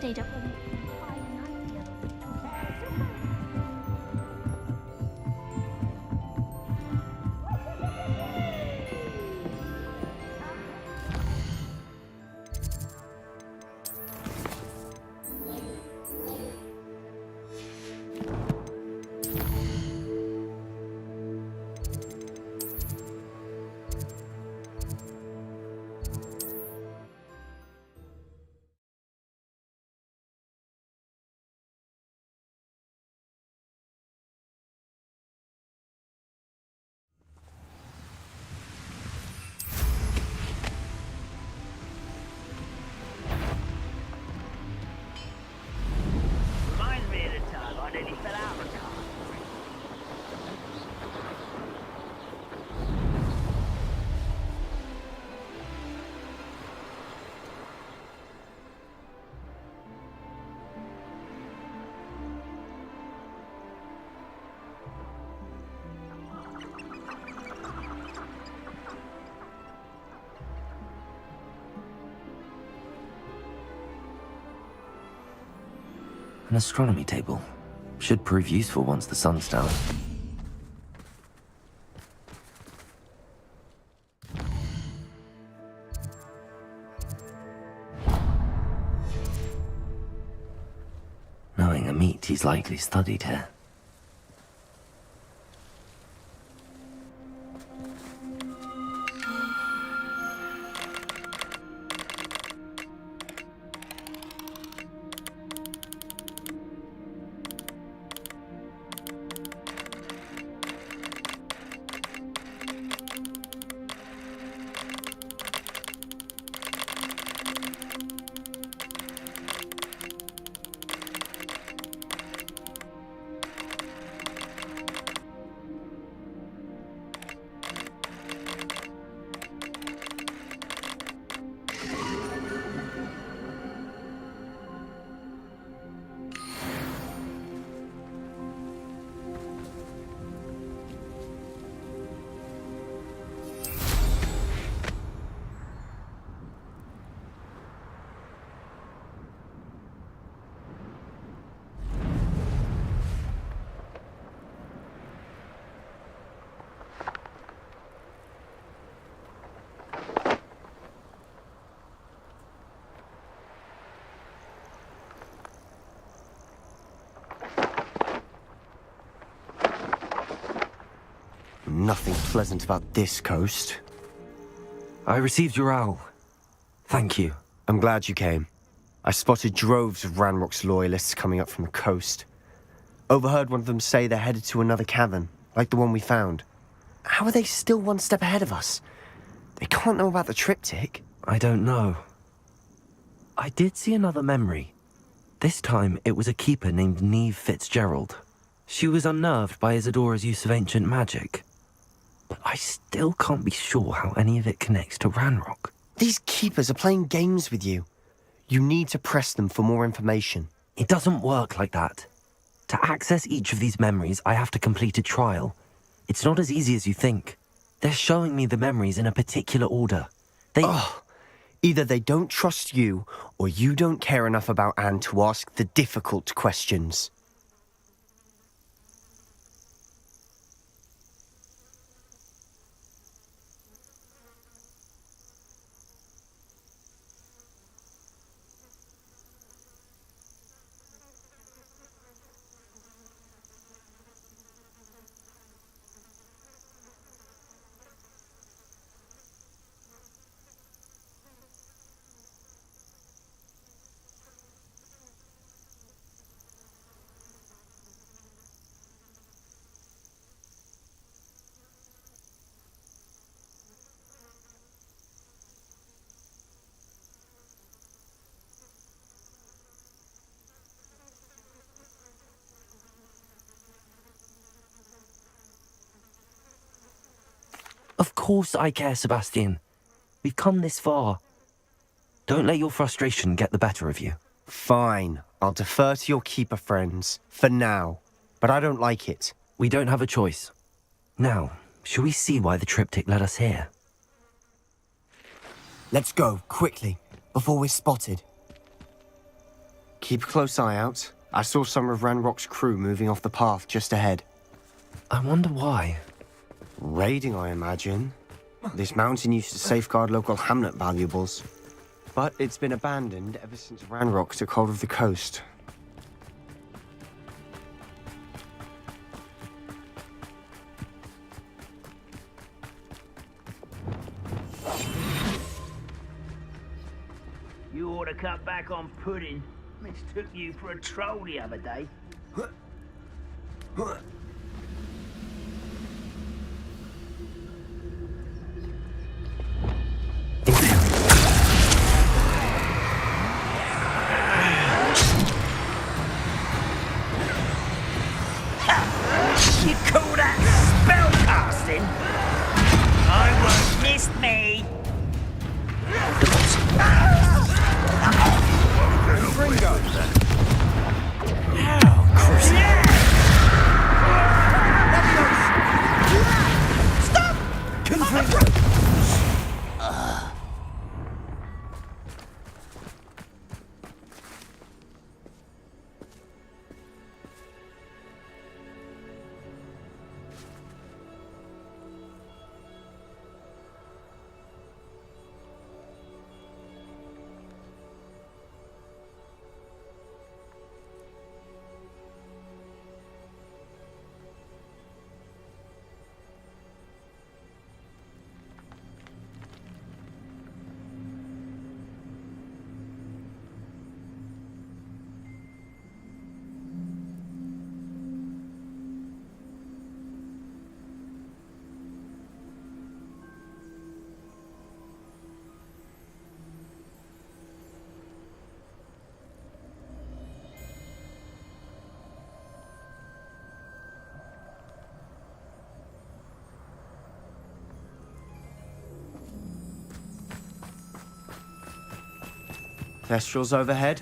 Stayed up all night the other week. Reminds me of the time I nearly fell out of the car. An astronomy table. Should prove useful once the sun's down. Knowing Amit, he's likely studied here. Nothing pleasant about this coast. I received your owl. Thank you. I'm glad you came. I spotted droves of Ranrock's loyalists coming up from the coast. Overheard one of them say they're headed to another cavern, like the one we found. How are they still one step ahead of us? They can't know about the triptych. I don't know. I did see another memory. This time, it was a keeper named Neve Fitzgerald. She was unnerved by Isadora's use of ancient magic. But I still can't be sure how any of it connects to Ranrock. These keepers are playing games with you. You need to press them for more information. It doesn't work like that. To access each of these memories, I have to complete a trial. It's not as easy as you think. They're showing me the memories in a particular order. Either they don't trust you, or you don't care enough about Anne to ask the difficult questions. course I care, Sebastian. We've come this far. Don't let your frustration get the better of you. Fine. I'll defer to your keeper friends. For now. But I don't like it. We don't have a choice. Now, shall we see why the triptych led us here? Let's go, quickly, before we're spotted. Keep a close eye out. I saw some of Ranrock's crew moving off the path just ahead. I wonder why. Raiding, I imagine. This mountain used to safeguard local hamlet valuables. But it's been abandoned ever since Ranrock took hold of the coast. You ought to cut back on pudding. Mistook you for a troll the other day. You call that spellcasting? I won't miss me. Thestrals overhead.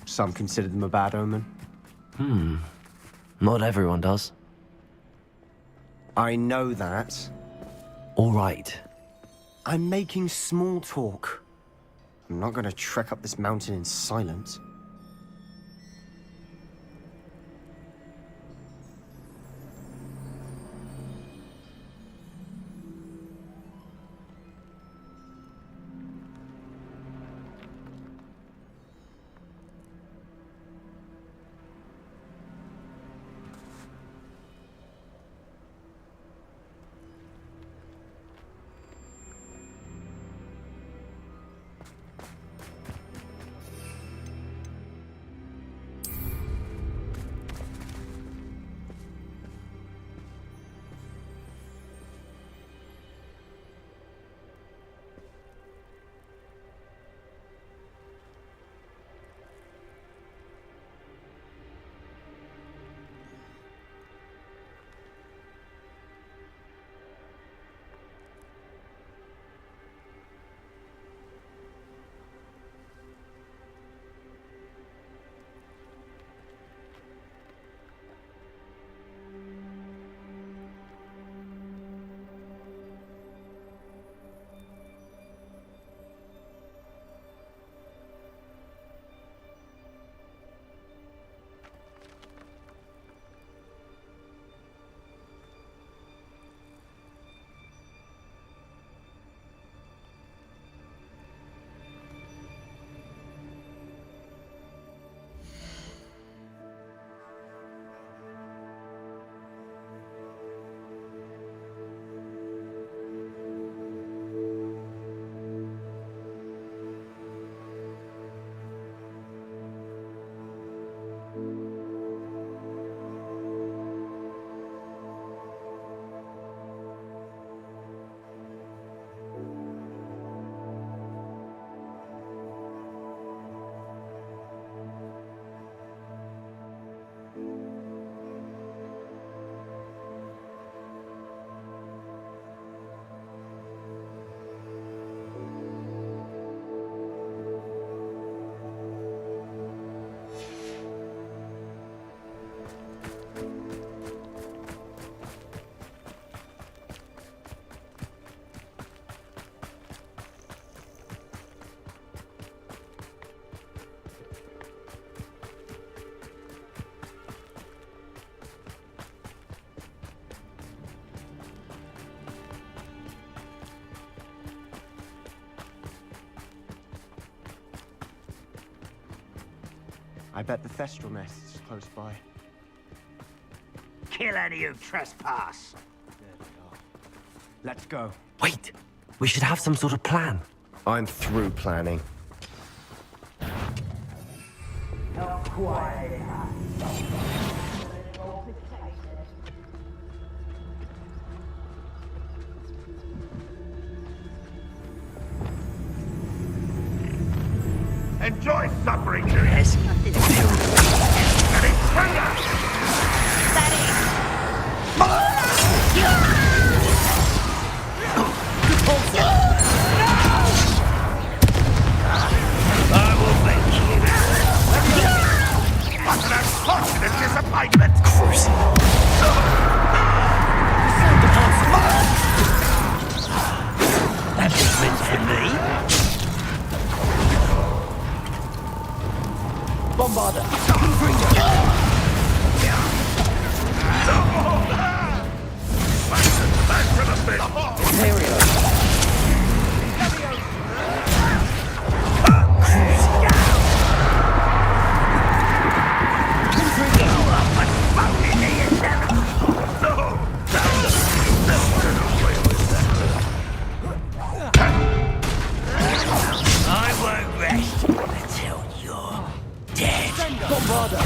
Some consider them a bad omen. Not everyone does. I know that. All right. I'm making small talk. I'm not going to trek up this mountain in silence. I bet the Thestral nest is close by. Kill any who trespass. There they are. Let's go. Wait, we should have some sort of plan. I'm through planning. Enjoy suffering, yes. And it's I will make you. What an unfortunate disappointment. That was meant for me. Bombarder! Back to the pit. Imperial! I won't rest until you're dead. Bombarder!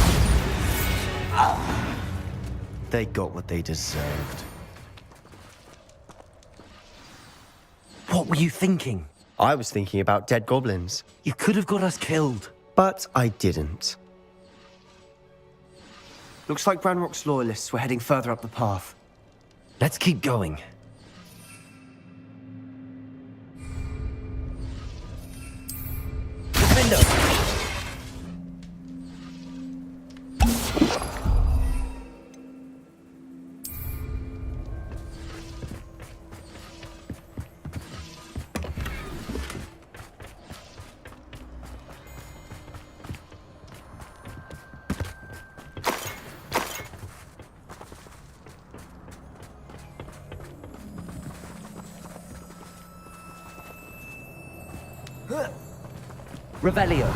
They got what they deserved. What were you thinking? I was thinking about dead goblins, You could have got us killed. but I didn't. Looks like Ranrock's loyalists were heading further up the path. Let's keep going. Defender! Revelio.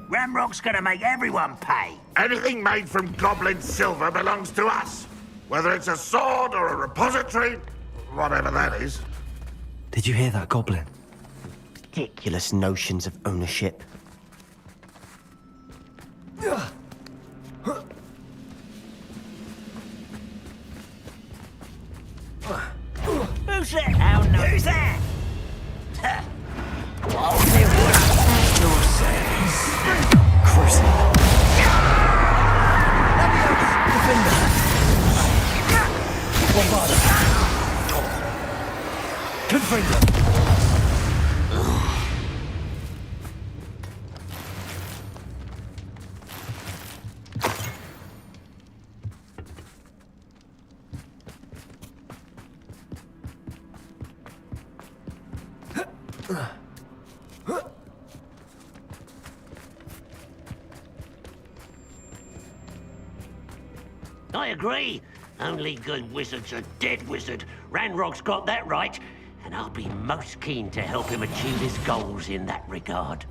Ramrock's gonna make everyone pay. Anything made from goblin silver belongs to us. Whether it's a sword or a repository, whatever that is. Did you hear that, Goblin? Ridiculous notions of ownership. Who's that? How no? Who's that? I'll see what yourselves. I agree. Only good wizard's a dead wizard. Ranrock's got that right, and I'll be most keen to help him achieve his goals in that regard.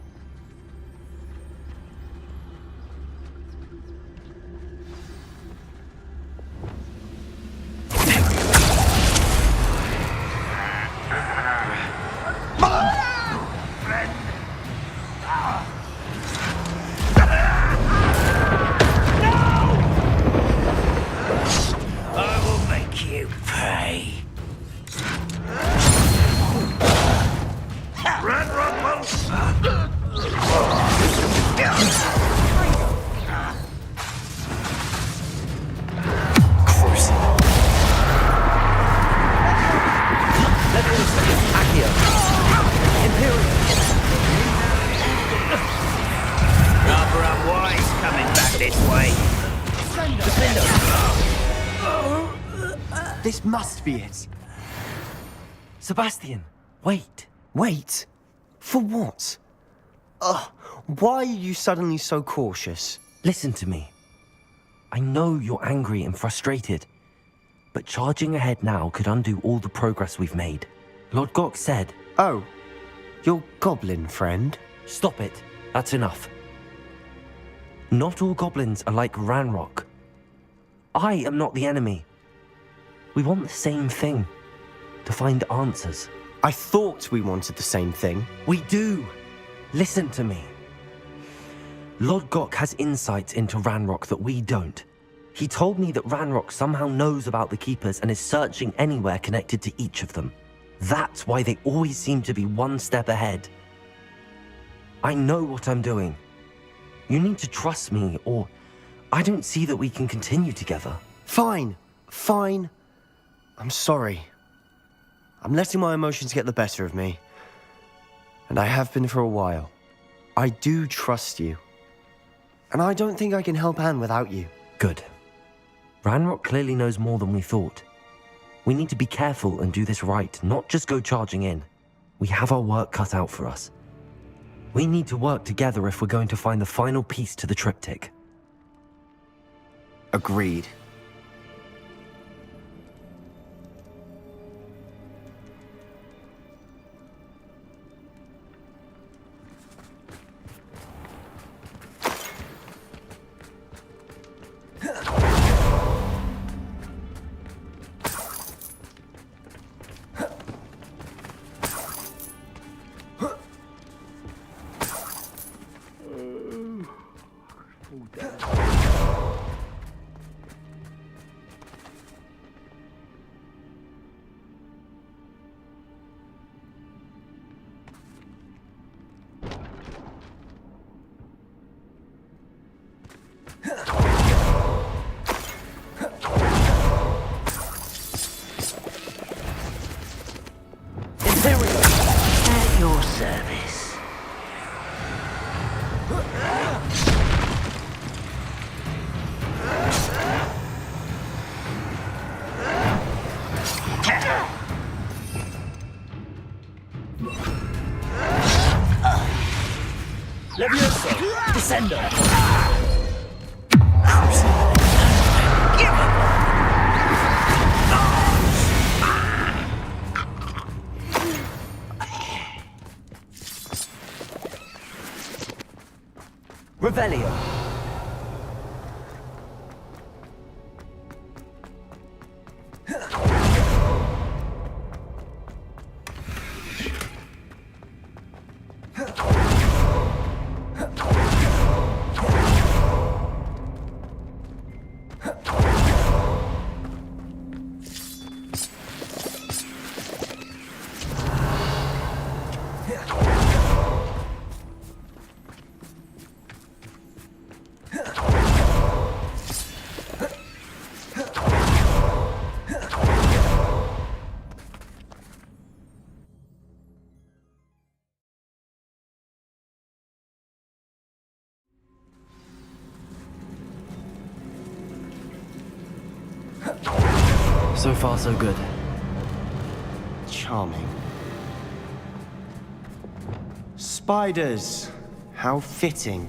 This must be it. Sebastian, wait. Wait? For what? Ugh, why are you suddenly so cautious? Listen to me. I know you're angry and frustrated, but charging ahead now could undo all the progress we've made. Lord Gok said... Oh, your goblin friend? Stop it. That's enough. Not all goblins are like Ranrock. I am not the enemy. We want the same thing. To find answers. I thought we wanted the same thing. We do. Listen to me. Lord Gok has insights into Ranrock that we don't. He told me that Ranrock somehow knows about the Keepers and is searching anywhere connected to each of them. That's why they always seem to be one step ahead. I know what I'm doing. You need to trust me, or I don't see that we can continue together. Fine. Fine. I'm sorry. I'm letting my emotions get the better of me. And I have been for a while. I do trust you. And I don't think I can help Anne without you. Good. Ranrock clearly knows more than we thought. We need to be careful and do this right, not just go charging in. We have our work cut out for us. We need to work together if we're going to find the final piece to the triptych. Agreed. At your service. Levioso! Descender! Revelio. So far, so good. Charming. Spiders. How fitting.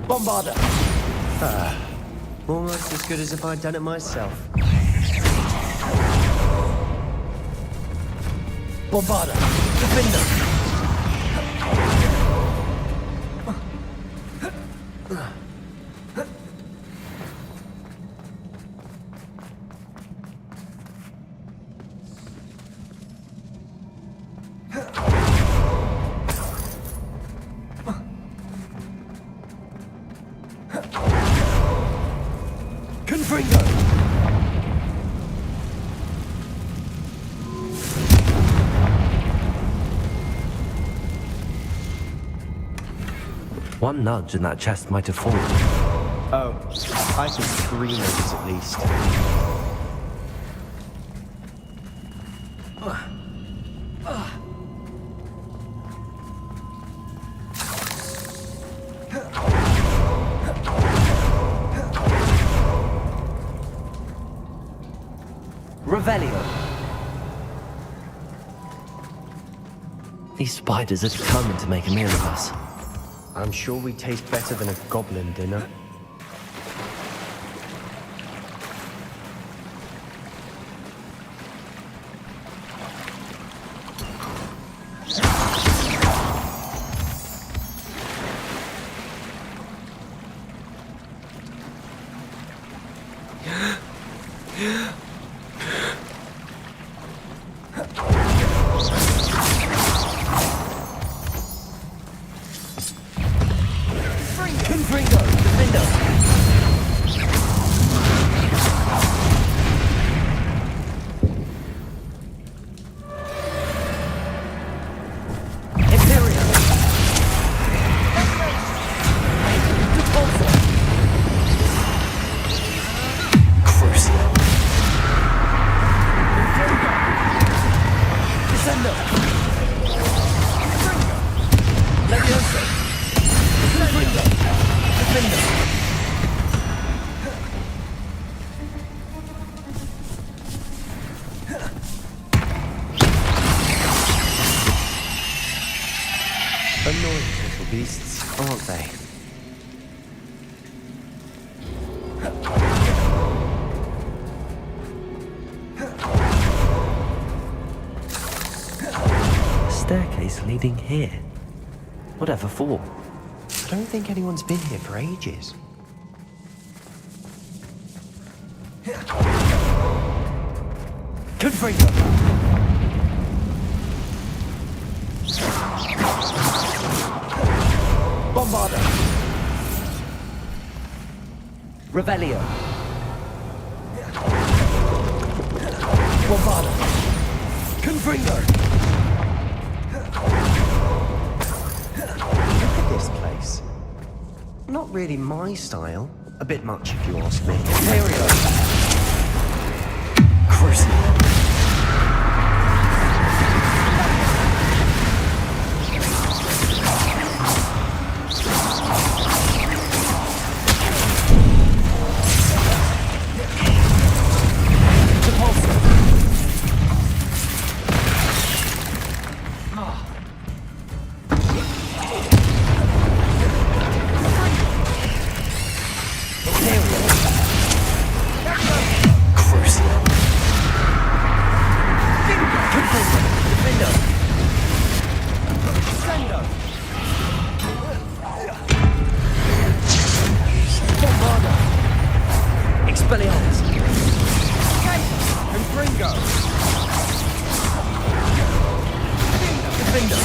Bombarder. Almost as good as if I'd done it myself. Bombarder. Defender. Confringo. One nudge and that chest might have fallen. Oh, I think 3 minutes at least. Revelio. These spiders are determined to make a meal of us. I'm sure we taste better than a goblin dinner. Confringo. Defender. Imperial. Repulsor. Crucial. Descender. Leviosa. Confringo. Defender. Annoying little beasts, aren't they? Staircase leading here. Whatever for? I don't think anyone's been here for ages. Confringo. Bombarder. Revelio. Bombarder. Confringo. Look at this place. Not really my style. A bit much if you ask me. Imperial. Crucial. Expelliarmus. Confringo. Defender.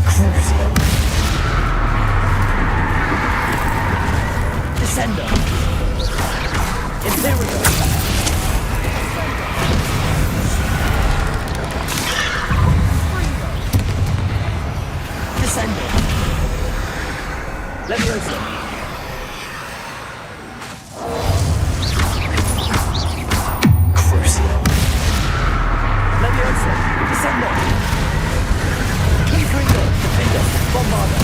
Crucial. Descender. Imperial. Descender. Leviosa. Leviosa. Descender. Confringo. Defender. Bombarder.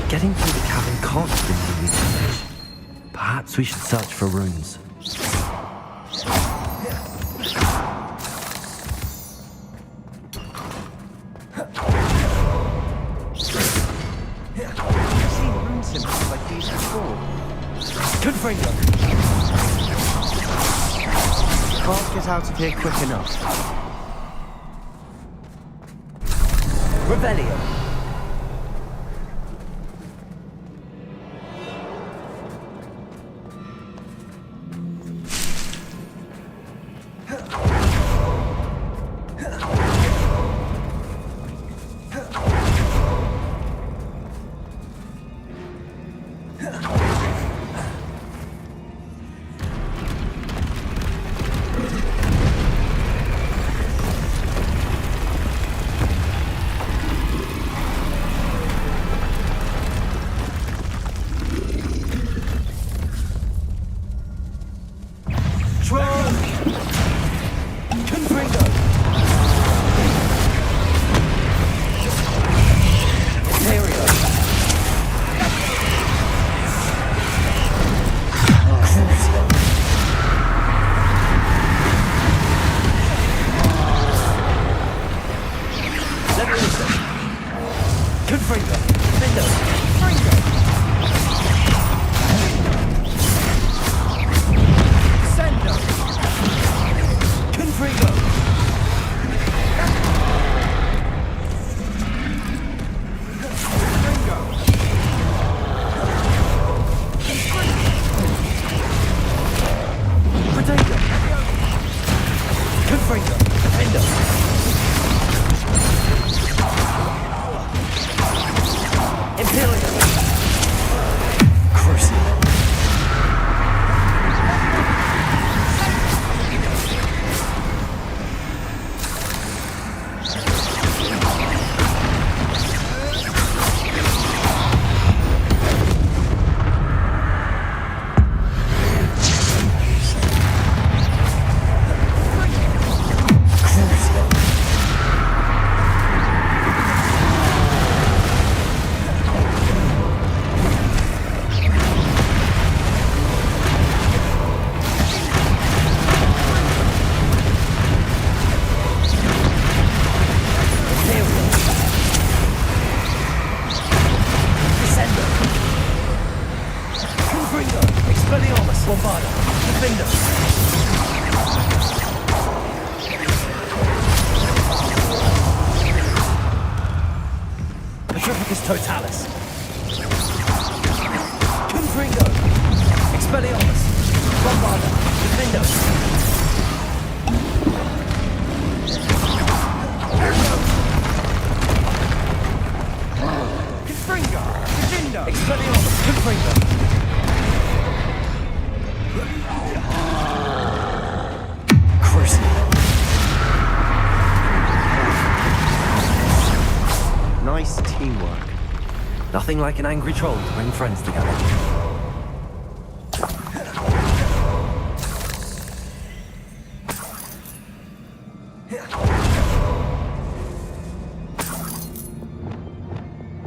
Getting through the cavern can't have been really damage. Perhaps we should search for runes. Confringo. Can't get out of here quick enough. Revelio. Totalis. Confringo. Expelliarmus. Bombarda. Defendo. Confringo. Defendo. Expelliarmus. Confringo. Crucible. Nice teamwork. Nothing like an angry troll to bring friends together.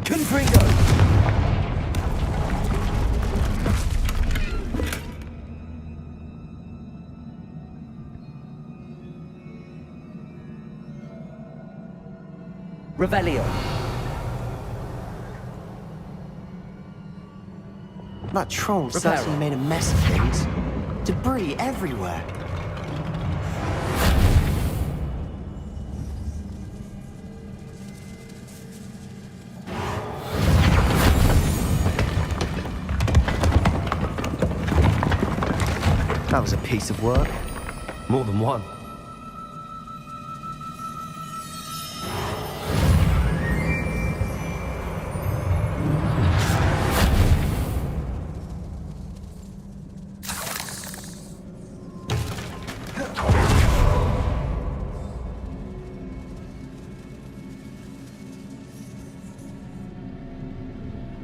Confringo. Revelio. That troll certainly made a mess of things. Debris everywhere. That was a piece of work. More than one.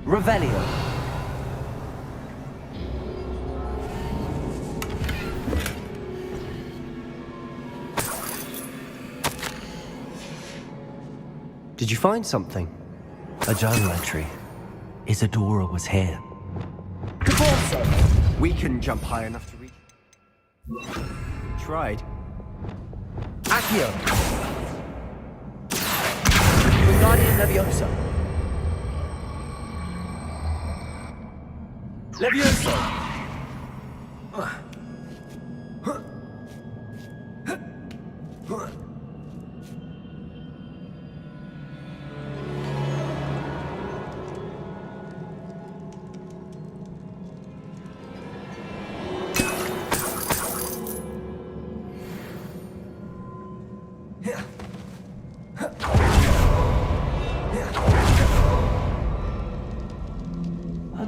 Revelio. Did you find something? A journal entry. Isadora was here. Caborso. We couldn't jump high enough to reach. Tried. Accio. Wingardium Leviosa. Levioso. I'm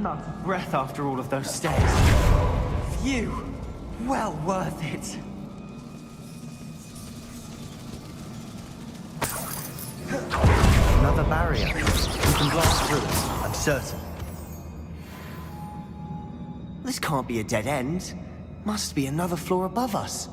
out of breath after all of those stairs. Phew! Well worth it. Another barrier. We can blast through it, I'm certain. This can't be a dead end. Must be another floor above us.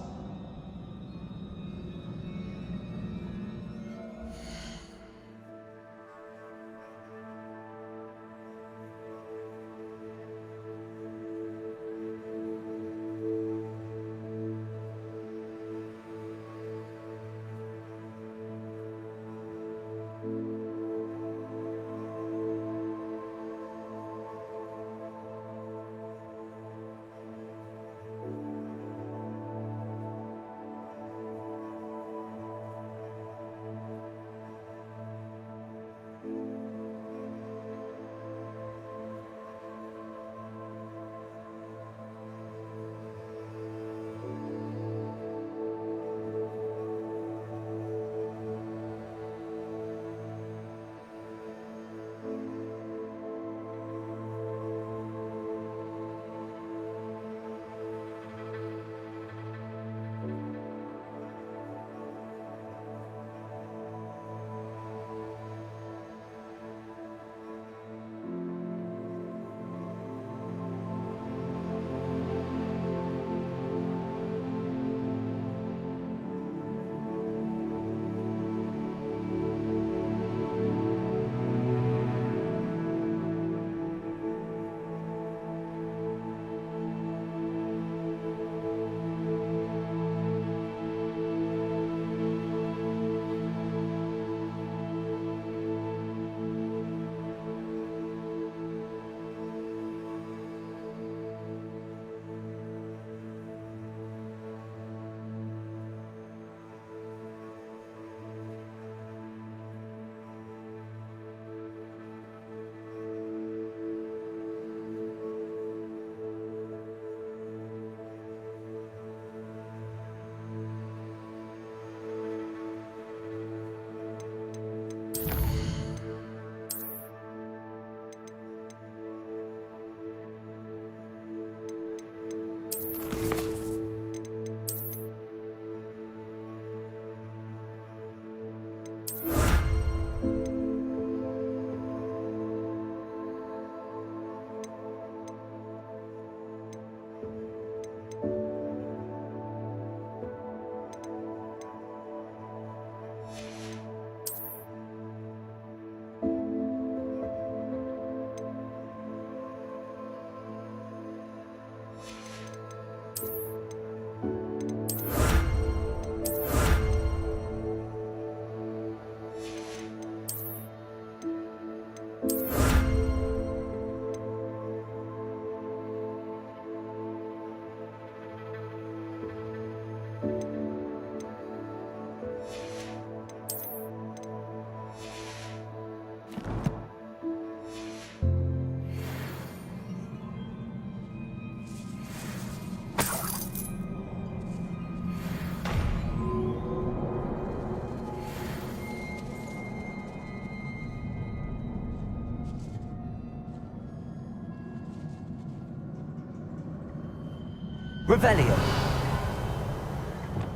Revelio.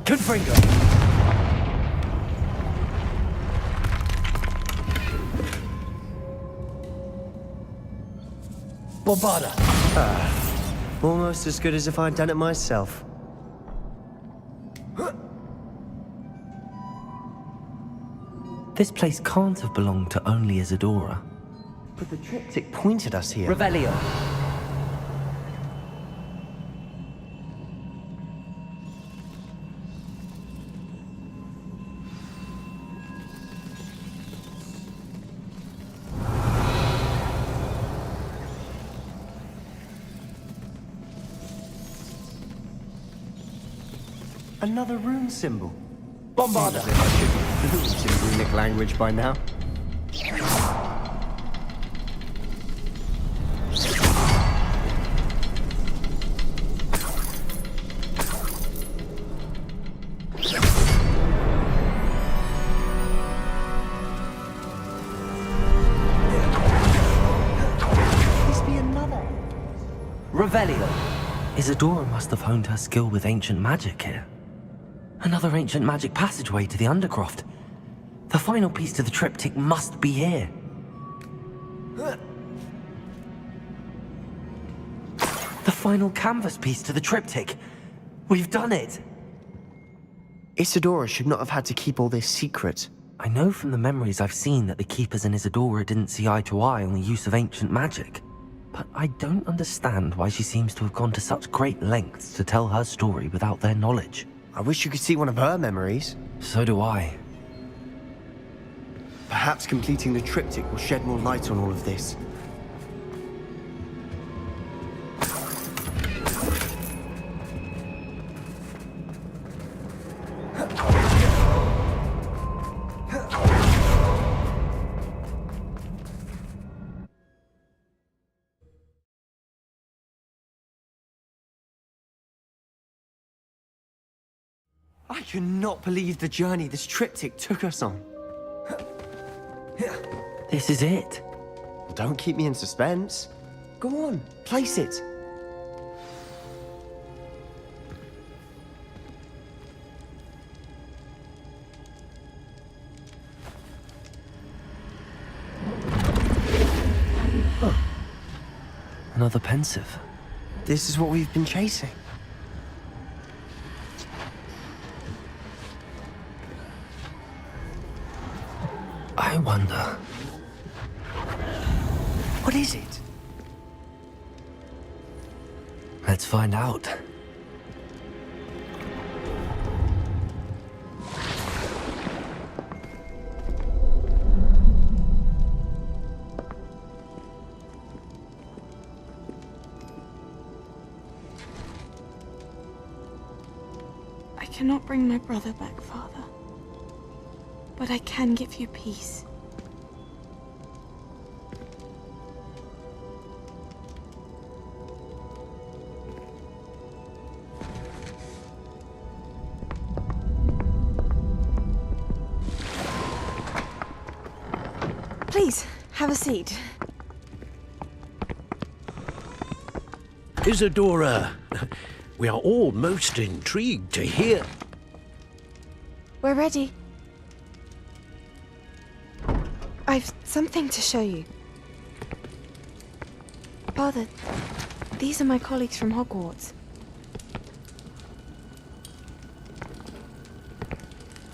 Confringo. Bombarda. Almost as good as if I'd done it myself. This place can't have belonged to only Isadora. But the triptych pointed us here. Revelio. Another rune symbol. Bombarda. Seems as if I should be fluent in runic language by now. This be another. Revelio. Isadora must have honed her skill with ancient magic here. Another ancient magic passageway to the Undercroft. The final piece to the triptych must be here. The final canvas piece to the triptych. We've done it! Isadora should not have had to keep all this secret. I know from the memories I've seen that the Keepers and Isadora didn't see eye to eye on the use of ancient magic. But I don't understand why she seems to have gone to such great lengths to tell her story without their knowledge. I wish you could see one of her memories. So do I. Perhaps completing the triptych will shed more light on all of this. I cannot believe the journey this triptych took us on. This is it. Don't keep me in suspense. Go on, place it. Another pensive. This is what we've been chasing. I wonder. What is it? Let's find out. I cannot bring my brother back, Father. But I can give you peace. Please, have a seat. Isadora, we are all most intrigued to hear. We're ready. I've something to show you. Father, these are my colleagues from Hogwarts.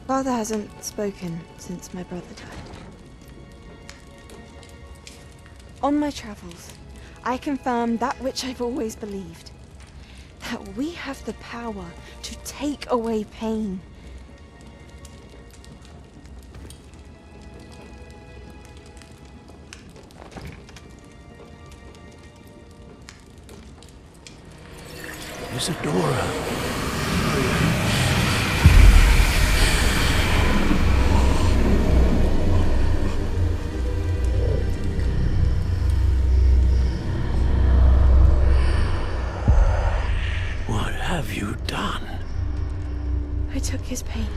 Father hasn't spoken since my brother died. On my travels, I confirmed that which I've always believed. That we have the power to take away pain. Isadora. What have you done? I took his pain.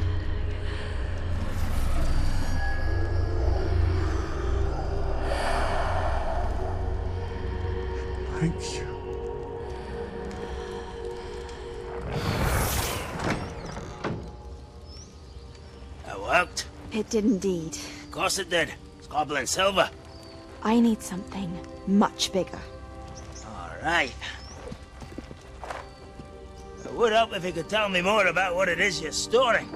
Thank you. That worked. It did indeed. Of course it did. It's goblin silver. I need something much bigger. All right. It would help if you could tell me more about what it is you're storing.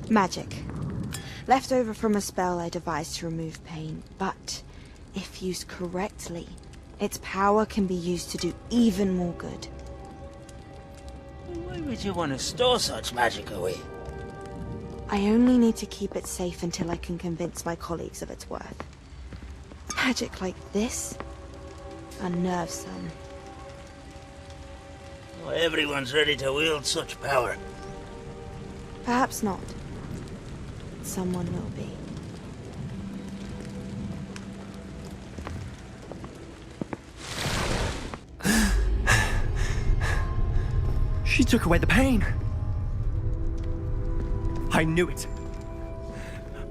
Magic. Left over from a spell I devised to remove pain, but if used correctly, its power can be used to do even more good. Why would you want to store such magic away? I only need to keep it safe until I can convince my colleagues of its worth. Magic like this Unnervesome. Oh, everyone's ready to wield such power. Perhaps not. Someone will be. She took away the pain. I knew it.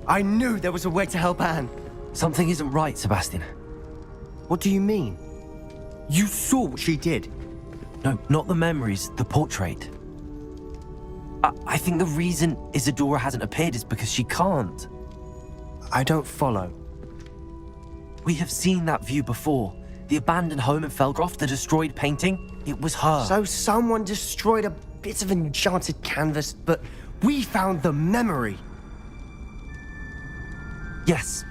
I knew there was a way to help Anne. Something isn't right, Sebastian. What do you mean? You saw what she did. No, not the memories, the portrait. I think the reason Isadora hasn't appeared is because she can't. I don't follow. We have seen that view before. The abandoned home in Felgroth, the destroyed painting, it was her. So someone destroyed a bit of enchanted canvas, but we found the memory. Yes,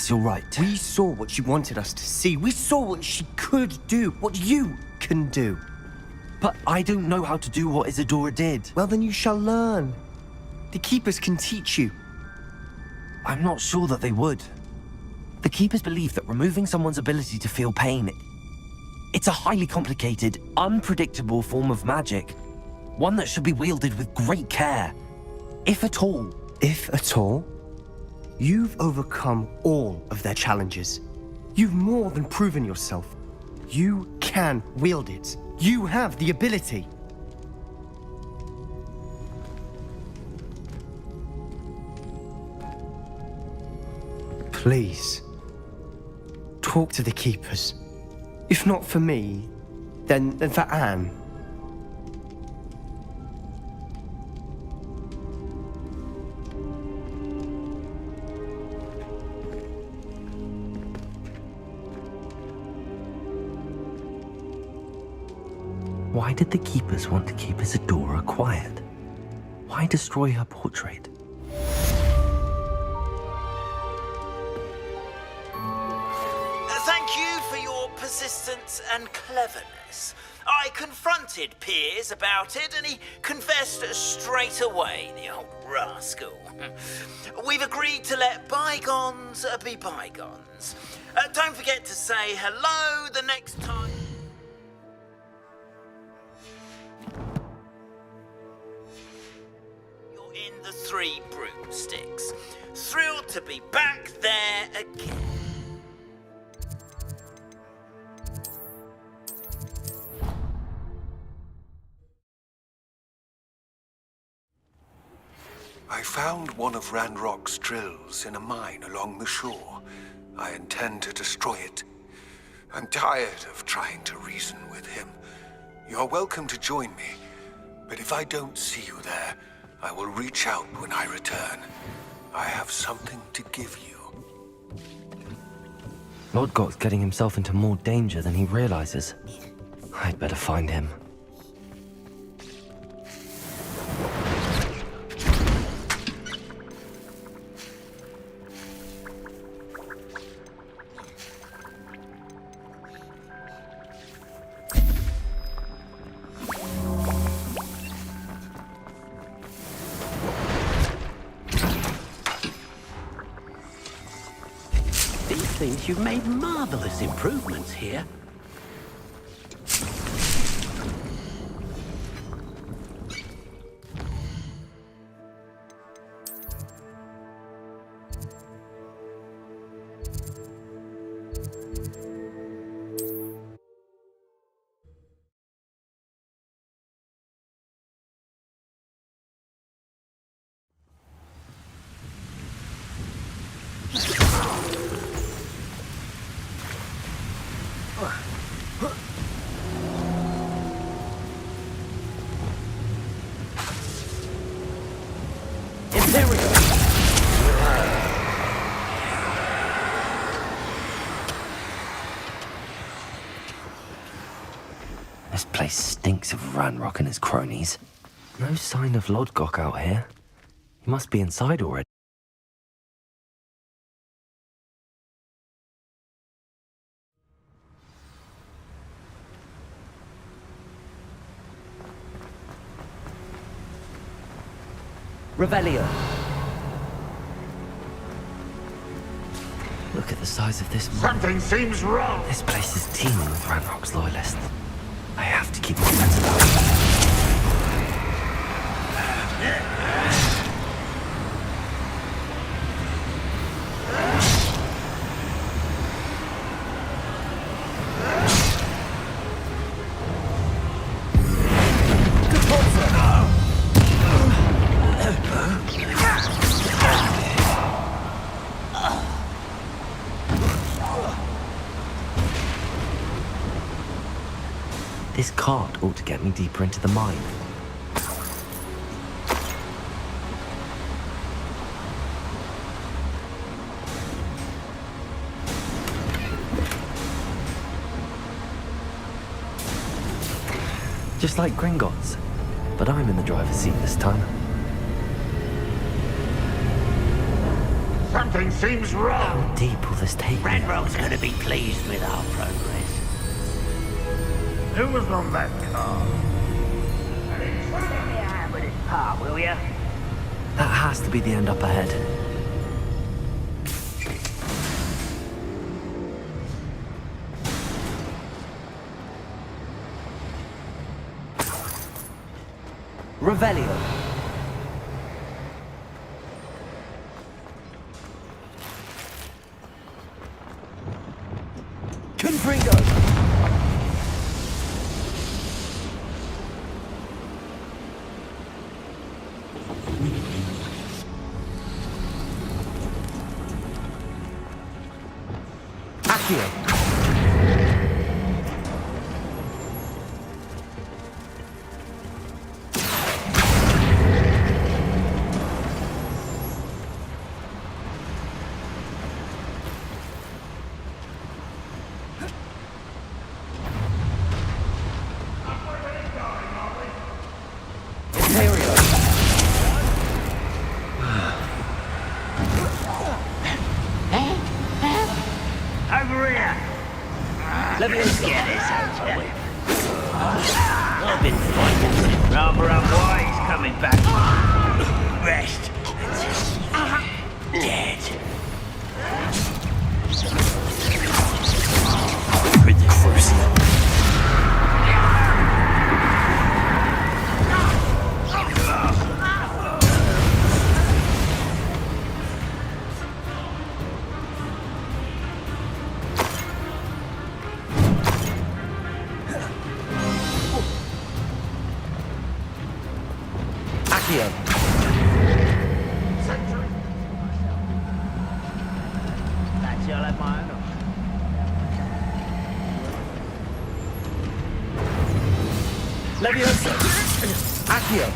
you're right. We saw what she wanted us to see. We saw what she could do, what you can do. But I don't know how to do what Isadora did. Well, then you shall learn. The Keepers can teach you. I'm not sure that they would. The Keepers believe that removing someone's ability to feel pain, it's a highly complicated, unpredictable form of magic. One that should be wielded with great care. If at all. If at all? You've overcome all of their challenges. You've more than proven yourself. You can wield it. You have the ability. Please, talk to the Keepers. If not for me, then for Anne. Why did the Keepers want to keep Isadora quiet? Why destroy her portrait? Thank you for your persistence and cleverness. I confronted Piers about it, and he confessed straight away, the old rascal. We've agreed to let bygones be bygones. Don't forget to say hello the next time. You're in the Three Broomsticks. Thrilled to be back there again. I found one of Ranrock's drills in a mine along the shore. I intend to destroy it. I'm tired of trying to reason with him. You're welcome to join me, but if I don't see you there, I will reach out when I return. I have something to give you. Lodgok's getting himself into more danger than he realizes. I'd better find him. Seems you've made marvelous improvements here. This place stinks of Ranrock and his cronies. No sign of Lodgok out here. He must be inside already. Revelio. Look Look at the size of this mine. Something seems wrong. This place is teeming with Ranrock's loyalists. I have to keep my wits about me. This cart ought to get me deeper into the mine. Just like Gringotts, but I'm in the driver's seat this time. Something seems How wrong. deep will this take me? Ranrock's gonna be pleased with our progress. Who was on that car? With his part, will ya? That has to be the end up ahead. Revelio. Confringo. Accio. Over here! Let me Let's get this over with. I've been fighting rather unwise coming back. Rest until dead. With the crucible. Accio. That's all at my own. Leviosa. Accio.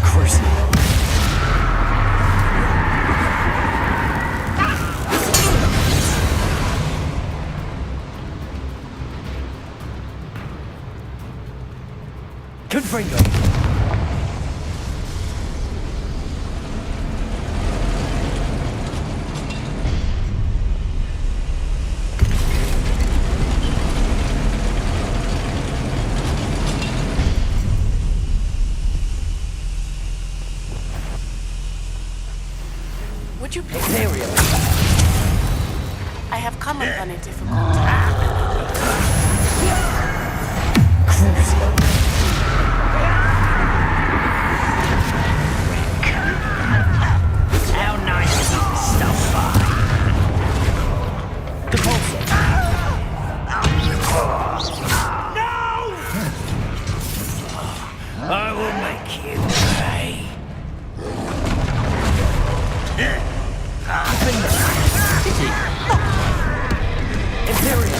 Crucible. Confringo. Would you please? Imperial. I have come upon a difficult task. How nice is it to stop by? Depulso. I will make you pay. Imperial.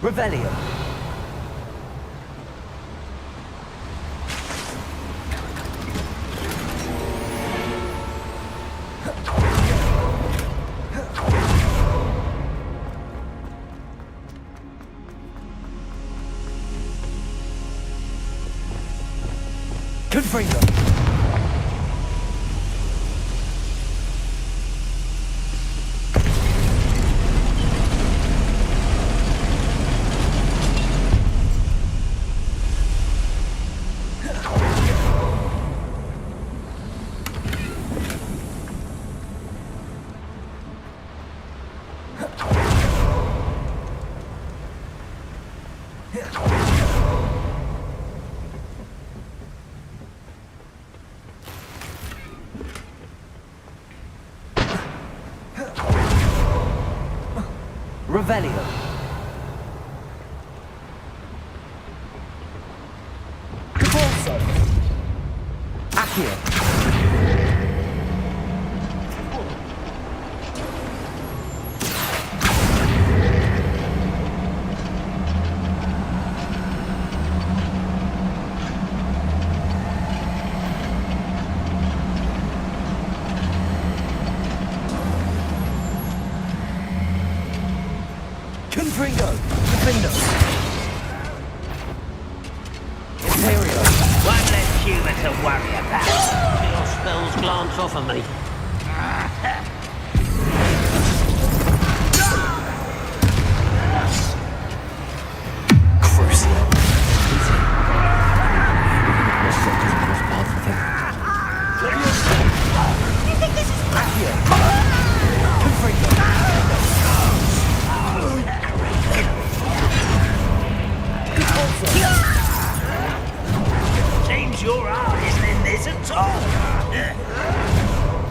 Revelio. Confringo. Revelio. Caporso. Accio. Confringo. Defendo. Imperio. One less human to worry about. Your spells glance off of me. Crucial. What's that doesn't cross paths with him? Accio. Confringo. Seems your art isn't in this at all.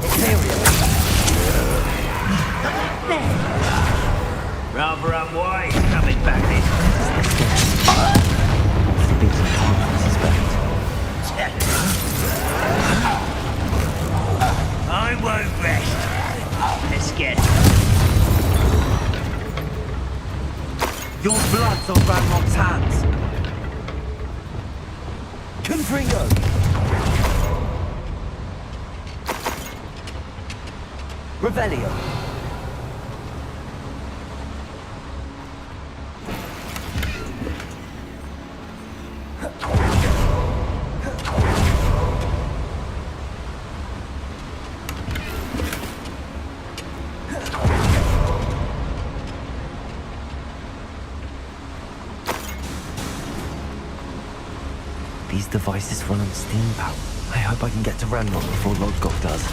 Imperio. Rather unwise coming back this. Things I can't suspect. I won't rest. Let's get Your blood's on Ranrock's hands. Confringo. Revelio. These devices run on steam power. I hope I can get to Ranrock before Lodgok does.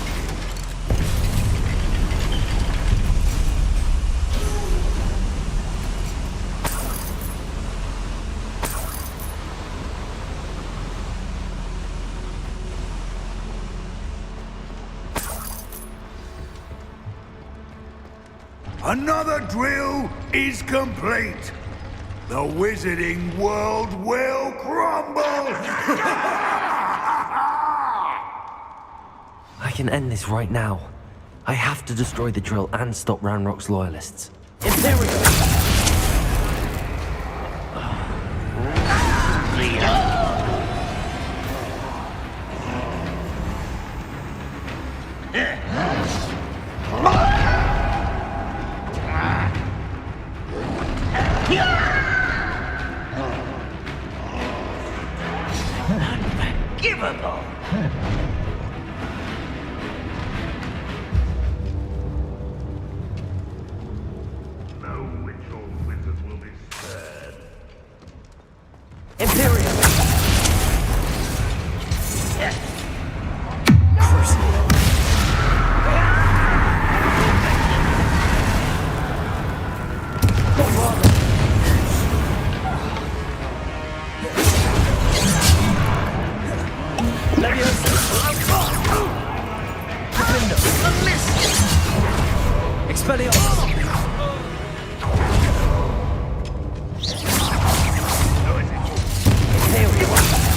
Another drill is complete. The wizarding world will crumble! I can end this right now. I have to destroy the drill and stop Ranrock's loyalists. Imperio. Unforgivable! No witch or wizard will be spared. Imperio. Expelliarmus!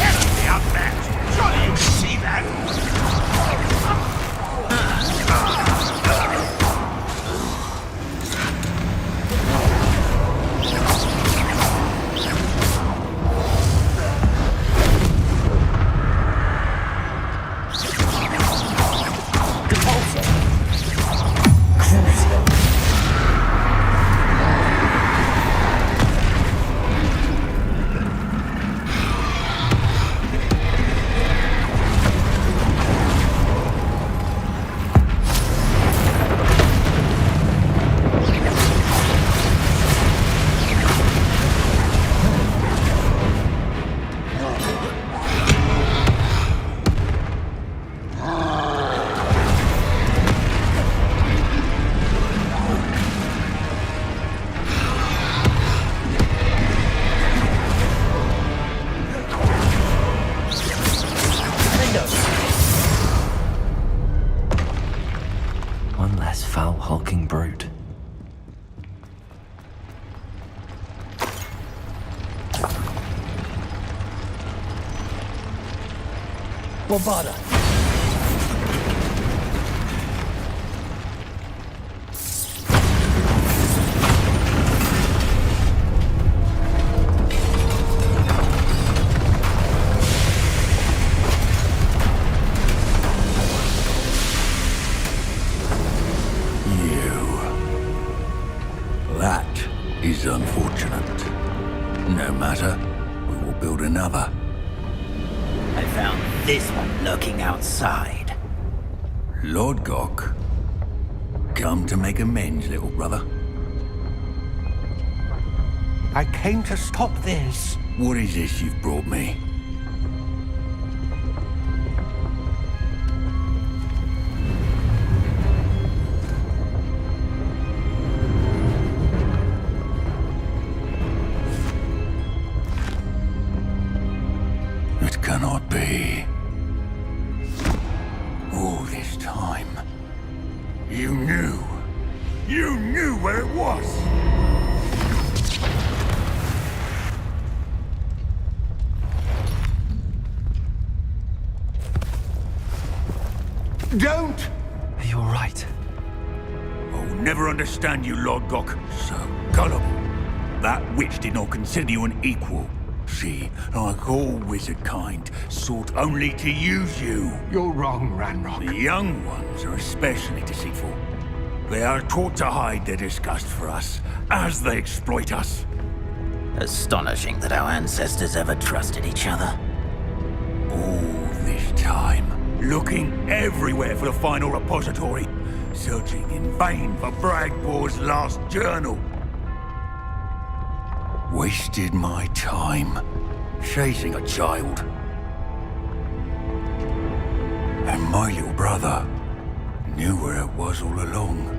Enemy outmatched! Surely you can see that! This foul, hulking brute. Bombarda. That is unfortunate. No matter, we will build another. I found this one lurking outside. Lord Gok, come to make amends, little brother. I came to stop this. What is this you've brought me? It cannot be. All this time, you knew. You knew where it was! Don't! Are you alright? I'll never understand you, Lord Gok. So gullible. That witch did not consider you an equal. She, like all wizard kind, sought only to use you. You're wrong, Ranrock. The young ones are especially deceitful. They are taught to hide their disgust for us, as they exploit us. Astonishing that our ancestors ever trusted each other. All this time, looking everywhere for the final repository, searching in vain for Bragbor's last journal. Wasted my time, chasing a child. And my little brother knew where it was all along.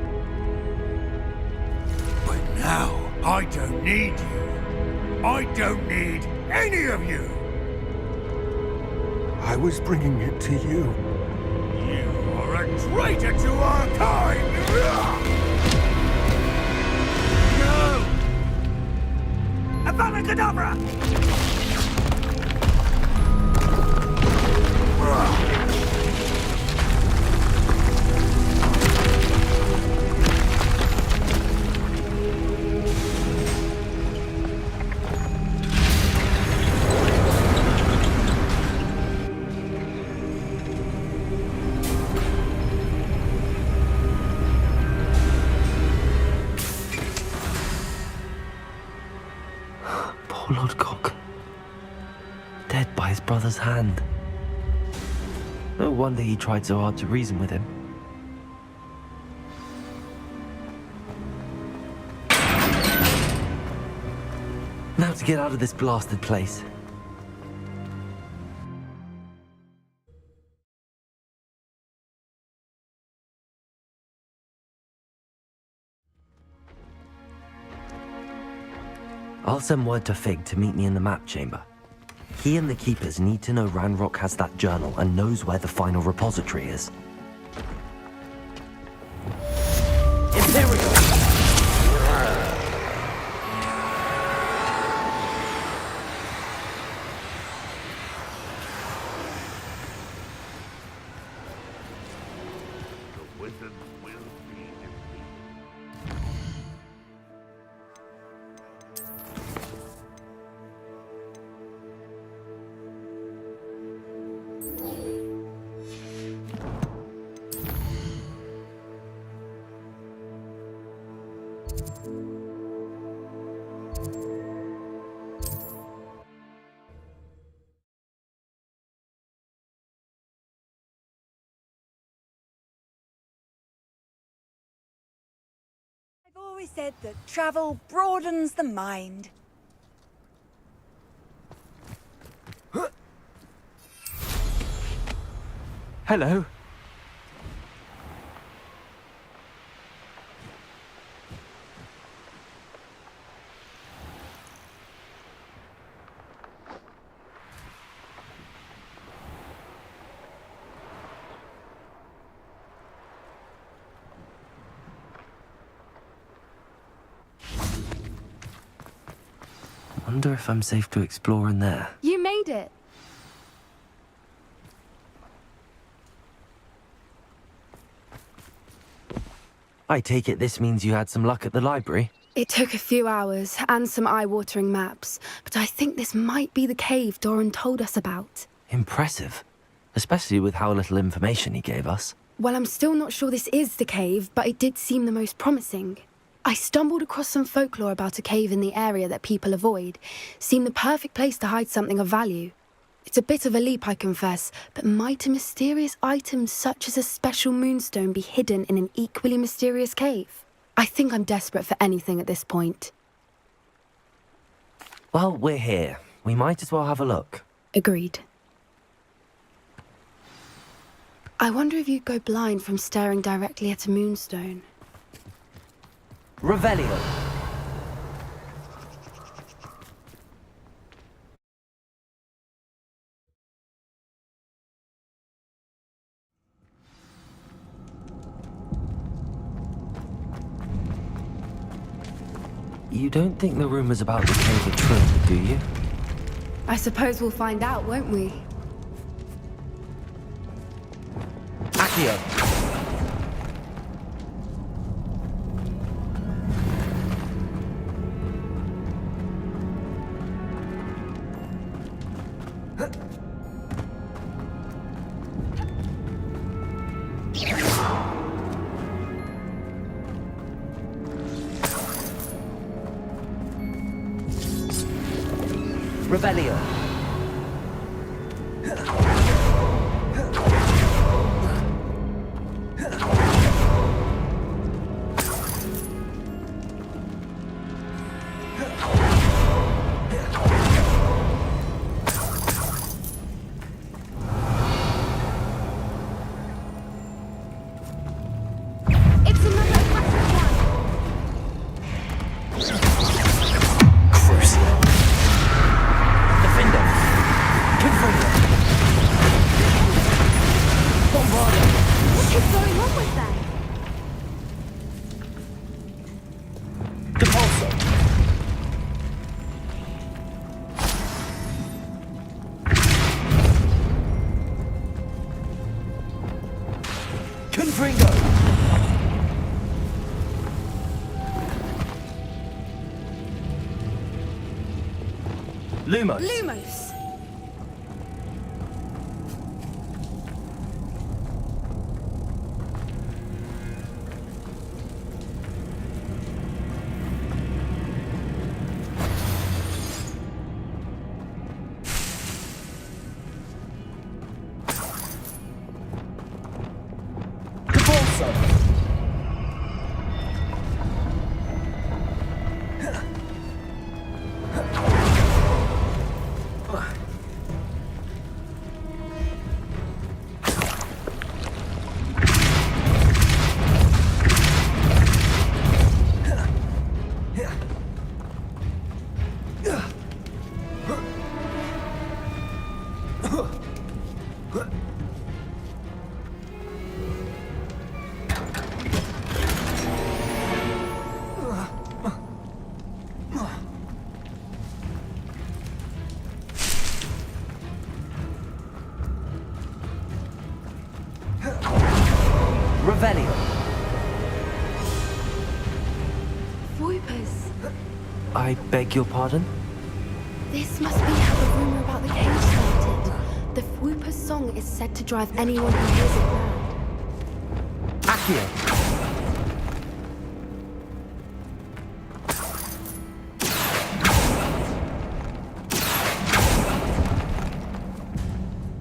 But now, I don't need you. I don't need any of you. I was bringing it to you. You are a traitor to our kind! No! Avada Kedavra! Poor Lord Gok. Dead by his brother's hand. No wonder he tried so hard to reason with him. Now to get out of this blasted place. I'll send word to Fig to meet me in the map chamber. He and the Keepers need to know Ranrock has that journal and knows where the final repository is. Imperial! The wizard will be defeated. I've always said that travel broadens the mind. Hello. wonder if I'm safe to explore in there. You made it. I take it this means you had some luck at the library? It took a few hours and some eye-watering maps, but I think this might be the cave Doran told us about. Impressive. Especially with how little information he gave us. Well, I'm still not sure this is the cave, but it did seem the most promising. I stumbled across some folklore about a cave in the area that people avoid. Seemed the perfect place to hide something of value. It's a bit of a leap, I confess, but might a mysterious item such as a special moonstone be hidden in an equally mysterious cave? I think I'm desperate for anything at this point. Well, we're here. We might as well have a look. Agreed. I wonder if you'd go blind from staring directly at a moonstone. Revelio. You don't think the rumors about the cave are true, do you? I suppose we'll find out, won't we? Accio! Revelio. Lumos. Lumos! Revelio. Voipers. I beg your pardon? This must be how the rumor about the cave started. The Whooper's song is said to drive anyone who hears it mad. Accio.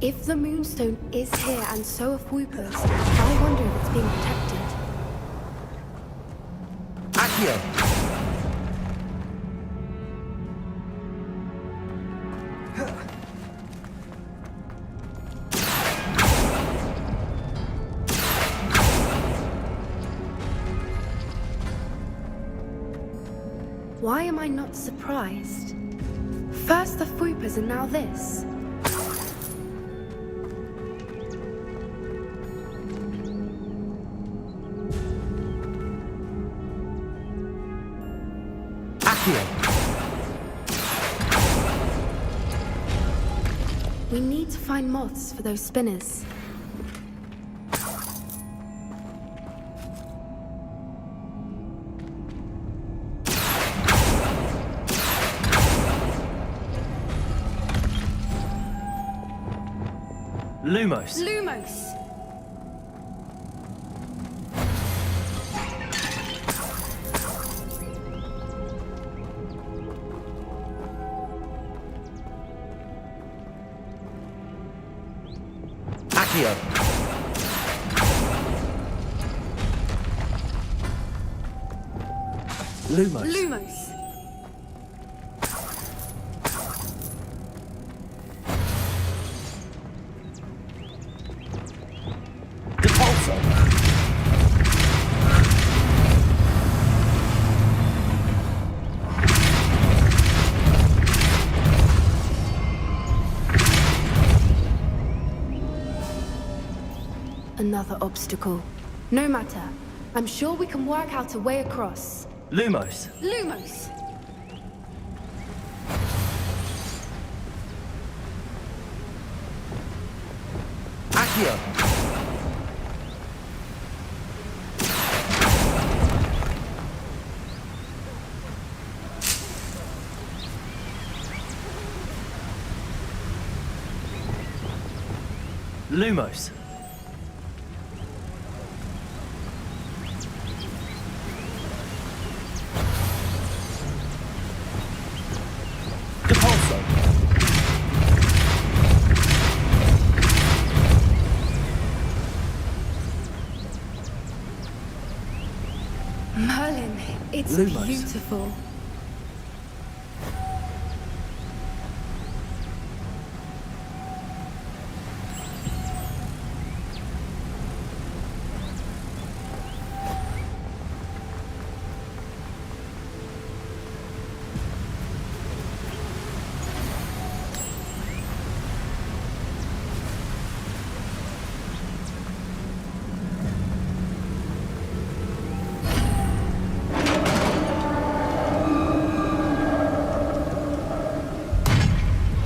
If the moonstone is here and so are Whoopers, I wonder if it's being protected. Accio. Why am I not surprised? First the Whoopers and now this. Accio. We need to find moths for those spinners. Lumos. Lumos! Accio. Lumos. Lumos! Depulso. Another obstacle. No matter. I'm sure we can work out a way across. Lumos. Lumos! Accio. Lumos. Depulso. Merlin, it's Lumos. beautiful.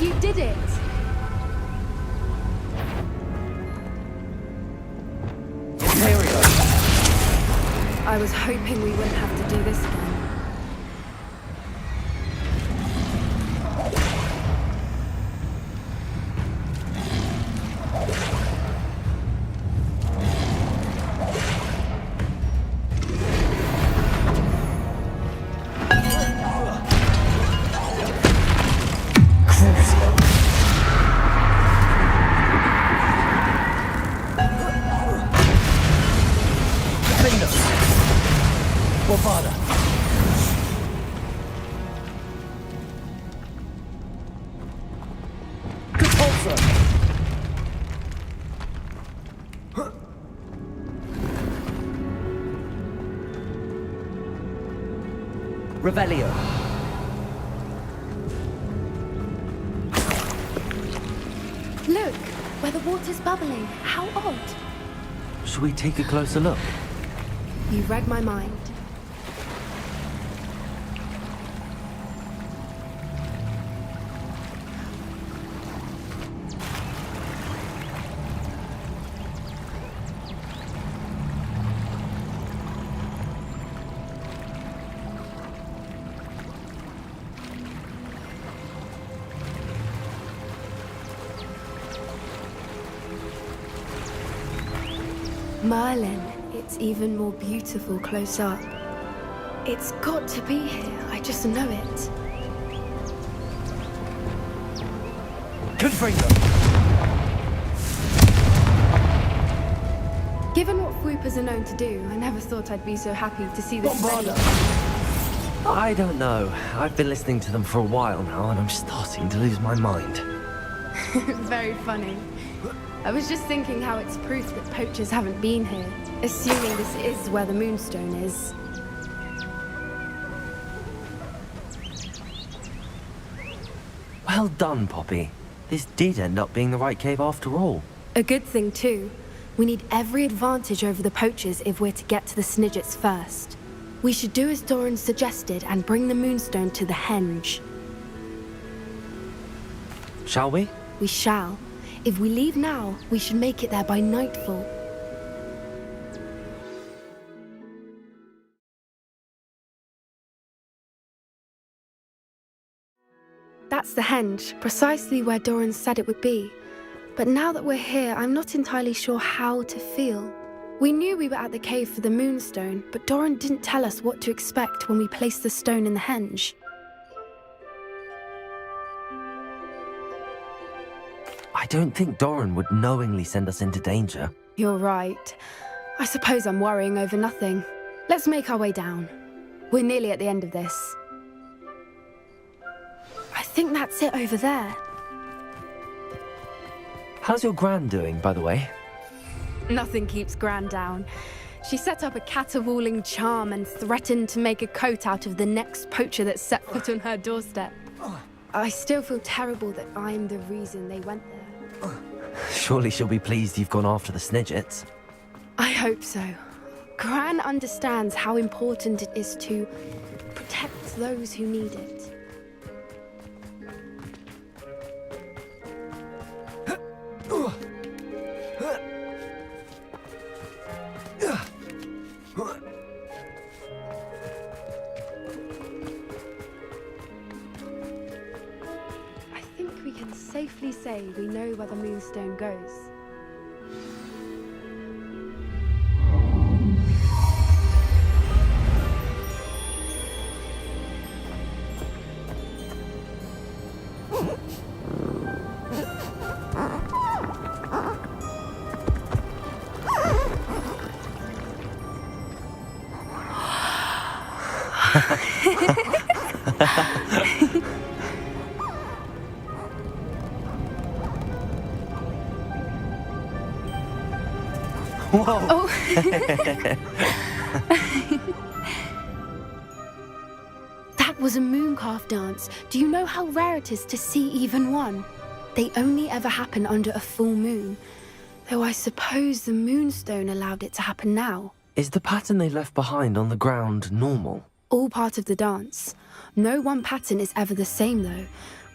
You did it! Imperial. I was hoping we wouldn't have to do this again. Bovada. Depulso. Revelio. Look, where the water's bubbling. How odd. Should we take a closer look? You read my mind. Merlin, it's even more beautiful close up. It's got to be here, I just know it. Confringo. Given what Fwoopers are known to do, I never thought I'd be so happy to see this venue. I don't know. I've been listening to them for a while now, and I'm starting to lose my mind. Very funny. I was just thinking how it's proof that poachers haven't been here, assuming this is where the Moonstone is. Well done, Poppy. This did end up being the right cave after all. A good thing, too. We need every advantage over the poachers if we're to get to the Snidgets first. We should do as Doran suggested and bring the Moonstone to the henge. Shall we? we shall. If we leave now, we should make it there by nightfall. That's the henge, precisely where Doran said it would be. But now that we're here, I'm not entirely sure how to feel. We knew we were at the cave for the moonstone, but Doran didn't tell us what to expect when we placed the stone in the henge. I don't think Doran would knowingly send us into danger. You're right. I suppose I'm worrying over nothing. Let's make our way down. We're nearly at the end of this. I think that's it over there. How's your Gran doing, by the way? Nothing keeps Gran down. She set up a caterwauling charm and threatened to make a coat out of the next poacher that set foot on her doorstep. I still feel terrible that I'm the reason they went there. Surely she'll be pleased you've gone after the Snidgets. I hope so. Gran understands how important it is to protect those who need it. I think we can safely say we know where the moonstone goes. Whoa! Oh. That was a mooncalf dance. Do you know how rare it is to see even one? They only ever happen under a full moon. Though I suppose the moonstone allowed it to happen now. Is the pattern they left behind on the ground normal? All part of the dance. No one pattern is ever the same, though.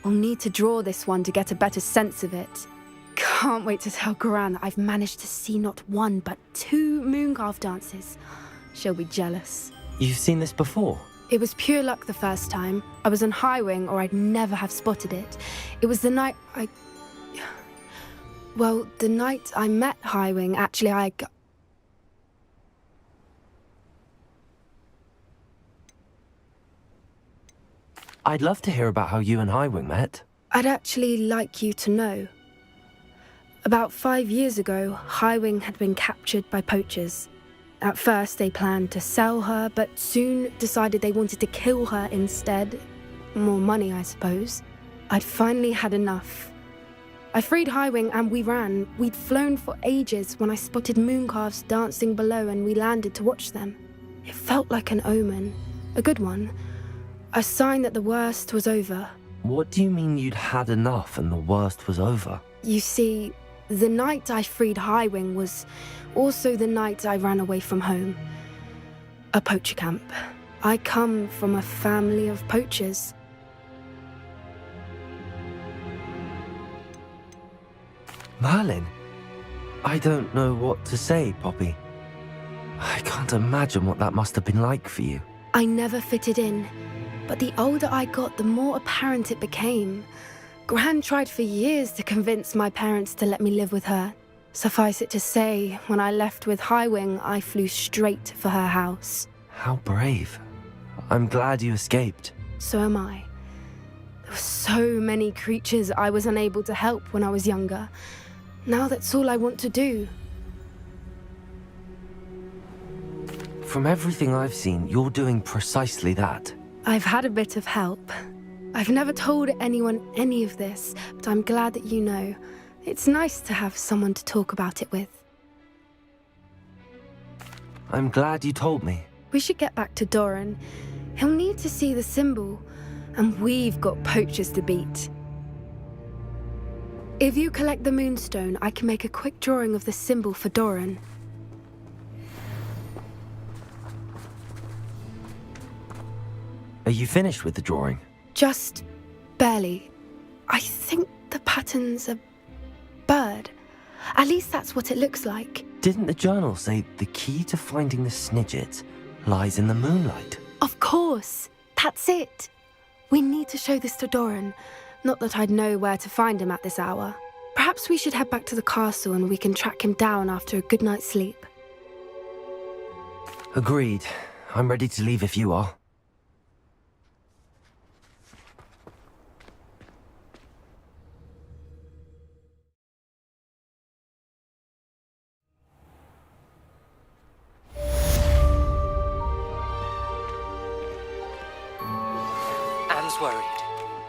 We'll need to draw this one to get a better sense of it. Can't wait to tell Gran that I've managed to see not one, but 2 mooncalf dances. She'll be jealous. You've seen this before? It was pure luck the first time. I was on Highwing, or I'd never have spotted it. It was the night Well, the night I met Highwing, actually, I'd love to hear about how you and Highwing met. I'd actually like you to know. About 5 years ago, Highwing had been captured by poachers. At first, they planned to sell her, but soon decided they wanted to kill her instead. More money, I suppose. I'd finally had enough. I freed Highwing and we ran. We'd flown for ages when I spotted mooncalves dancing below and we landed to watch them. It felt like an omen. A good one. A sign that the worst was over. What do you mean you'd had enough and the worst was over? You see, the night I freed Highwing was also the night I ran away from home. A poacher camp. I come from a family of poachers. Merlin? I don't know what to say, Poppy. I can't imagine what that must have been like for you. I never fitted in, but the older I got, the more apparent it became. Gran tried for years to convince my parents to let me live with her. Suffice it to say, when I left with Highwing, I flew straight for her house. How brave. I'm glad you escaped. So am I. There were so many creatures I was unable to help when I was younger. Now that's all I want to do. From everything I've seen, you're doing precisely that. I've had a bit of help. I've never told anyone any of this, but I'm glad that you know. It's nice to have someone to talk about it with. I'm glad you told me. We should get back to Doran. He'll need to see the symbol, and we've got poachers to beat. If you collect the moonstone, I can make a quick drawing of the symbol for Doran. Are you finished with the drawing? Just barely. I think the pattern's a bird. At least that's what it looks like. Didn't the journal say the key to finding the Snidget lies in the moonlight? Of course. That's it. We need to show this to Doran. Not that I'd know where to find him at this hour. Perhaps we should head back to the castle and we can track him down after a good night's sleep. Agreed. I'm ready to leave if you are. Anne's worried.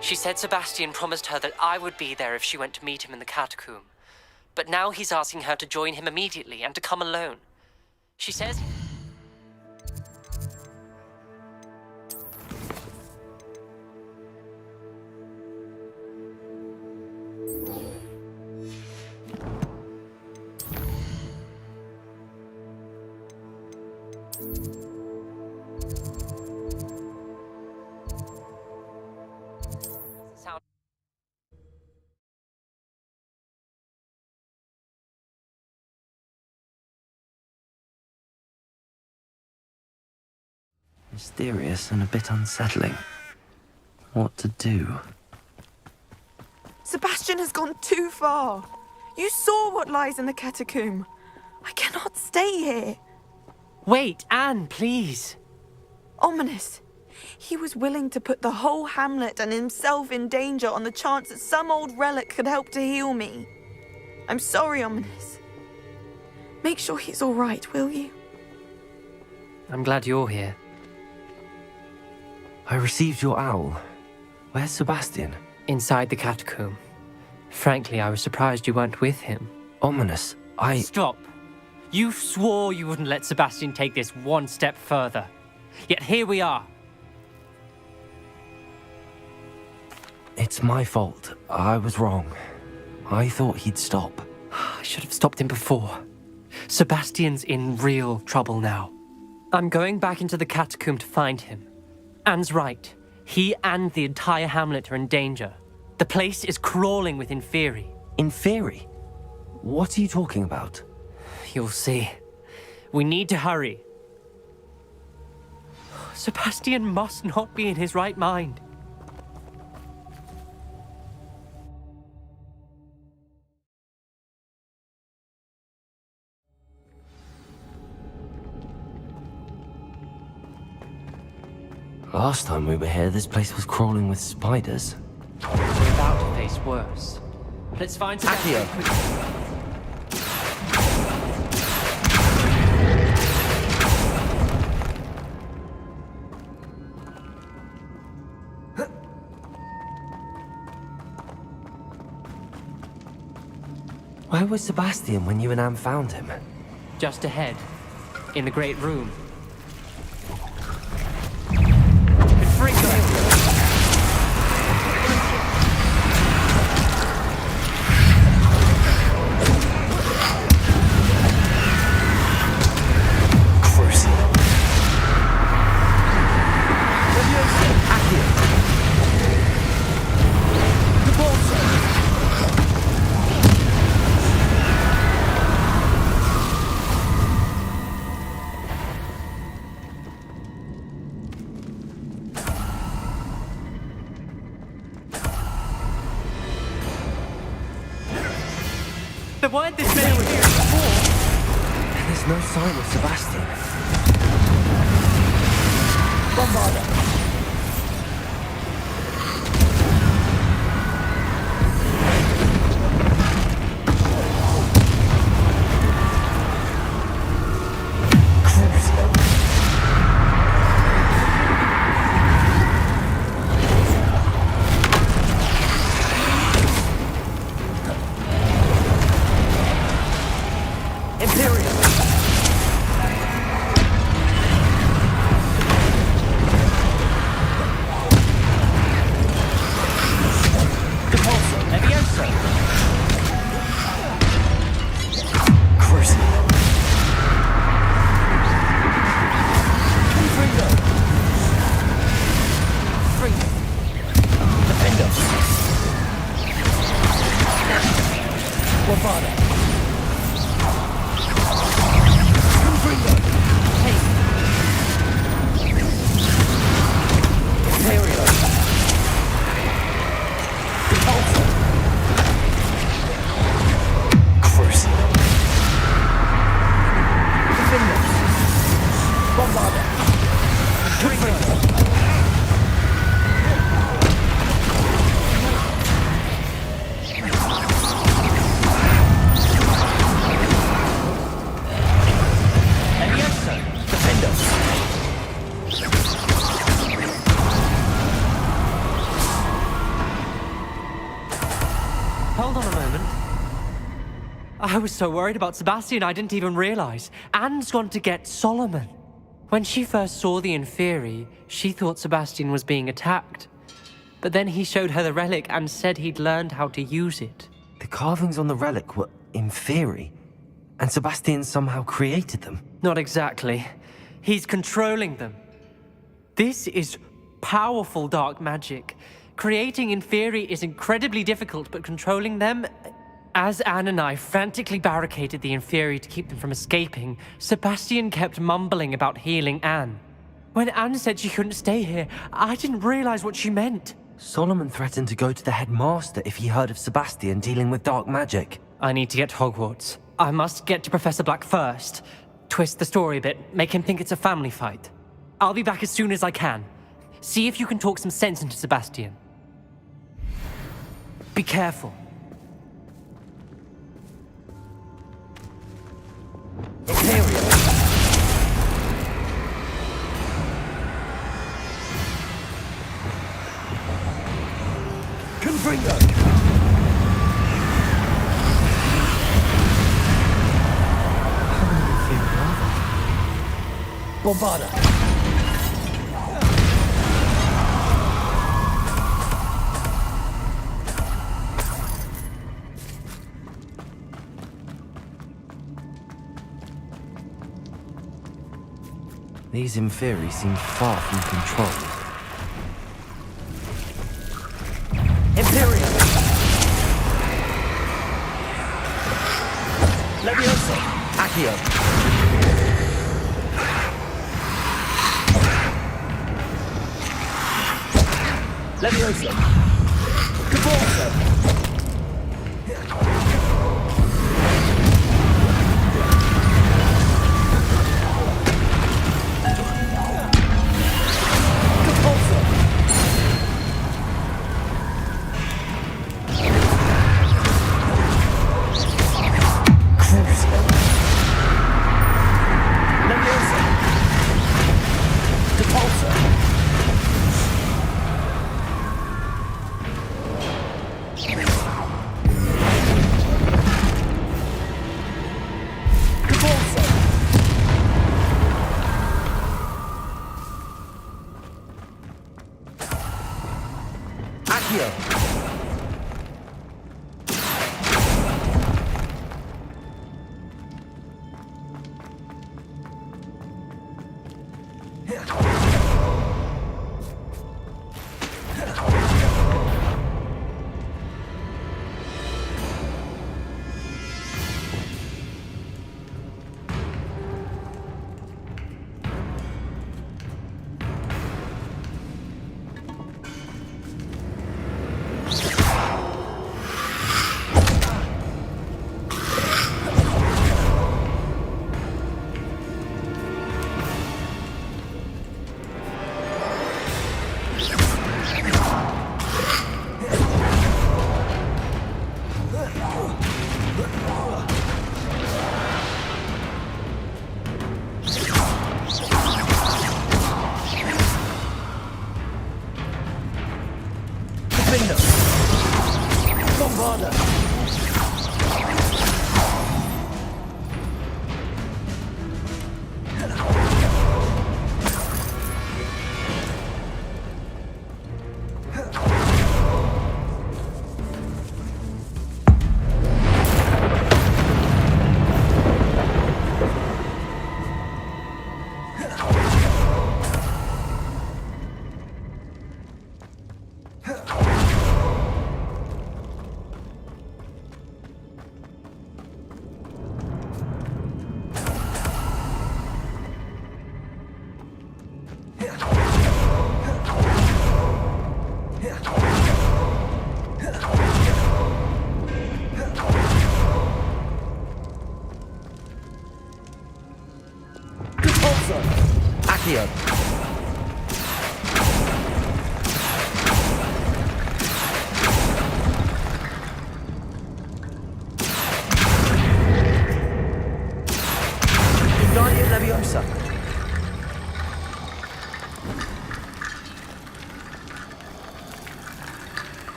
She said Sebastian promised her that I would be there if she went to meet him in the catacomb. But now he's asking her to join him immediately and to come alone. She says... Mysterious and a bit unsettling. What to do? Sebastian has gone too far. You saw what lies in the catacomb. I cannot stay here. Wait, Anne, please. Ominous. He was willing to put the whole hamlet and himself in danger on the chance that some old relic could help to heal me. I'm sorry, Ominous. Make sure he's all right, will you? I'm glad you're here. I received your owl. Where's Sebastian? Inside the catacomb. Frankly, I was surprised you weren't with him. Ominous, Stop. You swore you wouldn't let Sebastian take this one step further. Yet here we are. It's my fault. I was wrong. I thought he'd stop. I should have stopped him before. Sebastian's in real trouble now. I'm going back into the catacomb to find him. Anne's right. He and the entire hamlet are in danger. The place is crawling with Inferi. Inferi? What are you talking about? You'll see. We need to hurry. Sebastian must not be in his right mind. Last time we were here, this place was crawling with spiders. We're about to face worse. Let's find Sebastian quickly. Where was Sebastian when you and Anne found him? Just ahead, in the great room. There weren't this many here before. And there's no sign of Sebastian. Bombarda! Hold on a moment. I was so worried about Sebastian I didn't even realize. Anne's gone to get Solomon. When she first saw the Inferi, she thought Sebastian was being attacked. But then he showed her the relic and said he'd learned how to use it. The carvings on the relic were Inferi, and Sebastian somehow created them. Not exactly. He's controlling them. This is powerful dark magic. Creating Inferi is incredibly difficult, but controlling them... As Anne and I frantically barricaded the Inferi to keep them from escaping, Sebastian kept mumbling about healing Anne. When Anne said she couldn't stay here, I didn't realize what she meant. Solomon threatened to go to the headmaster if he heard of Sebastian dealing with dark magic. I need to get to Hogwarts. I must get to Professor Black first. Twist the story a bit, make him think it's a family fight. I'll be back as soon as I can. See if you can talk some sense into Sebastian. Be careful. Confringo! Bombarda! These Inferi seem far from controlled. Imperial! Levioso! Accio! Levioso! Caborso!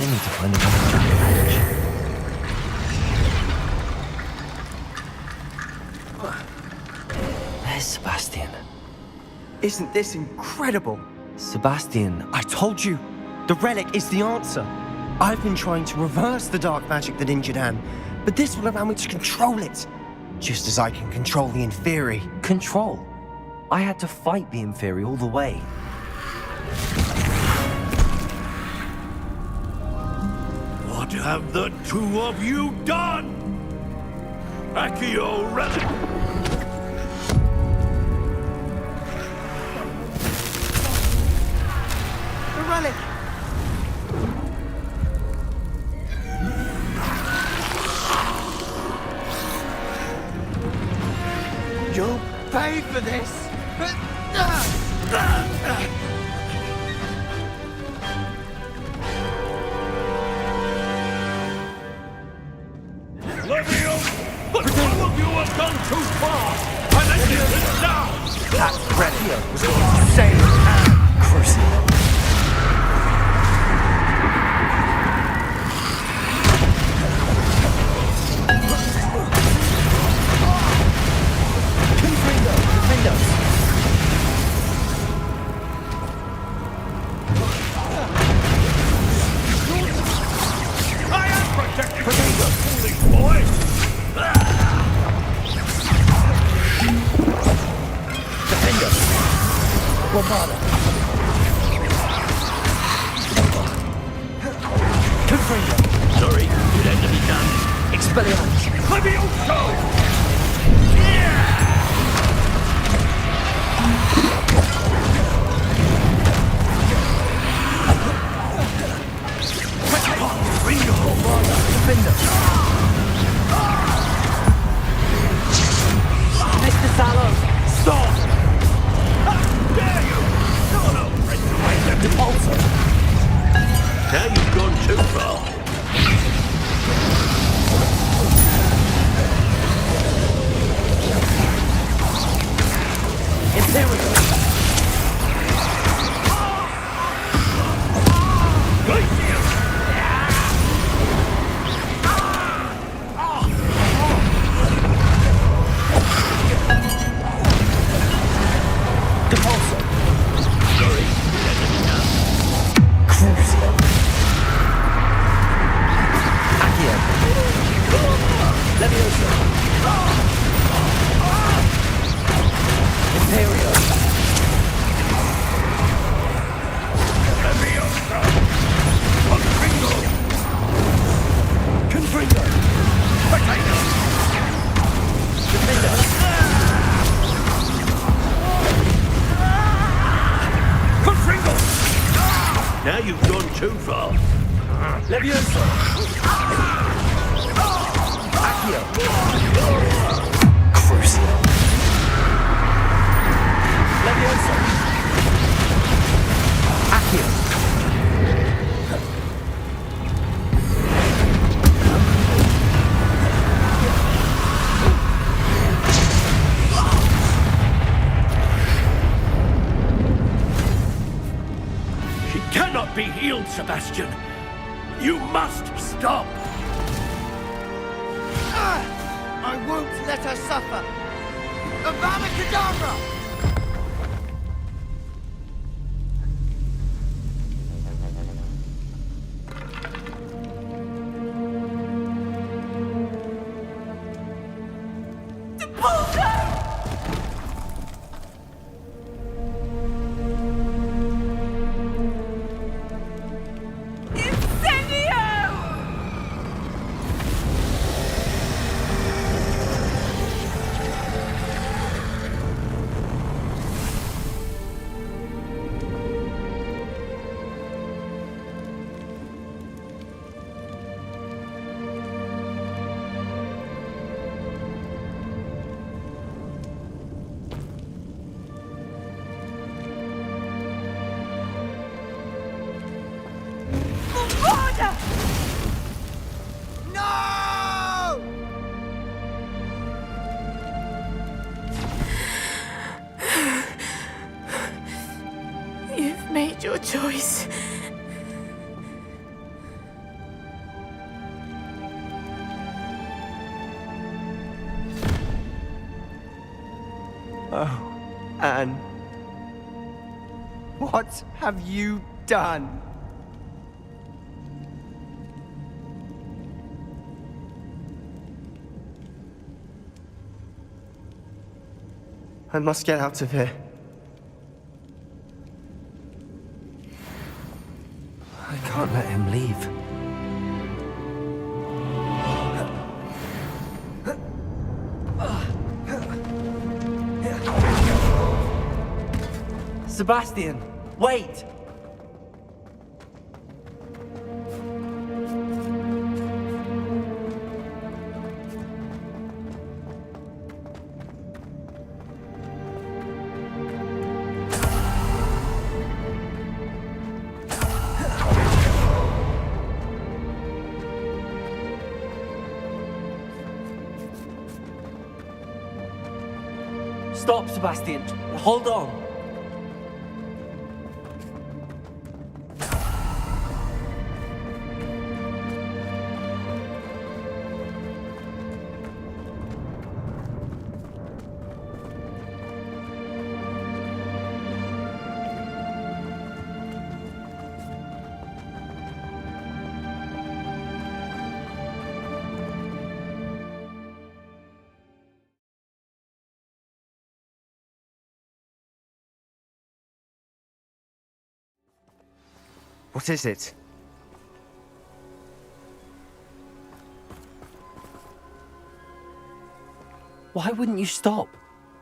need to find another jack There's Sebastian. Isn't this incredible? Sebastian, I told you, the relic is the answer. I've been trying to reverse the dark magic that injured Anne, but this will allow me to control it. Just as I can control the Inferi. control. I had to fight the Inferi all the way. What have the two of you done? Accio relic! The relic! You'll pay for this! Levio! But two of you have gone too far! And I did it now! That relic was going to save Anne! Crucible. I am protecting you, foolish boy! Defender. Bombarda. Confringo. Sorry, it had to be done. Expelliarmus. Levioso! Defender. Mr. Sallow. Stop. Dare you! No, no, Depulso. Now you've gone too far. Imperial. Depulso. Sorry, it had to be done. Crucible. Accio. Levioso. Imperial. Levioso! Confringo! Confringo. Potato! Defender. Confringo! Now you've gone too far. Levioso. Accio. Crucible. Levioso. Accio. She cannot be healed, Sebastian. You must stop. I won't let her suffer! Avada Kedavra! You've made your choice. Anne? What have you done? I must get out of here. I can't let him leave. Sebastian, wait! Stop, Sebastian. Hold on. What is it? Why wouldn't you stop?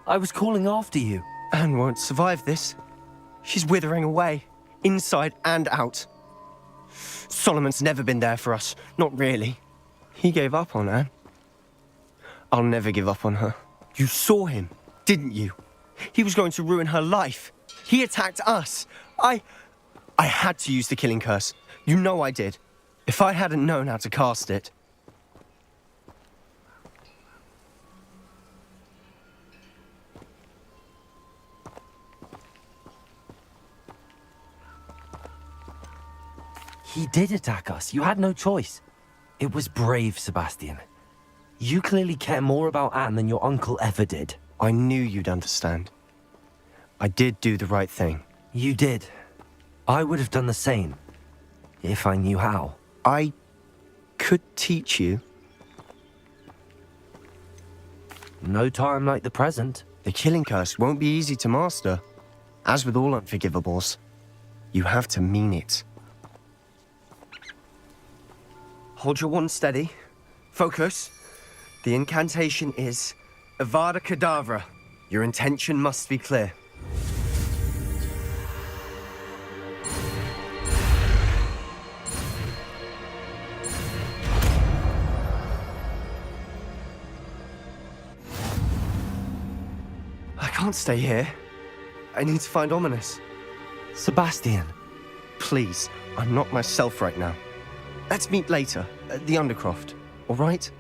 I was calling after you. Anne won't survive this. She's withering away, inside and out. Solomon's never been there for us, not really. He gave up on Anne. I'll never give up on her. You saw him, didn't you? He was going to ruin her life. He attacked us. I had to use the killing curse. You know I did. If I hadn't known how to cast it... He did attack us. You had no choice. It was brave, Sebastian. You clearly care more about Anne than your uncle ever did. I knew you'd understand. I did do the right thing. You did. I would have done the same, if I knew how. I could teach you. No time like the present. The killing curse won't be easy to master. As with all unforgivables, you have to mean it. Hold your wand steady. Focus. The incantation is Avada Kedavra. Your intention must be clear. I can't stay here. I need to find Ominous. Sebastian. Please, I'm not myself right now. Let's meet later, at the Undercroft, all right?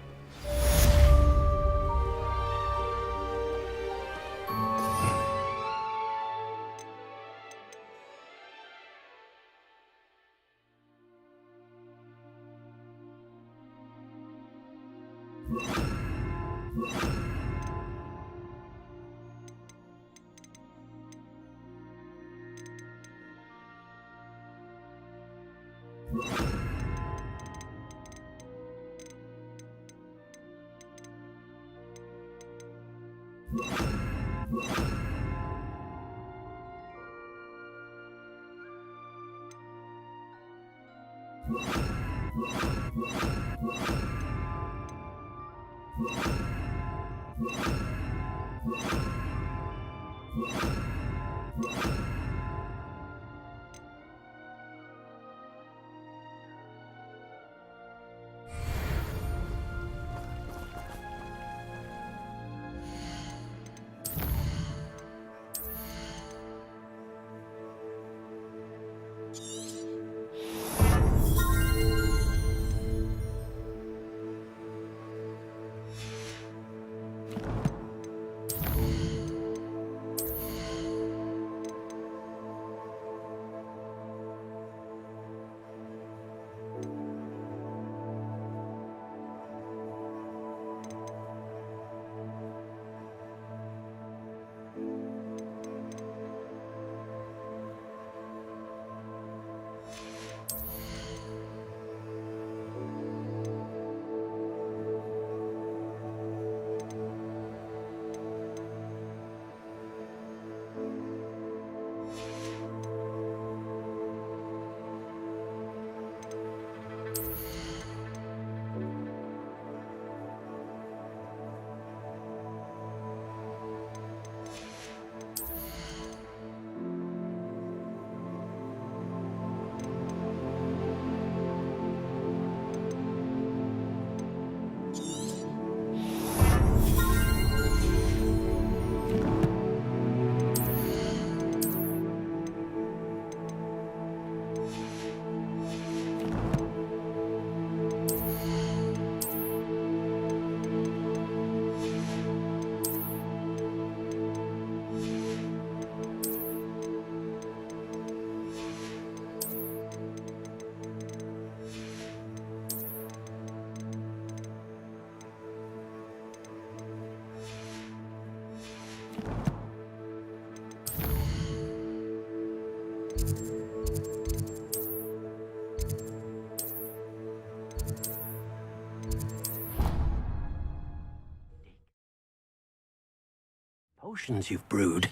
Potions you've brewed.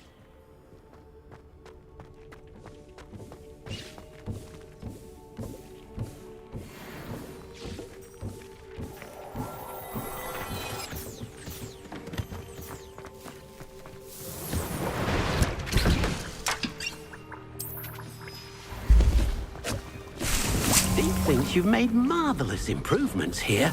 Steve thinks you've made marvelous improvements here.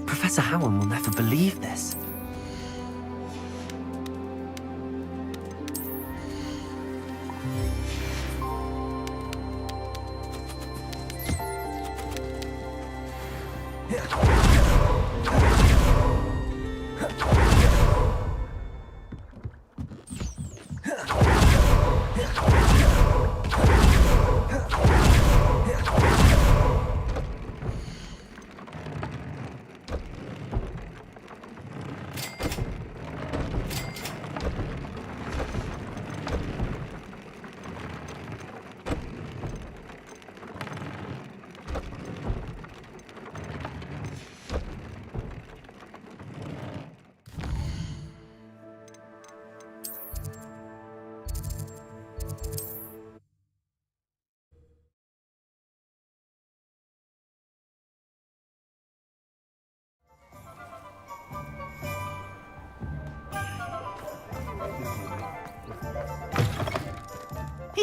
Professor Howard will never believe this.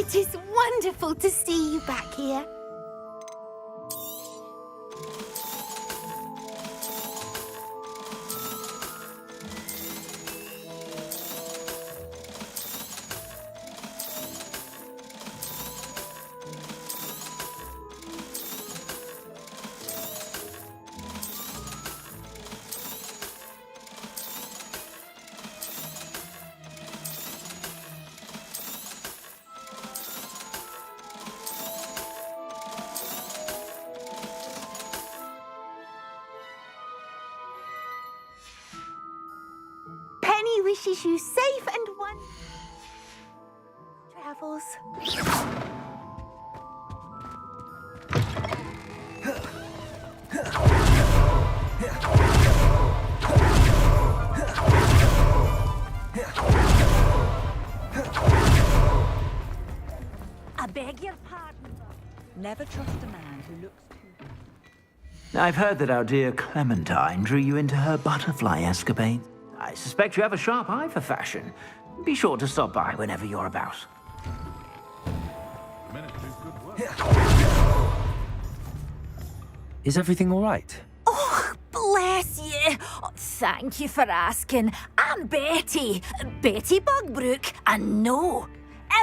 It is wonderful to see you back here. Penny wishes you safe and travels. I beg your pardon. Never trust a man who looks too... I've heard that our dear Clementine drew you into her butterfly escapades. I suspect you have a sharp eye for fashion. Be sure to stop by whenever you're about. Is everything all right? Oh, bless you. Oh, thank you for asking. I'm Betty. Betty Bugbrook. And no,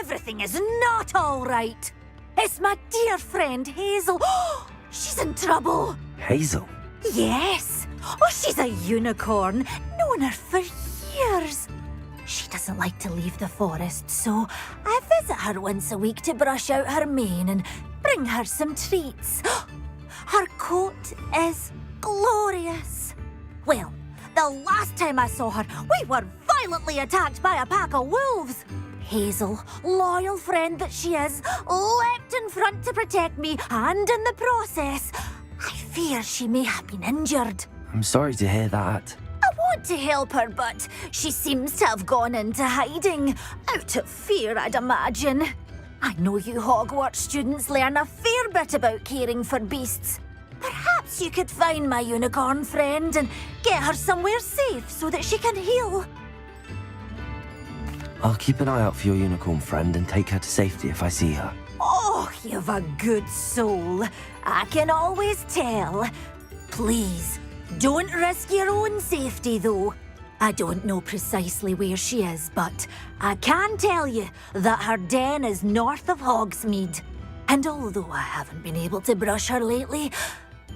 everything is not all right. It's my dear friend Hazel. Oh, she's in trouble. Hazel? Yes. Oh, she's a unicorn. Known her for years. She doesn't like to leave the forest, so I visit her once a week to brush out her mane and bring her some treats. Her coat is glorious. Well, the last time I saw her, we were violently attacked by a pack of wolves. Hazel, loyal friend that she is, leapt in front to protect me, and in the process, I fear she may have been injured. I'm sorry to hear that. I want to help her, but she seems to have gone into hiding. Out of fear, I'd imagine. I know you Hogwarts students learn a fair bit about caring for beasts. Perhaps you could find my unicorn friend and get her somewhere safe so that she can heal. I'll keep an eye out for your unicorn friend and take her to safety if I see her. Oh, you've a good soul. I can always tell. Please, don't risk your own safety, though. I don't know precisely where she is, but I can tell you that her den is north of Hogsmeade. And although I haven't been able to brush her lately,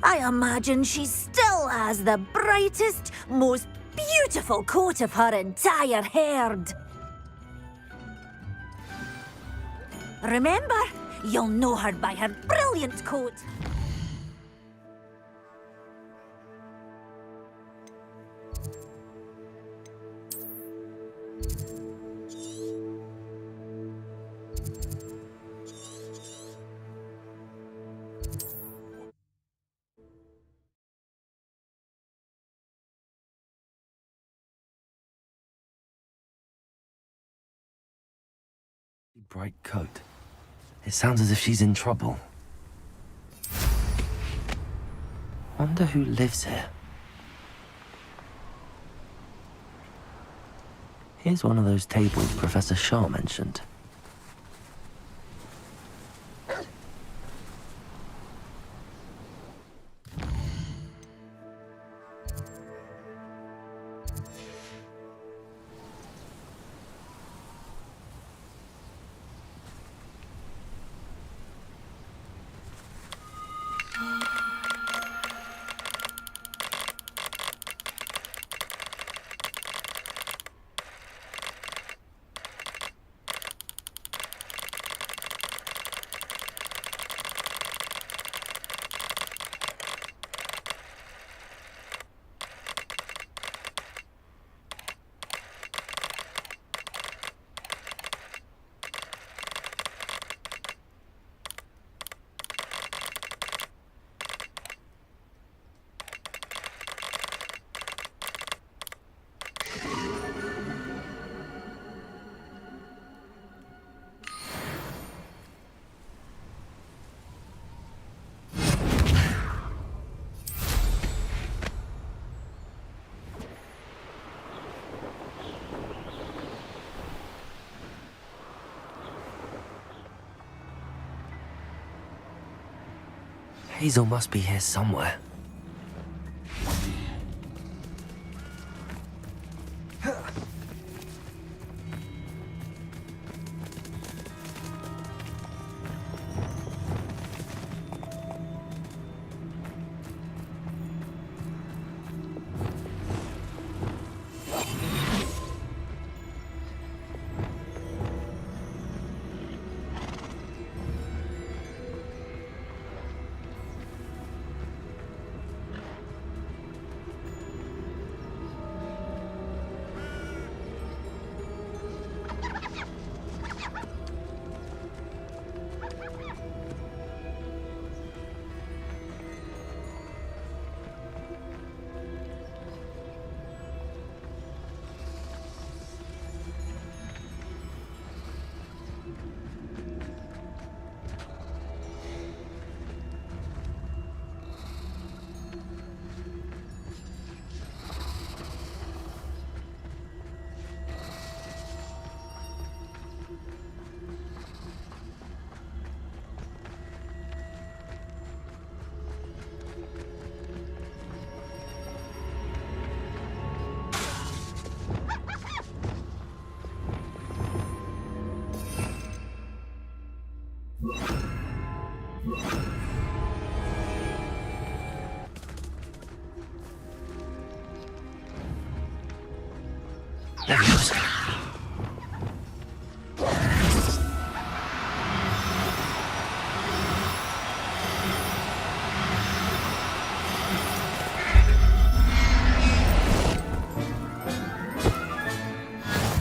I imagine she still has the brightest, most beautiful coat of her entire herd. Remember, you'll know her by her brilliant coat. Bright coat. It sounds as if she's in trouble. Wonder who lives here. Here's one of those tables Professor Shaw mentioned. Hazel must be here somewhere.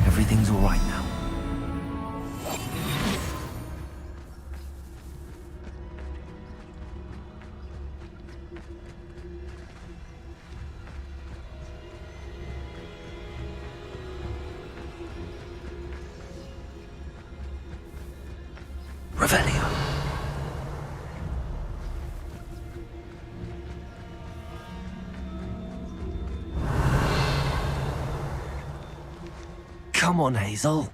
Everything's all right now. Revelio. Come on, Hazel.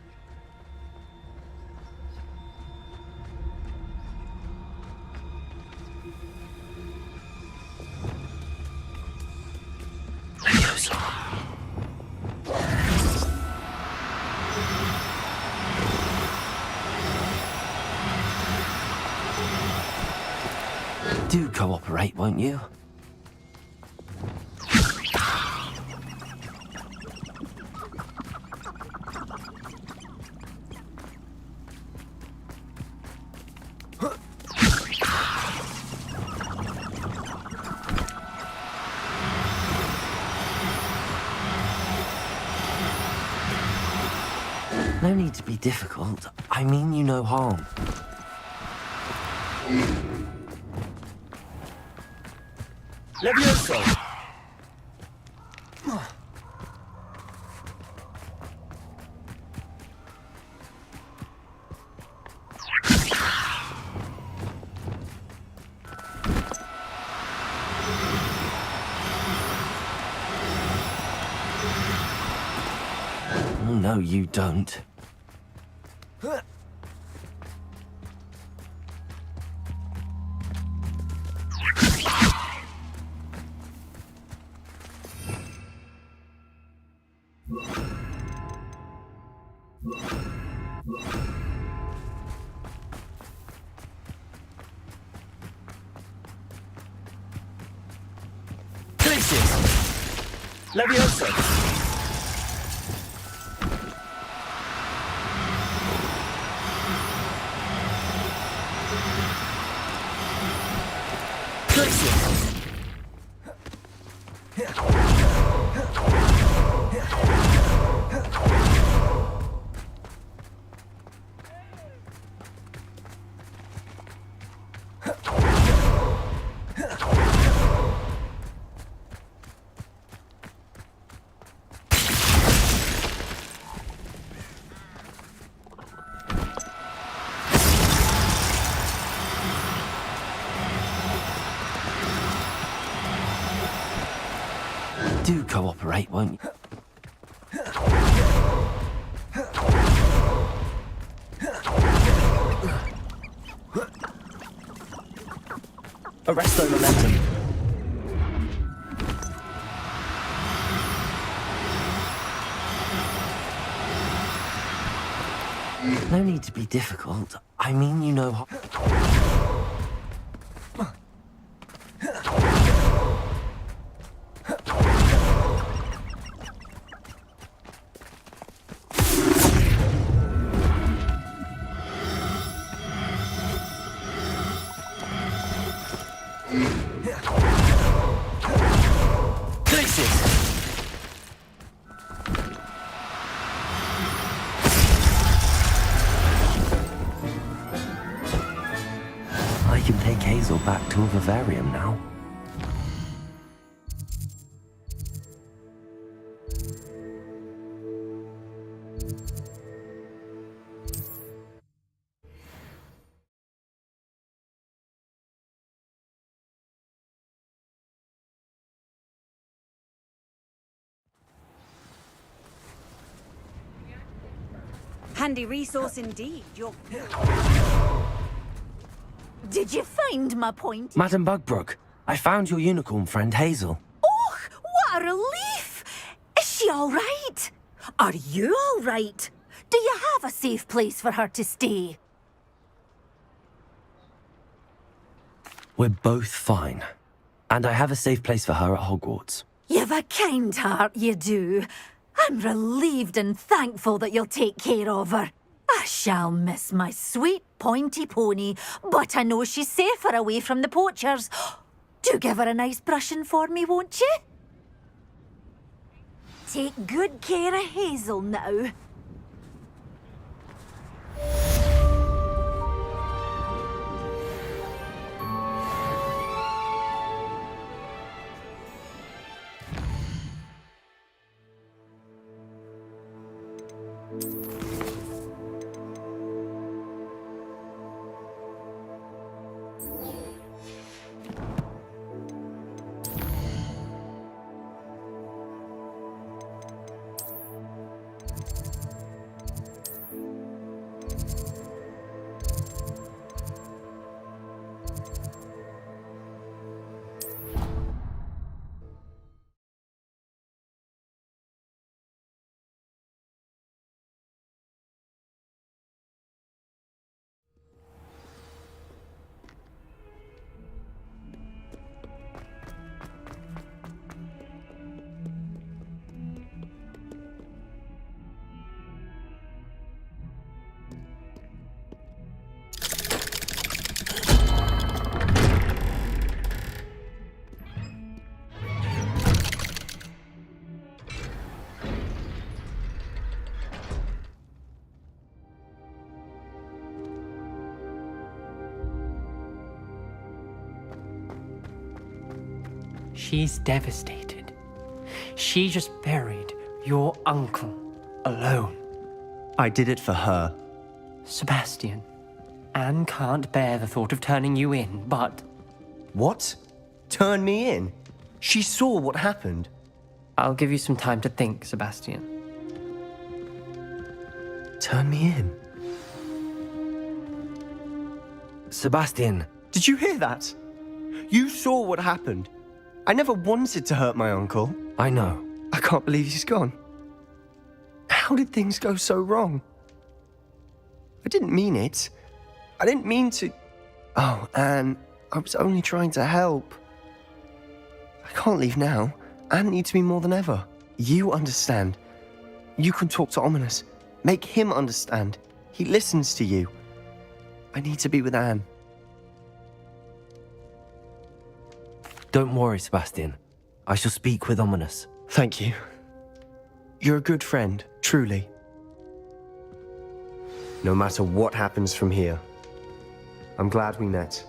Do cooperate, won't you? No need to be difficult. I mean you no harm. Levioso! Oh, no, you don't. Levioso! Do cooperate, won't you? Arresto momentum. No need to be difficult. I mean, you know... I can take Hazel back to a vivarium now. Handy resource indeed. Did you find my point? Madam Bugbrook, I found your unicorn friend Hazel. Oh, what a relief! Is she all right? Are you all right? Do you have a safe place for her to stay? We're both fine. And I have a safe place for her at Hogwarts. You've a kind heart, you do. I'm relieved and thankful that you'll take care of her. I shall miss my sweet pointy pony, but I know she's safer away from the poachers. Do give her a nice brushing for me, won't you? Take good care of Hazel now. She's devastated. She just buried your uncle alone. I did it for her. Sebastian, Anne can't bear the thought of turning you in, but... What? Turn me in? She saw what happened. I'll give you some time to think, Sebastian. Turn me in? Sebastian. Did you hear that? You saw what happened. I never wanted to hurt my uncle. I know. I can't believe he's gone. How did things go so wrong? I didn't mean it. I didn't mean to... Oh, Anne, I was only trying to help. I can't leave now. Anne needs me more than ever. You understand. You can talk to Ominous. Make him understand. He listens to you. I need to be with Anne. Don't worry, Sebastian. I shall speak with Ominous. Thank you. You're a good friend, truly. No matter what happens from here, I'm glad we met.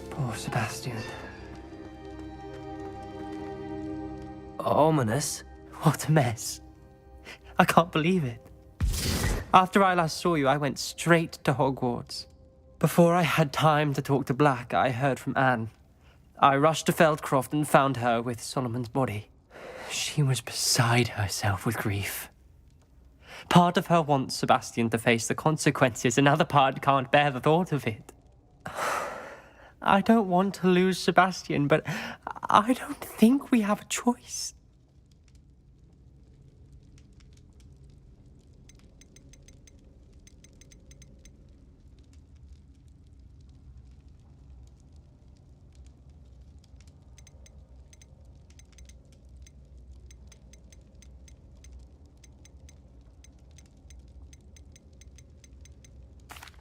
Poor Sebastian. Ominous? What a mess. I can't believe it. After I last saw you, I went straight to Hogwarts. Before I had time to talk to Black, I heard from Anne. I rushed to Feldcroft and found her with Solomon's body. She was beside herself with grief. Part of her wants Sebastian to face the consequences, another part can't bear the thought of it. I don't want to lose Sebastian, but I don't think we have a choice.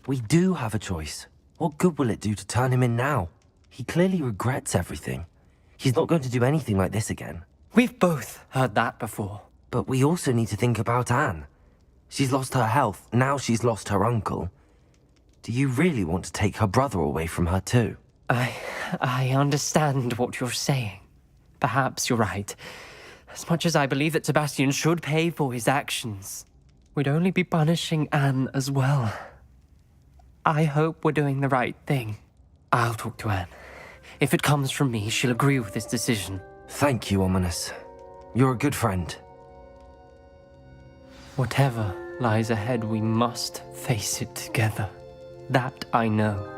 We do have a choice. What good will it do to turn him in now? He clearly regrets everything. He's not going to do anything like this again. We've both heard that before. But we also need to think about Anne. She's lost her health, now she's lost her uncle. Do you really want to take her brother away from her too? I understand what you're saying. Perhaps you're right. As much as I believe that Sebastian should pay for his actions, we'd only be punishing Anne as well. I hope we're doing the right thing. I'll talk to Anne. If it comes from me, she'll agree with this decision. Thank you, Ominous. You're a good friend. Whatever lies ahead, we must face it together. That I know.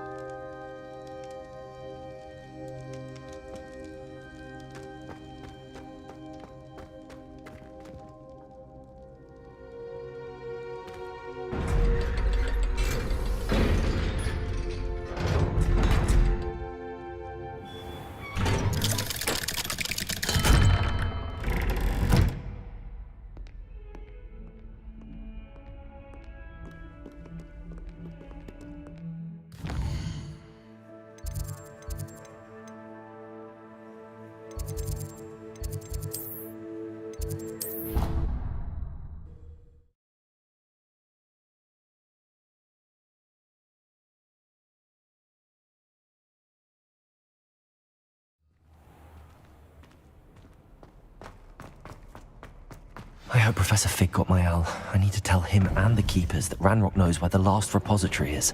I hope Professor Fig got my owl. I need to tell him and the Keepers that Ranrock knows where the last repository is.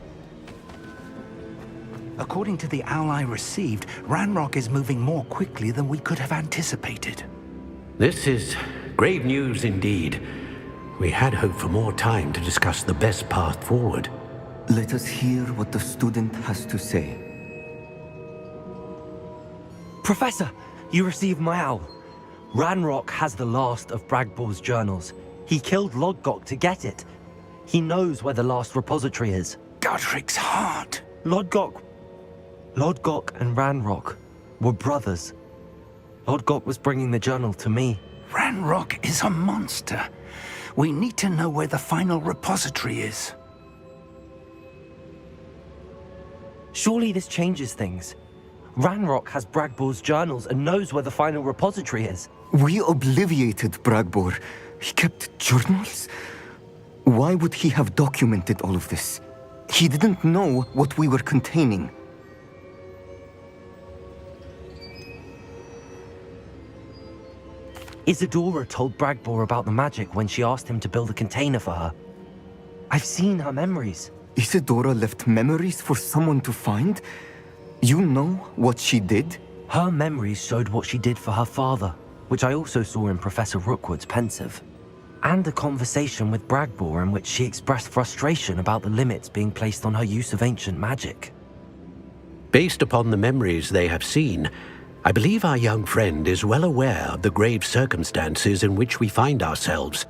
According to the owl I received, Ranrock is moving more quickly than we could have anticipated. This is grave news indeed. We had hoped for more time to discuss the best path forward. Let us hear what the student has to say. Professor, you received my owl. Ranrock has the last of Bragbor's journals. He killed Lodgok to get it. He knows where the last repository is. Godric's heart. Lodgok and Ranrock were brothers. Lodgok was bringing the journal to me. Ranrock is a monster. We need to know where the final repository is. Surely this changes things. Ranrock has Bragbor's journals and knows where the final repository is. We obliviated Bragbor. He kept journals? Why would he have documented all of this? He didn't know what we were containing. Isadora told Bragbor about the magic when she asked him to build a container for her. I've seen her memories. Isadora left memories for someone to find? You know what she did? Her memories showed what she did for her father, which I also saw in Professor Rookwood's pensive. And a conversation with Bragbor in which she expressed frustration about the limits being placed on her use of ancient magic. Based upon the memories they have seen, I believe our young friend is well aware of the grave circumstances in which we find ourselves.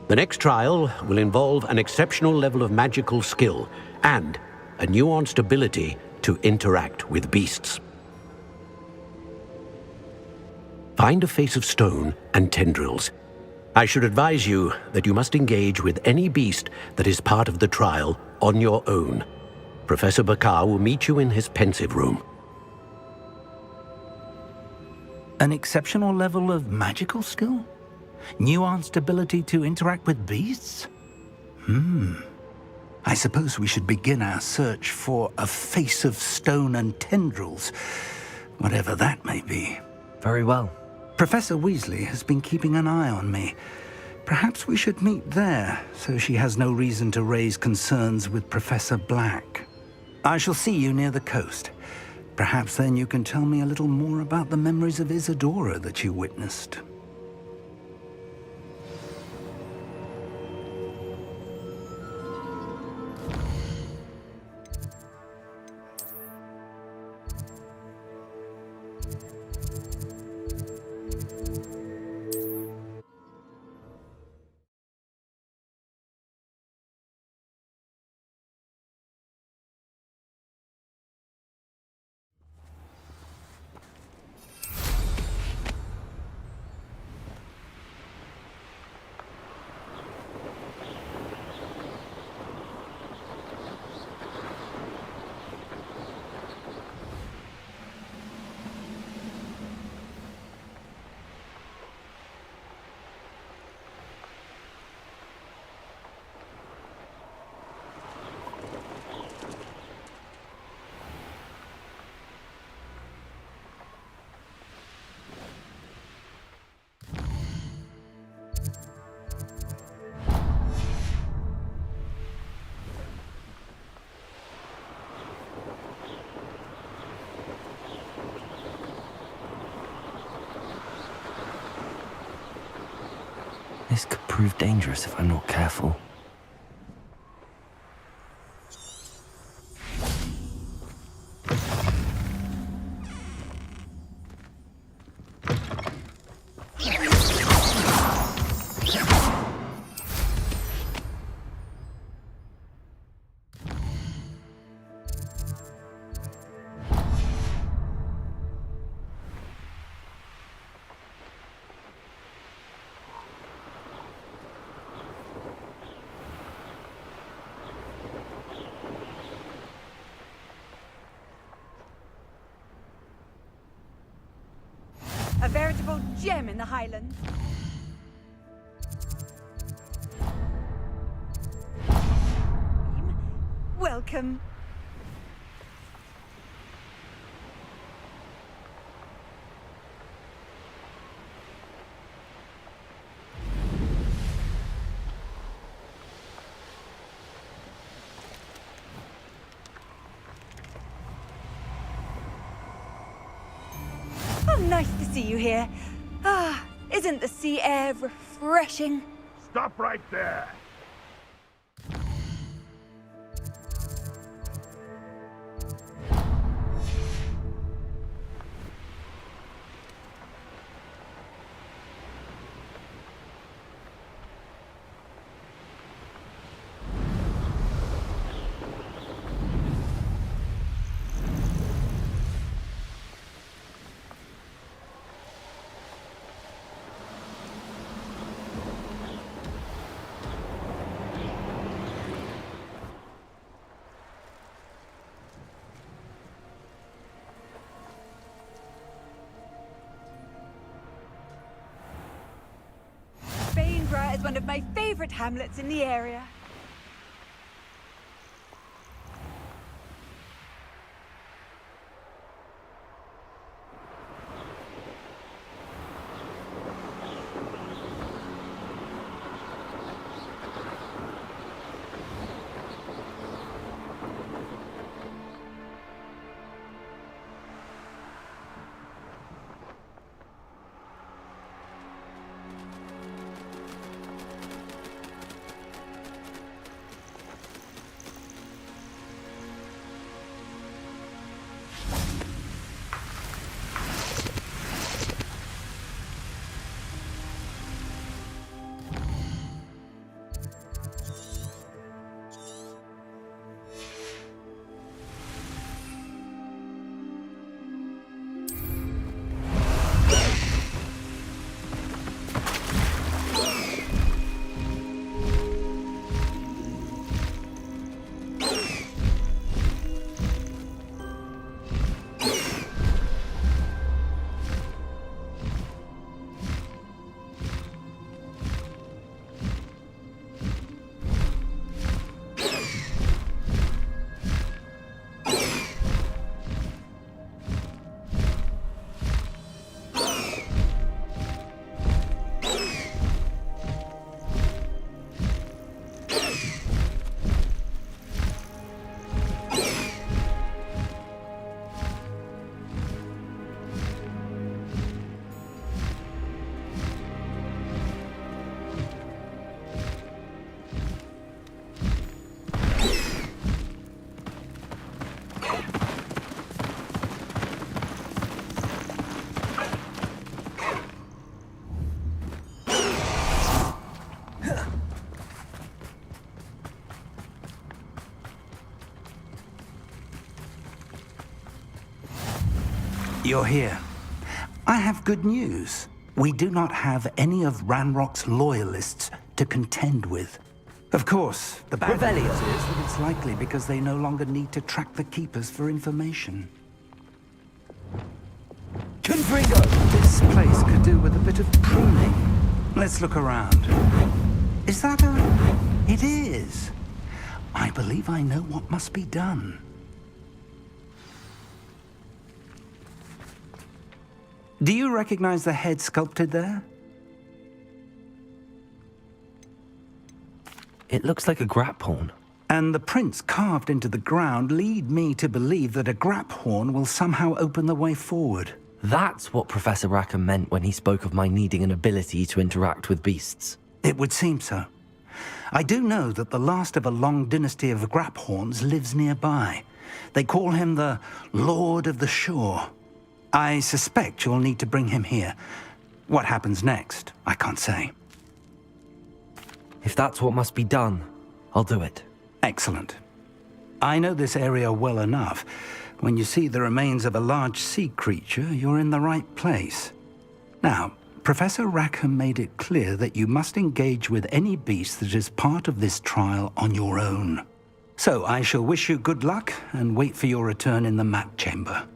The next trial will involve an exceptional level of magical skill and a nuanced ability to interact with beasts. Find a face of stone and tendrils. I should advise you that you must engage with any beast that is part of the trial on your own. Professor Bakar will meet you in his pensive room. An exceptional level of magical skill? Nuanced ability to interact with beasts? I suppose we should begin our search for a face of stone and tendrils, whatever that may be. Very well. Professor Weasley has been keeping an eye on me. Perhaps we should meet there, so she has no reason to raise concerns with Professor Black. I shall see you near the coast. Perhaps then you can tell me a little more about the memories of Isadora that you witnessed. This could prove dangerous if I'm not careful. A veritable gem in the Highlands. Welcome. Oh, nice to see you here. Ah, isn't the sea air refreshing? Stop right there. Bainborough is one of my favorite hamlets in the area. You're here. I have good news. We do not have any of Ranrock's loyalists to contend with. Of course, the bad news is that it's likely because they no longer need to track the Keepers for information. Confringo! This place could do with a bit of pruning. Let's look around. Is that a... It is. I believe I know what must be done. Do you recognize the head sculpted there? It looks like a grap horn. And the prints carved into the ground lead me to believe that a grap horn will somehow open the way forward. That's what Professor Rackham meant when he spoke of my needing an ability to interact with beasts. It would seem so. I do know that the last of a long dynasty of Graphorns lives nearby. They call him the Lord of the Shore. I suspect you'll need to bring him here. What happens next, I can't say. If that's what must be done, I'll do it. Excellent. I know this area well enough. When you see the remains of a large sea creature, you're in the right place. Now, Professor Rackham made it clear that you must engage with any beast that is part of this trial on your own. So I shall wish you good luck and wait for your return in the map chamber.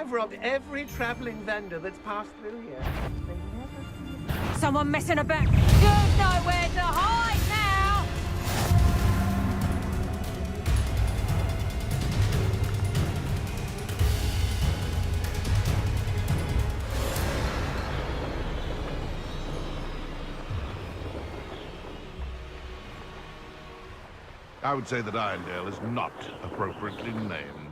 I've robbed every traveling vendor that's passed through here. Someone messing about. You've nowhere to hide now! I would say that Irondale is not appropriately named.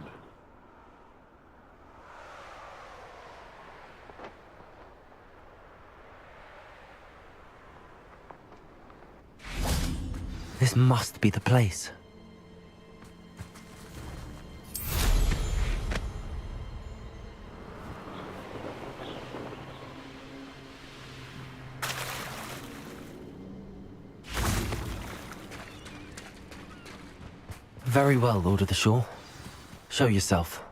This must be the place. Very well, Lord of the Shore. Show yourself.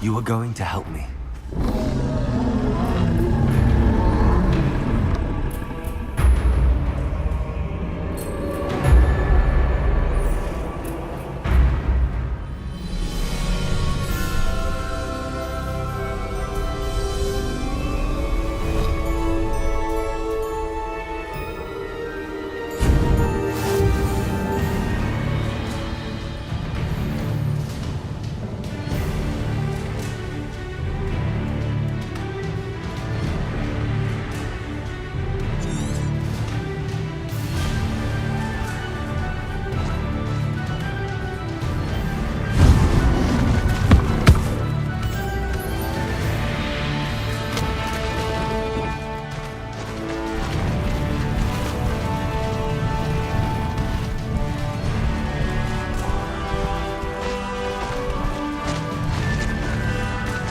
You are going to help me.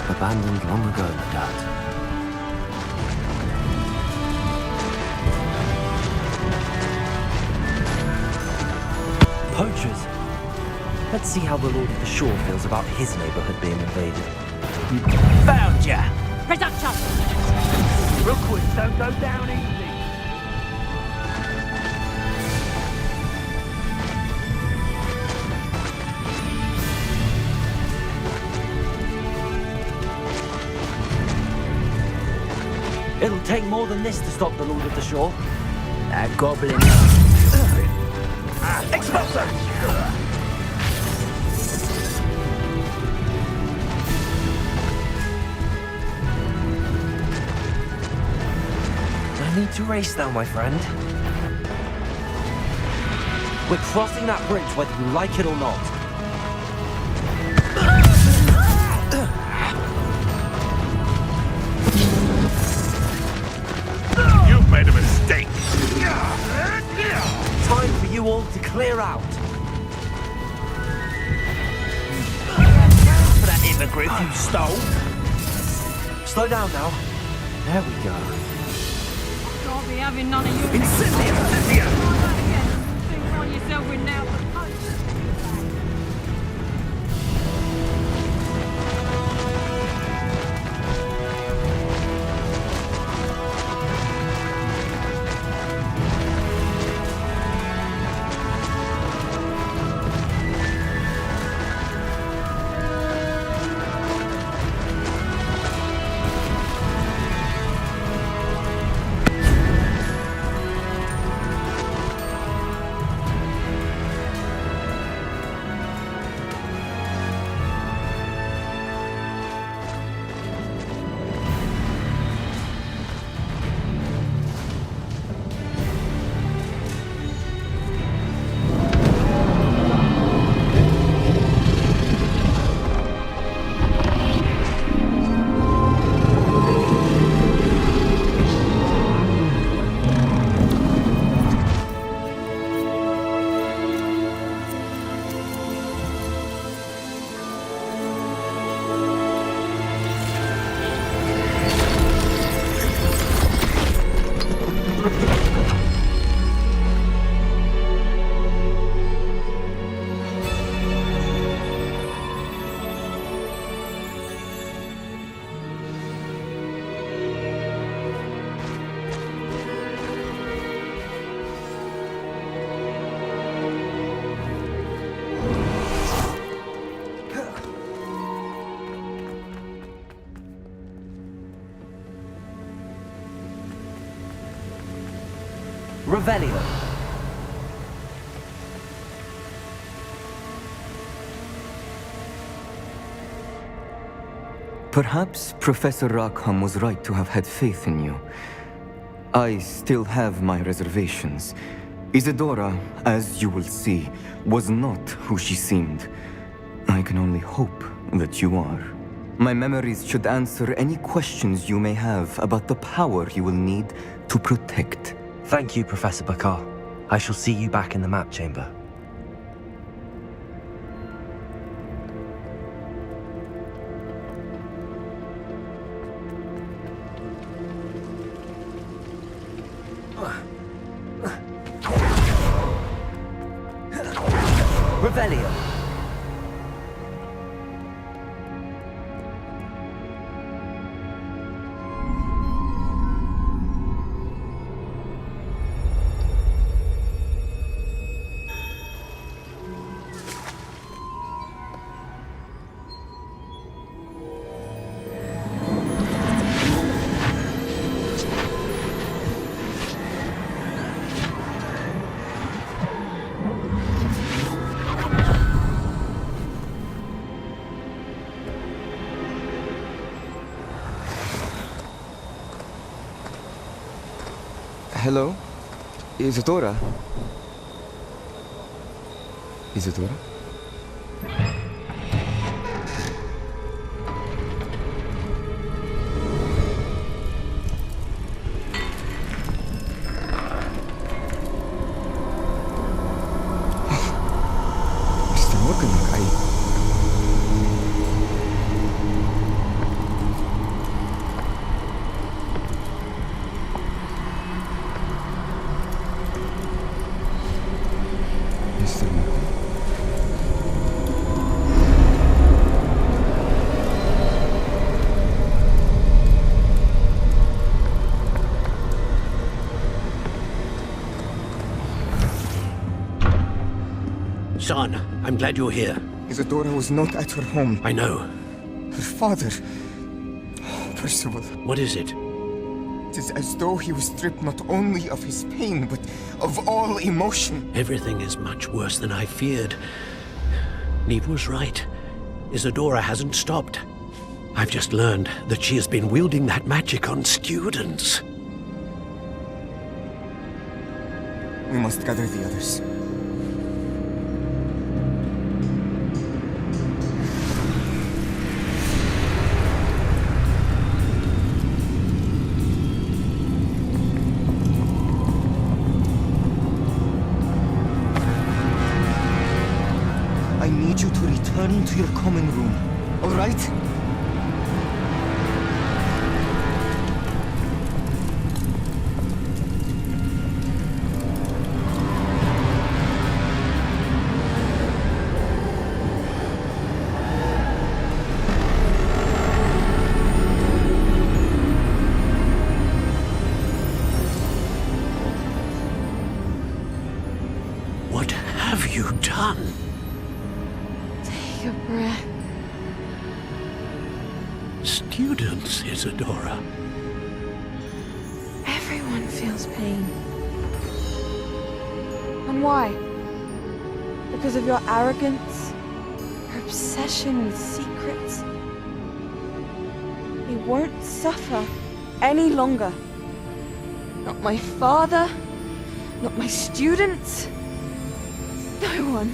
Abandoned long ago, no doubt. Poachers! Let's see how the Lord of the Shore feels about his neighborhood being invaded. Found ya! Reduction! Rookwoods don't go down easy. It'll take more than this to stop the Lord of the Shore. That goblin. Expulsor! No need to race now, my friend. We're crossing that bridge whether you like it or not. You've made a mistake. Time for you all to clear out. For that hippogriff you stole. Slow down now. There we go. Can't be having none of you. Incendium! Incendium! Think on yourself with now the post. Revelio. Perhaps Professor Rackham was right to have had faith in you. I still have my reservations. Isadora, as you will see, was not who she seemed. I can only hope that you are. My memories should answer any questions you may have about the power you will need to protect. Thank you, Professor Bakar. I shall see you back in the map chamber. Revelio. Hello? Isadora? Isadora? Mr. Morgan, Mr. Morgan? Son, I'm glad you're here. Isadora was not at her home. I know. Her father... Oh, Percival. What is it? It is as though he was stripped not only of his pain, but of all emotion. Everything is much worse than I feared. Neve was right. Isadora hasn't stopped. I've just learned that she has been wielding that magic on students. We must gather the others. I need you to return to your common room, all right? What have you done? Take a breath. Students, Isadora. Everyone feels pain. And why? Because of your arrogance? Your obsession with secrets? He won't suffer any longer. Not my father, not my students, no one.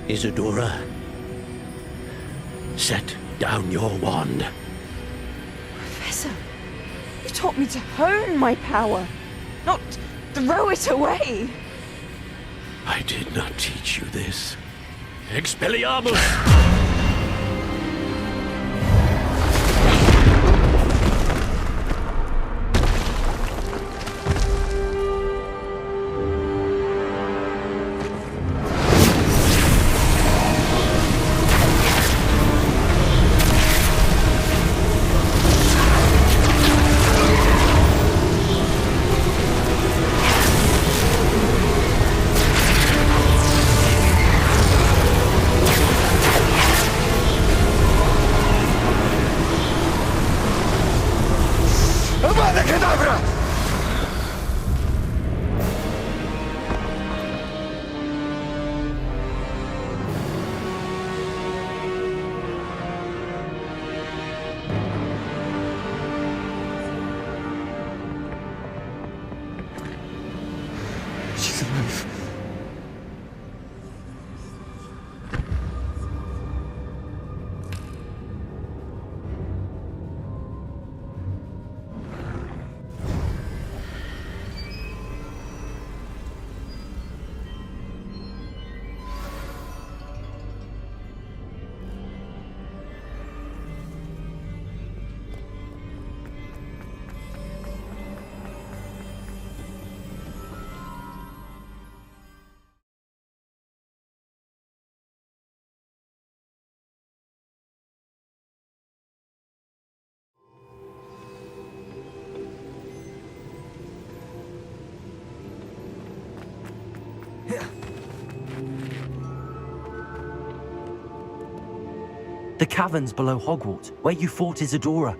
Isadora, set down your wand. Professor, you taught me to hone my power, not throw it away. I did not teach you this. Expelliarmus! She's alive. The caverns below Hogwarts, where you fought Isadora.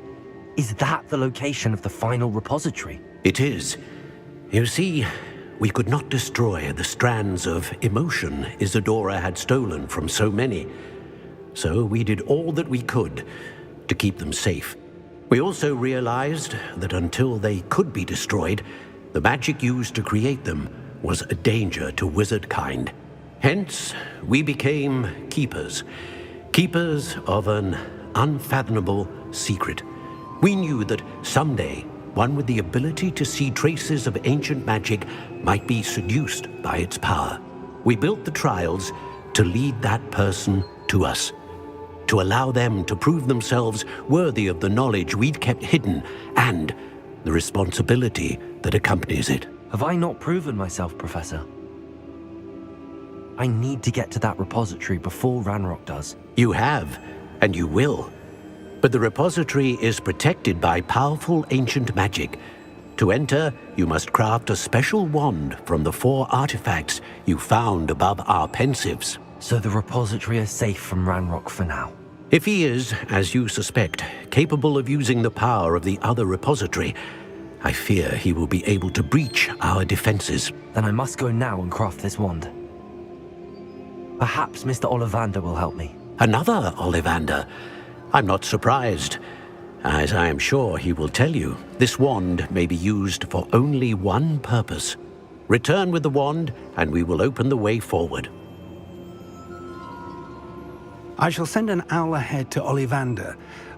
Is that the location of the final repository? It is. You see, we could not destroy the strands of emotion Isadora had stolen from so many. So we did all that we could to keep them safe. We also realized that until they could be destroyed, the magic used to create them was a danger to wizard kind. Hence, we became keepers. Keepers of an unfathomable secret. We knew that someday, one with the ability to see traces of ancient magic might be seduced by its power. We built the trials to lead that person to us, to allow them to prove themselves worthy of the knowledge we'd kept hidden and the responsibility that accompanies it. Have I not proven myself, Professor? I need to get to that repository before Ranrock does. You have, and you will. But the repository is protected by powerful ancient magic. To enter, you must craft a special wand from the 4 artifacts you found above our pensives. So the repository is safe from Ranrock for now? If he is, as you suspect, capable of using the power of the other repository, I fear he will be able to breach our defenses. Then I must go now and craft this wand. Perhaps Mr. Ollivander will help me. Another Ollivander? I'm not surprised. As I am sure he will tell you, this wand may be used for only one purpose. Return with the wand, and we will open the way forward. I shall send an owl ahead to Ollivander.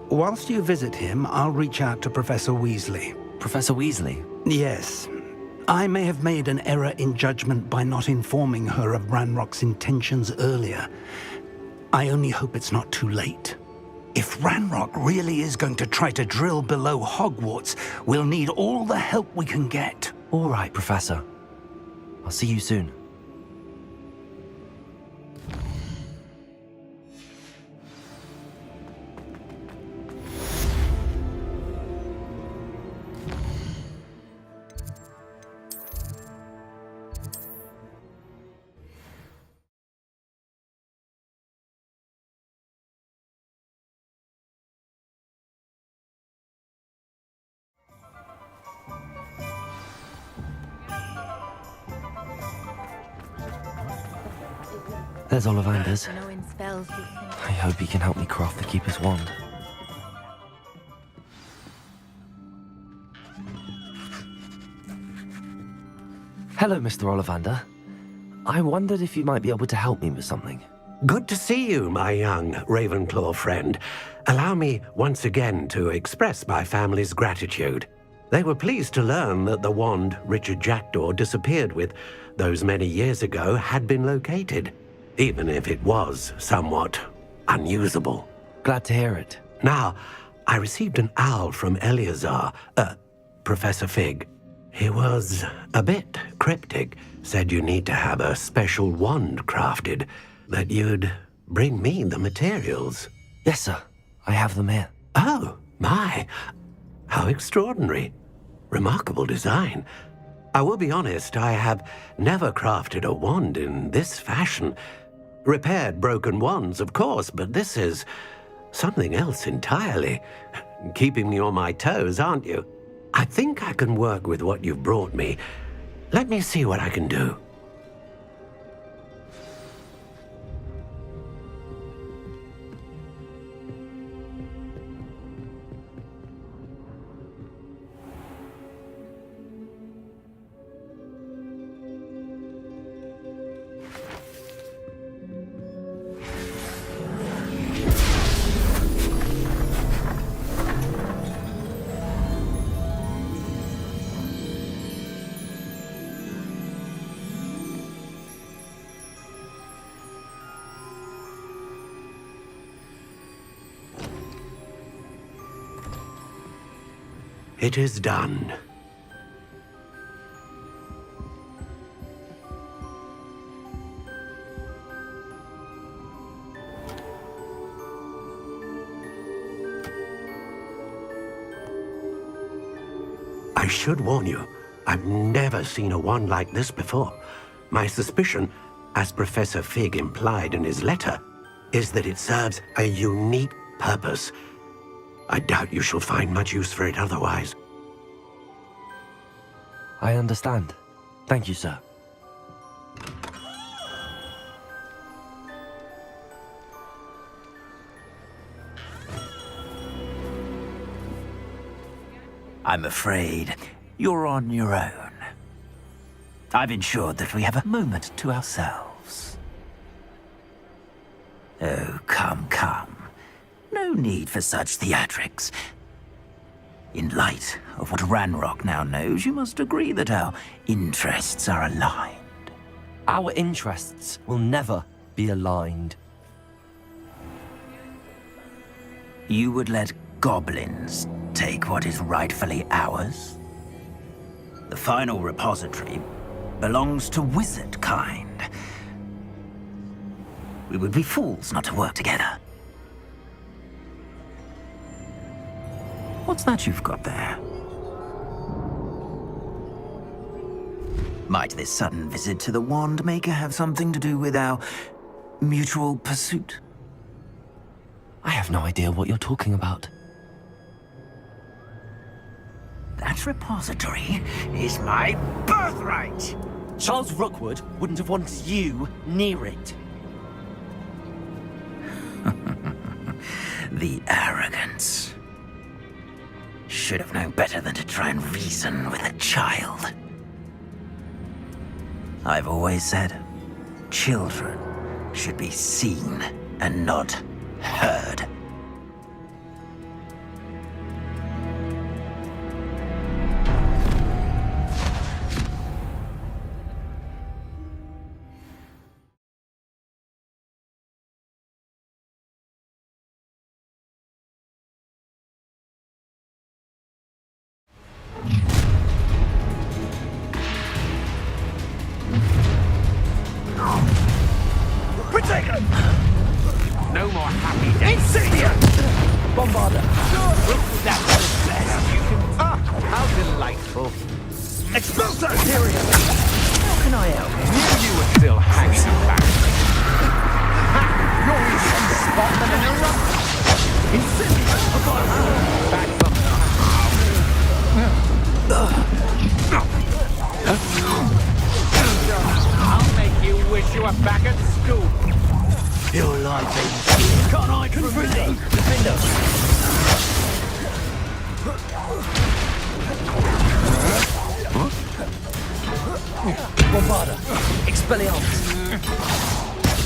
Whilst you visit him, I'll reach out to Professor Weasley. Professor Weasley? Yes. I may have made an error in judgment by not informing her of Ranrock's intentions earlier. I only hope it's not too late. If Ranrock really is going to try to drill below Hogwarts, we'll need all the help we can get. All right, Professor. I'll see you soon. There's Ollivander's. I hope he can help me craft the Keeper's wand. Hello, Mr. Ollivander. I wondered if you might be able to help me with something. Good to see you, my young Ravenclaw friend. Allow me once again to express my family's gratitude. They were pleased to learn that the wand Richard Jackdaw disappeared with those many years ago had been located, even if it was somewhat unusable. Glad to hear it. Now, I received an owl from Eleazar, Professor Fig. He was a bit cryptic, said you need to have a special wand crafted, that you'd bring me the materials. Yes, sir. I have them here. Oh, my. How extraordinary. Remarkable design. I will be honest, I have never crafted a wand in this fashion. Repaired broken wands, of course, but this is something else entirely. Keeping me on my toes, aren't you? I think I can work with what you've brought me. Let me see what I can do. It is done. I should warn you, I've never seen a wand like this before. My suspicion, as Professor Fig implied in his letter, is that it serves a unique purpose. I doubt you shall find much use for it otherwise. I understand. Thank you, sir. I'm afraid you're on your own. I've ensured that we have a moment to ourselves. Oh, come, come. No need for such theatrics. In light of what Ranrock now knows, you must agree that our interests are aligned. Our interests will never be aligned. You would let goblins take what is rightfully ours? The final repository belongs to wizard kind. We would be fools not to work together. What's that you've got there? Might this sudden visit to the Wand Maker have something to do with our mutual pursuit? I have no idea what you're talking about. That repository is my birthright! Charles Rookwood wouldn't have wanted you near it. The arrogance. Should have known better than to try and reason with a child. I've always said, children should be seen and not heard. No more happy days. Incendia! Bombarder! That's the best you can... Ah, how delightful. Expulsor! How can I help? Knew you were still hanging back. Ha! You're in some spot than an eruption. Incendia! Back from... I'll make you wish you were back at school. You're like a Can't hide from me! Defender! Bombarder! Expelliarmus!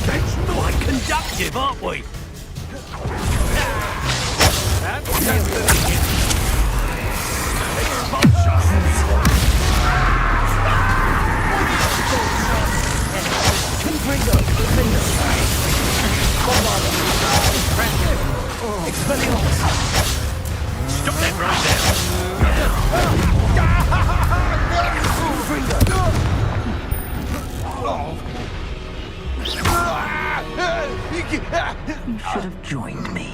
That's quite conductive, aren't we? That's just the beginning. Confringo! Defender! Bombarder! Expelliarmus! Stop that right You should have joined me.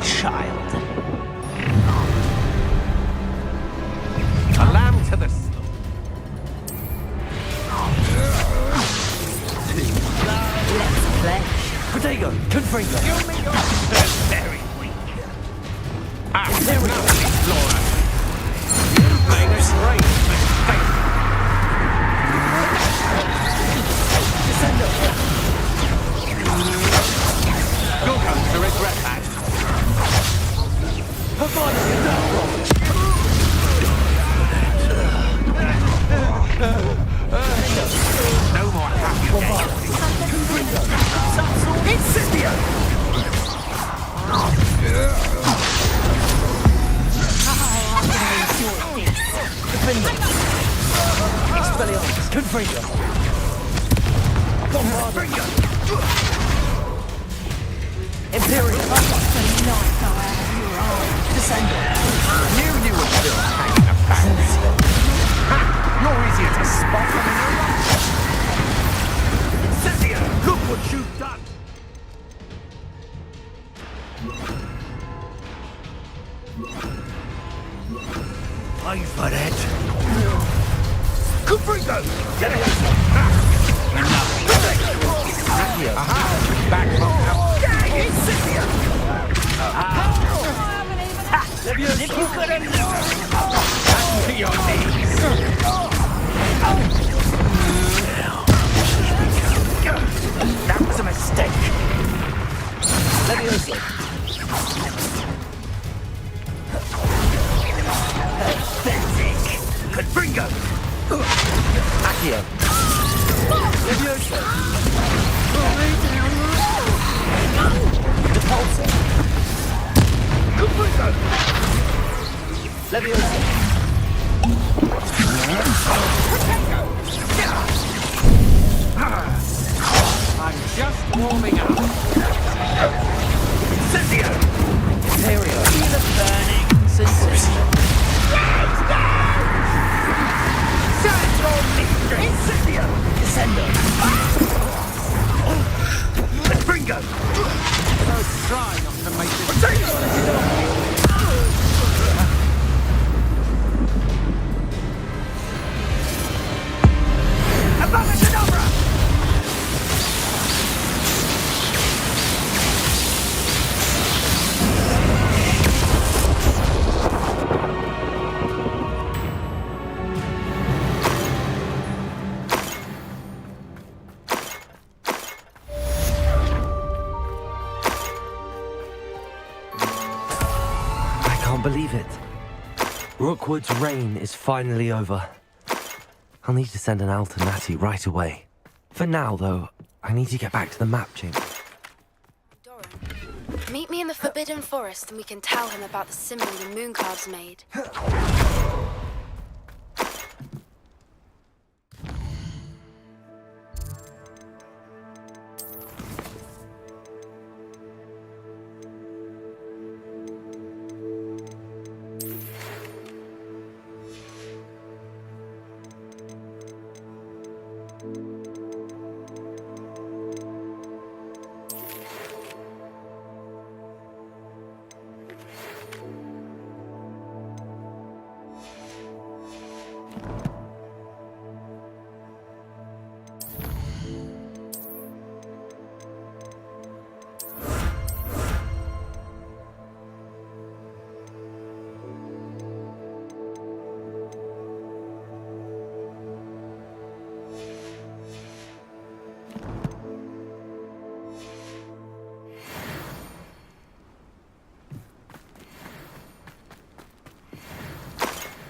Child. A lamb to the... Let's play. Protego! Confringo! Very weak. Ah, there we go, Explorer. You made a great mistake. Descendo! You're going to regret that. No more happy days. Incendio! Expelliarmus! Confringo! Bombarder! Imperial! Descender! Knew you were still hanging about. Ha! You're easier to spot than an eruption. Incendio! Look what you've done! Pay for that. Confringo! Get it! Enough. Aha! Back from... Incendio! As if you could have... Back to your knees. That was a mistake. Leviosa. Pathetic. Confringo. Accio. Leviosa. Depulso. Confringo. Leviosa. I'm just warming up. Incendio! Imperio. Feel a burning sensation. Santor Mistress! Incendio! Descendo! Confringo! So try not to make this... Potato! Abacadabra! I can't believe it. Rookwood's reign is finally over. I'll need to send an alternati right away. For now, though, I need to get back to the map chamber. Meet me in the Forbidden Forest and we can tell him about the symbol the Mooncalves made.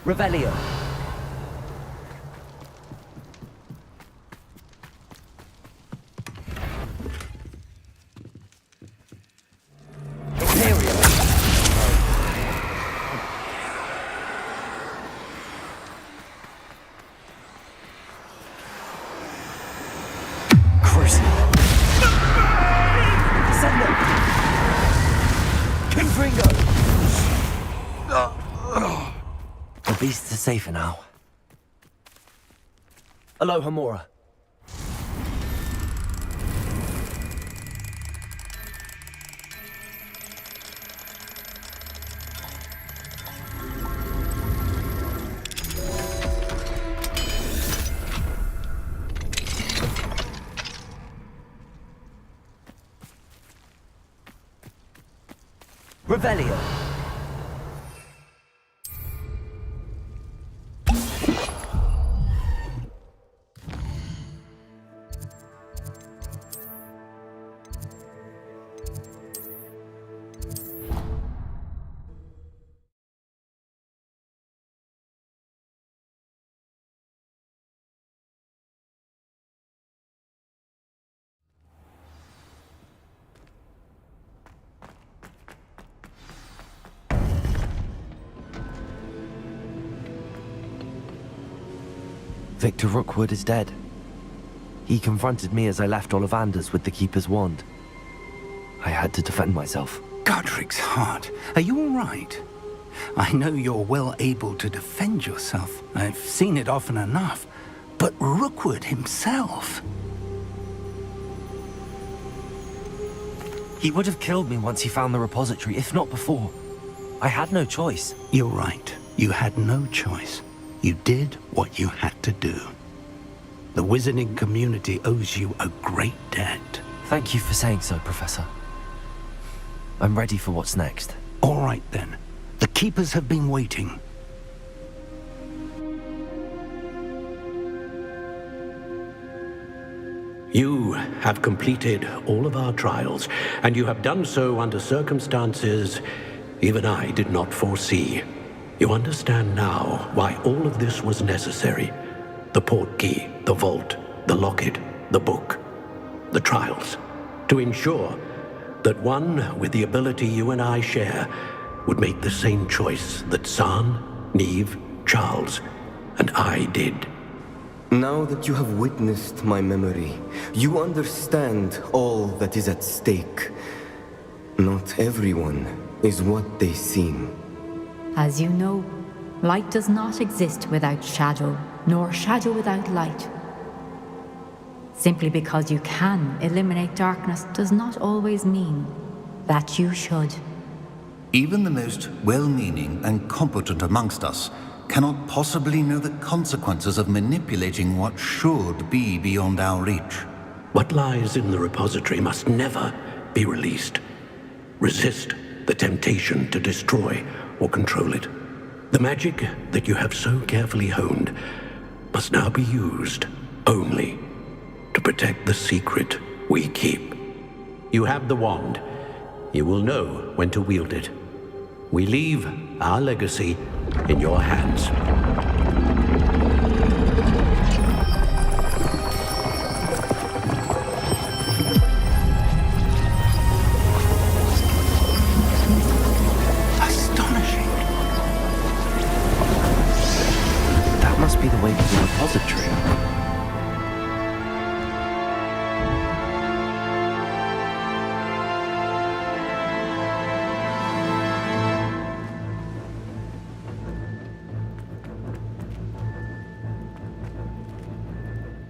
Revelio. The beasts are safer now. Aloha, Mora. Revelio. Victor Rookwood is dead. He confronted me as I left Ollivander's with the Keeper's wand. I had to defend myself. Godric's heart. Are you all right? I know you're well able to defend yourself. I've seen it often enough. But Rookwood himself... He would have killed me once he found the repository, if not before. I had no choice. You're right. You had no choice. You did what you had to do. The wizarding community owes you a great debt. Thank you for saying so, Professor. I'm ready for what's next. All right, then. The Keepers have been waiting. You have completed all of our trials, and you have done so under circumstances even I did not foresee. You understand now why all of this was necessary. The portkey, the vault, the locket, the book, the trials. To ensure that one with the ability you and I share would make the same choice that San, Neve, Charles, and I did. Now that you have witnessed my memory, you understand all that is at stake. Not everyone is what they seem. As you know, light does not exist without shadow, nor shadow without light. Simply because you can eliminate darkness does not always mean that you should. Even the most well-meaning and competent amongst us cannot possibly know the consequences of manipulating what should be beyond our reach. What lies in the repository must never be released. Resist the temptation to destroy or control it. The magic that you have so carefully honed must now be used only to protect the secret we keep. You have the wand. You will know when to wield it. We leave our legacy in your hands. Astonishing. That must be the way to the repository.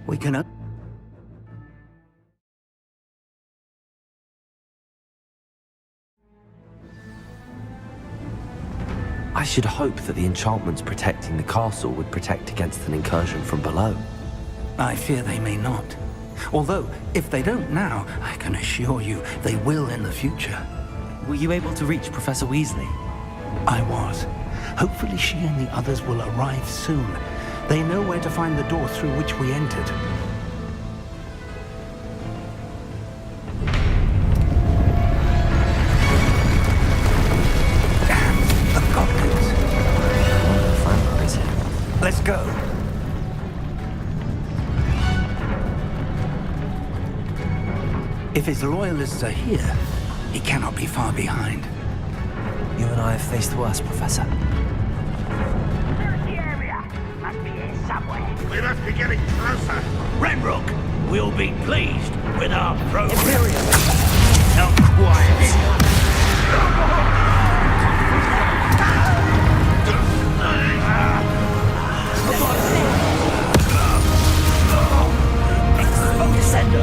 We can... I should hope that the enchantments protecting the castle would protect against an incursion from below. I fear they may not. Although, if they don't now, I can assure you they will in the future. Were you able to reach Professor Weasley? I was. Hopefully she and the others will arrive soon. They know where to find the door through which we entered. And the goblins. Let's go. If his loyalists are here, he cannot be far behind. You and I have faced worse, Professor. We must be getting closer. Ranrock, we'll be pleased with our progress. Imperium! Now quiet. Descendo!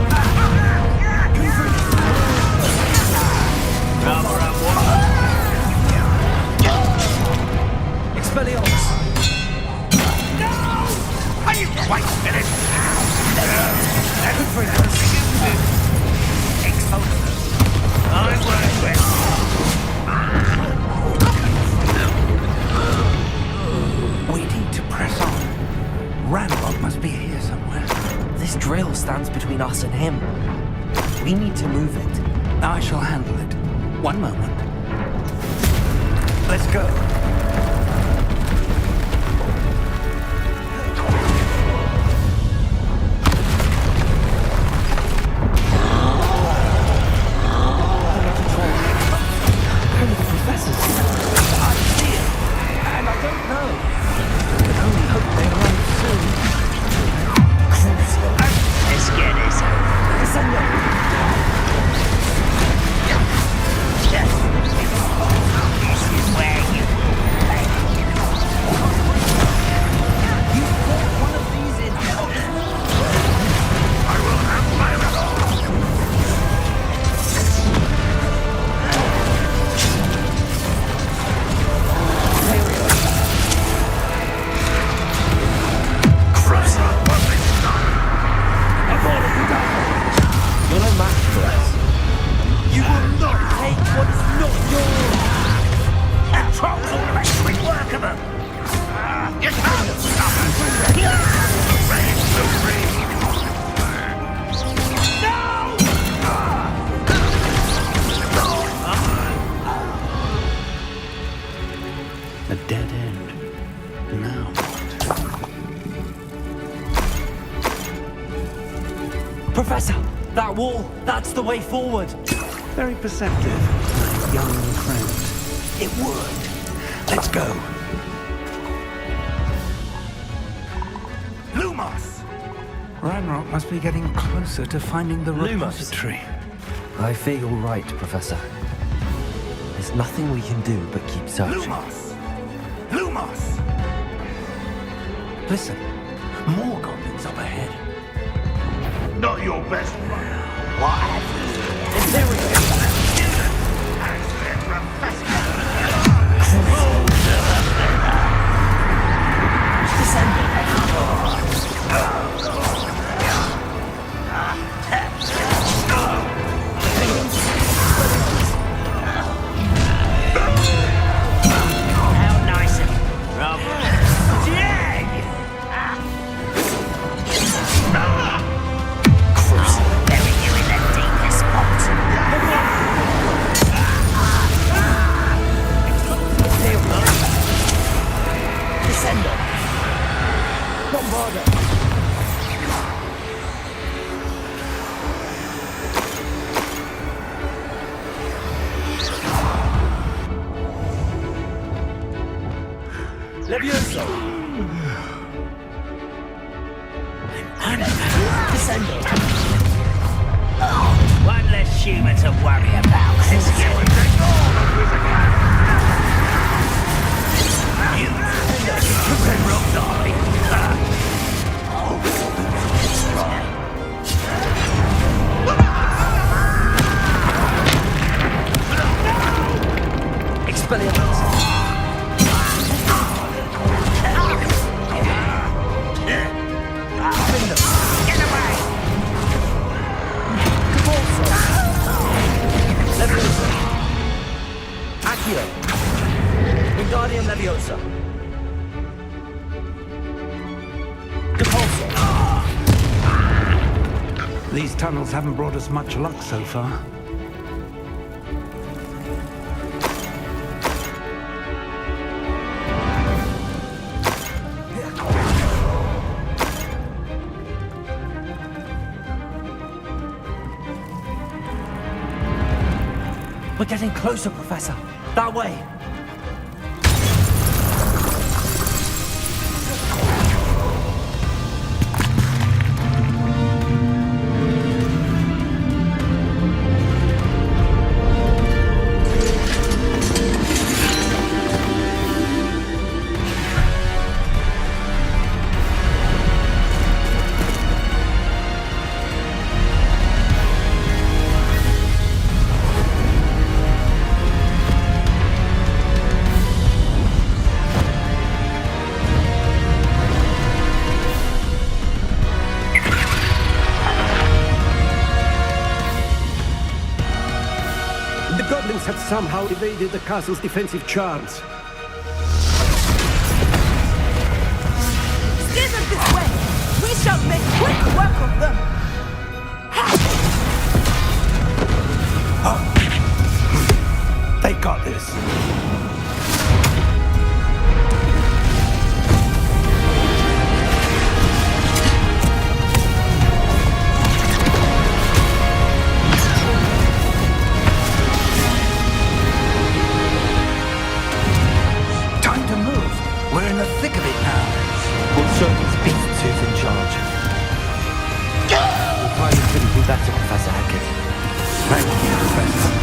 Cover up one. Expelliarmus! Are you quite finished? We need to press on. Ranrock must be here somewhere. This drill stands between us and him. We need to move it. I shall handle it. One moment. Let's go. This is where you will A dead end. Now what? Professor! That wall! That's the way forward! Very perceptive, my young friend. It worked. Let's go. Lumos! Ranrock must be getting closer to finding the Lumos. repository. I fear you're right, Professor. There's nothing we can do but keep searching. Lumos! Lumos! Listen, more goblins up ahead. Not your best one. What have How nice of you, Rob. Bury you in the deepest spot. Descendo. Bombardo. Levioso! Descendo. One less human to worry about. Let's get it. Rock, darling. Expelliarmus! Get away! Leviosa! Accio! Wingardium Leviosa! Depulso! These tunnels haven't brought us much luck so far. We're getting closer, Professor. That way. The goblins have somehow evaded the castle's defensive charms. Steer them this way! We shall make quick work of them! They got this. Time to move. We're in the thick of it now. We'll show these beasts who's in charge. Your timing couldn't be better, Professor Hackett. Thank you, Professor.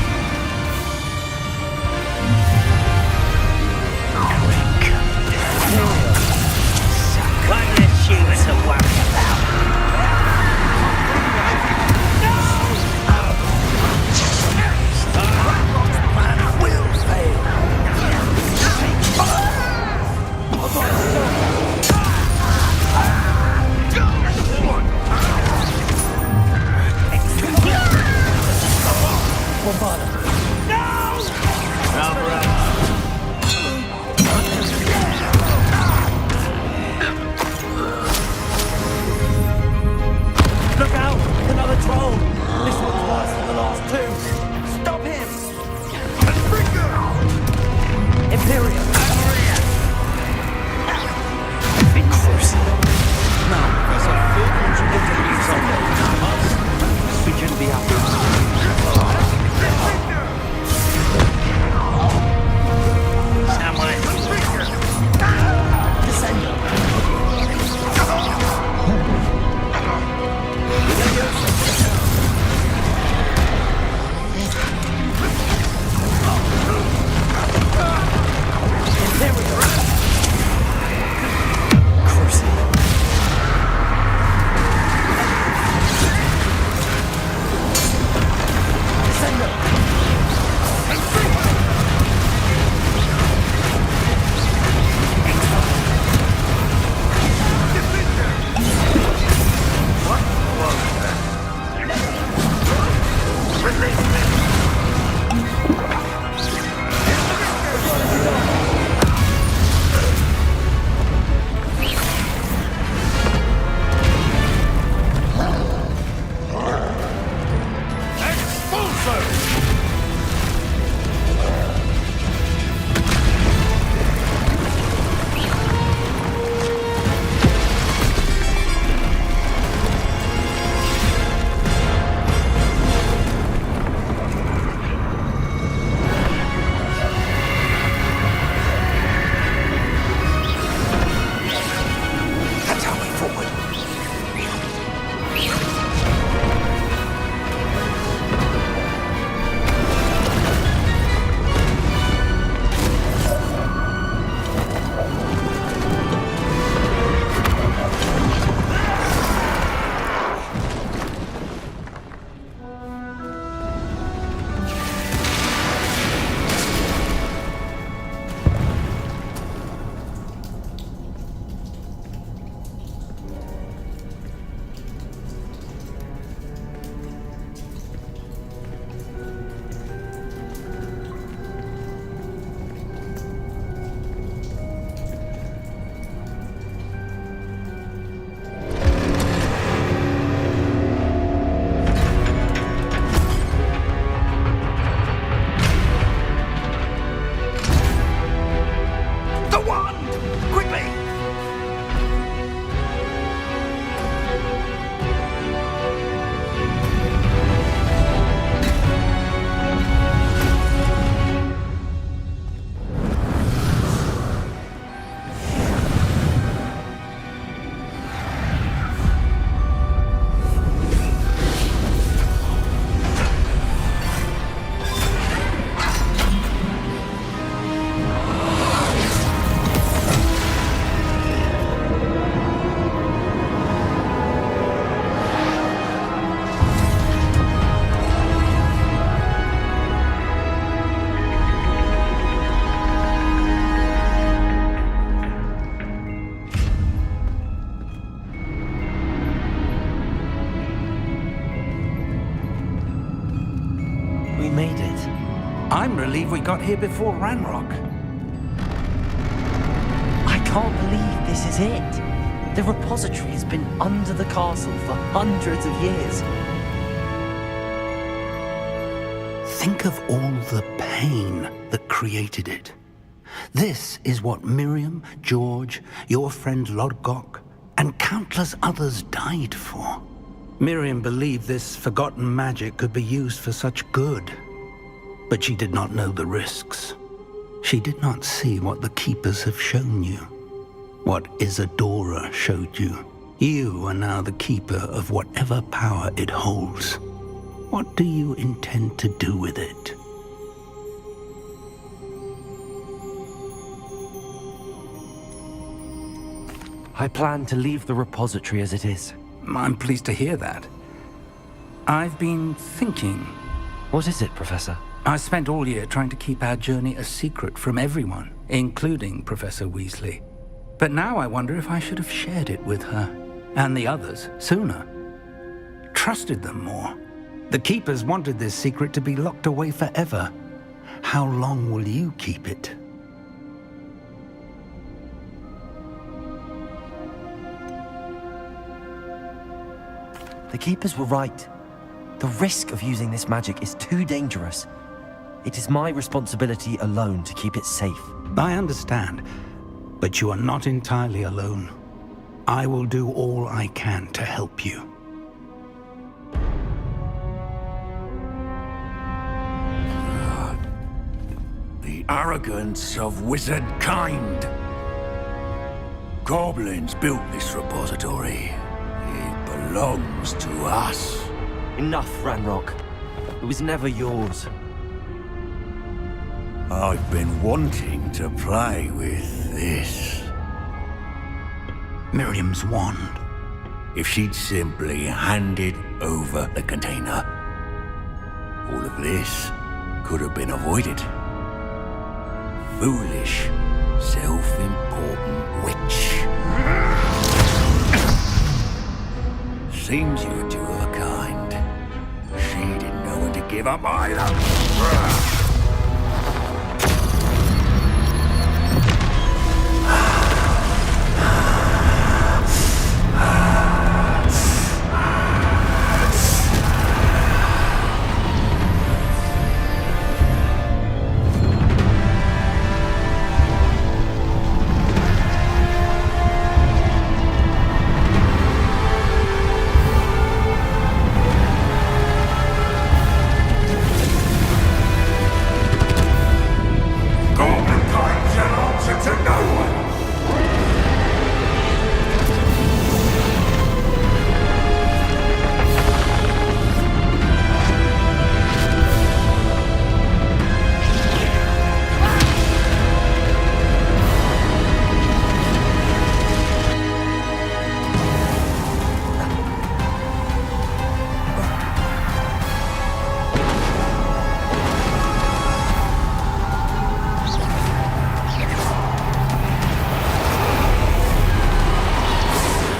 I'm relieved we got here before Ranrock. I can't believe this is it. The repository has been under the castle for hundreds of years. Think of all the pain that created it. This is what Miriam, George, your friend Lodgok, and countless others died for. Miriam believed this forgotten magic could be used for such good, but she did not know the risks. She did not see what the Keepers have shown you, what Isadora showed you. You are now the Keeper of whatever power it holds. What do you intend to do with it? I plan to leave the repository as it is. I'm pleased to hear that. I've been thinking. What is it, Professor? I spent all year trying to keep our journey a secret from everyone, including Professor Weasley. But now I wonder if I should have shared it with her, and the others, sooner. Trusted them more. The Keepers wanted this secret to be locked away forever. How long will you keep it? The Keepers were right. The risk of using this magic is too dangerous. It is my responsibility alone to keep it safe. I understand, but you are not entirely alone. I will do all I can to help you. The arrogance of wizard kind. Goblins built this repository. It belongs to us. Enough, Ranrock. It was never yours. I've been wanting to play with this. Miriam's wand. If she'd simply handed over the container, all of this could have been avoided. Foolish, self-important witch. Seems you're two of a kind. She didn't know when to give up either.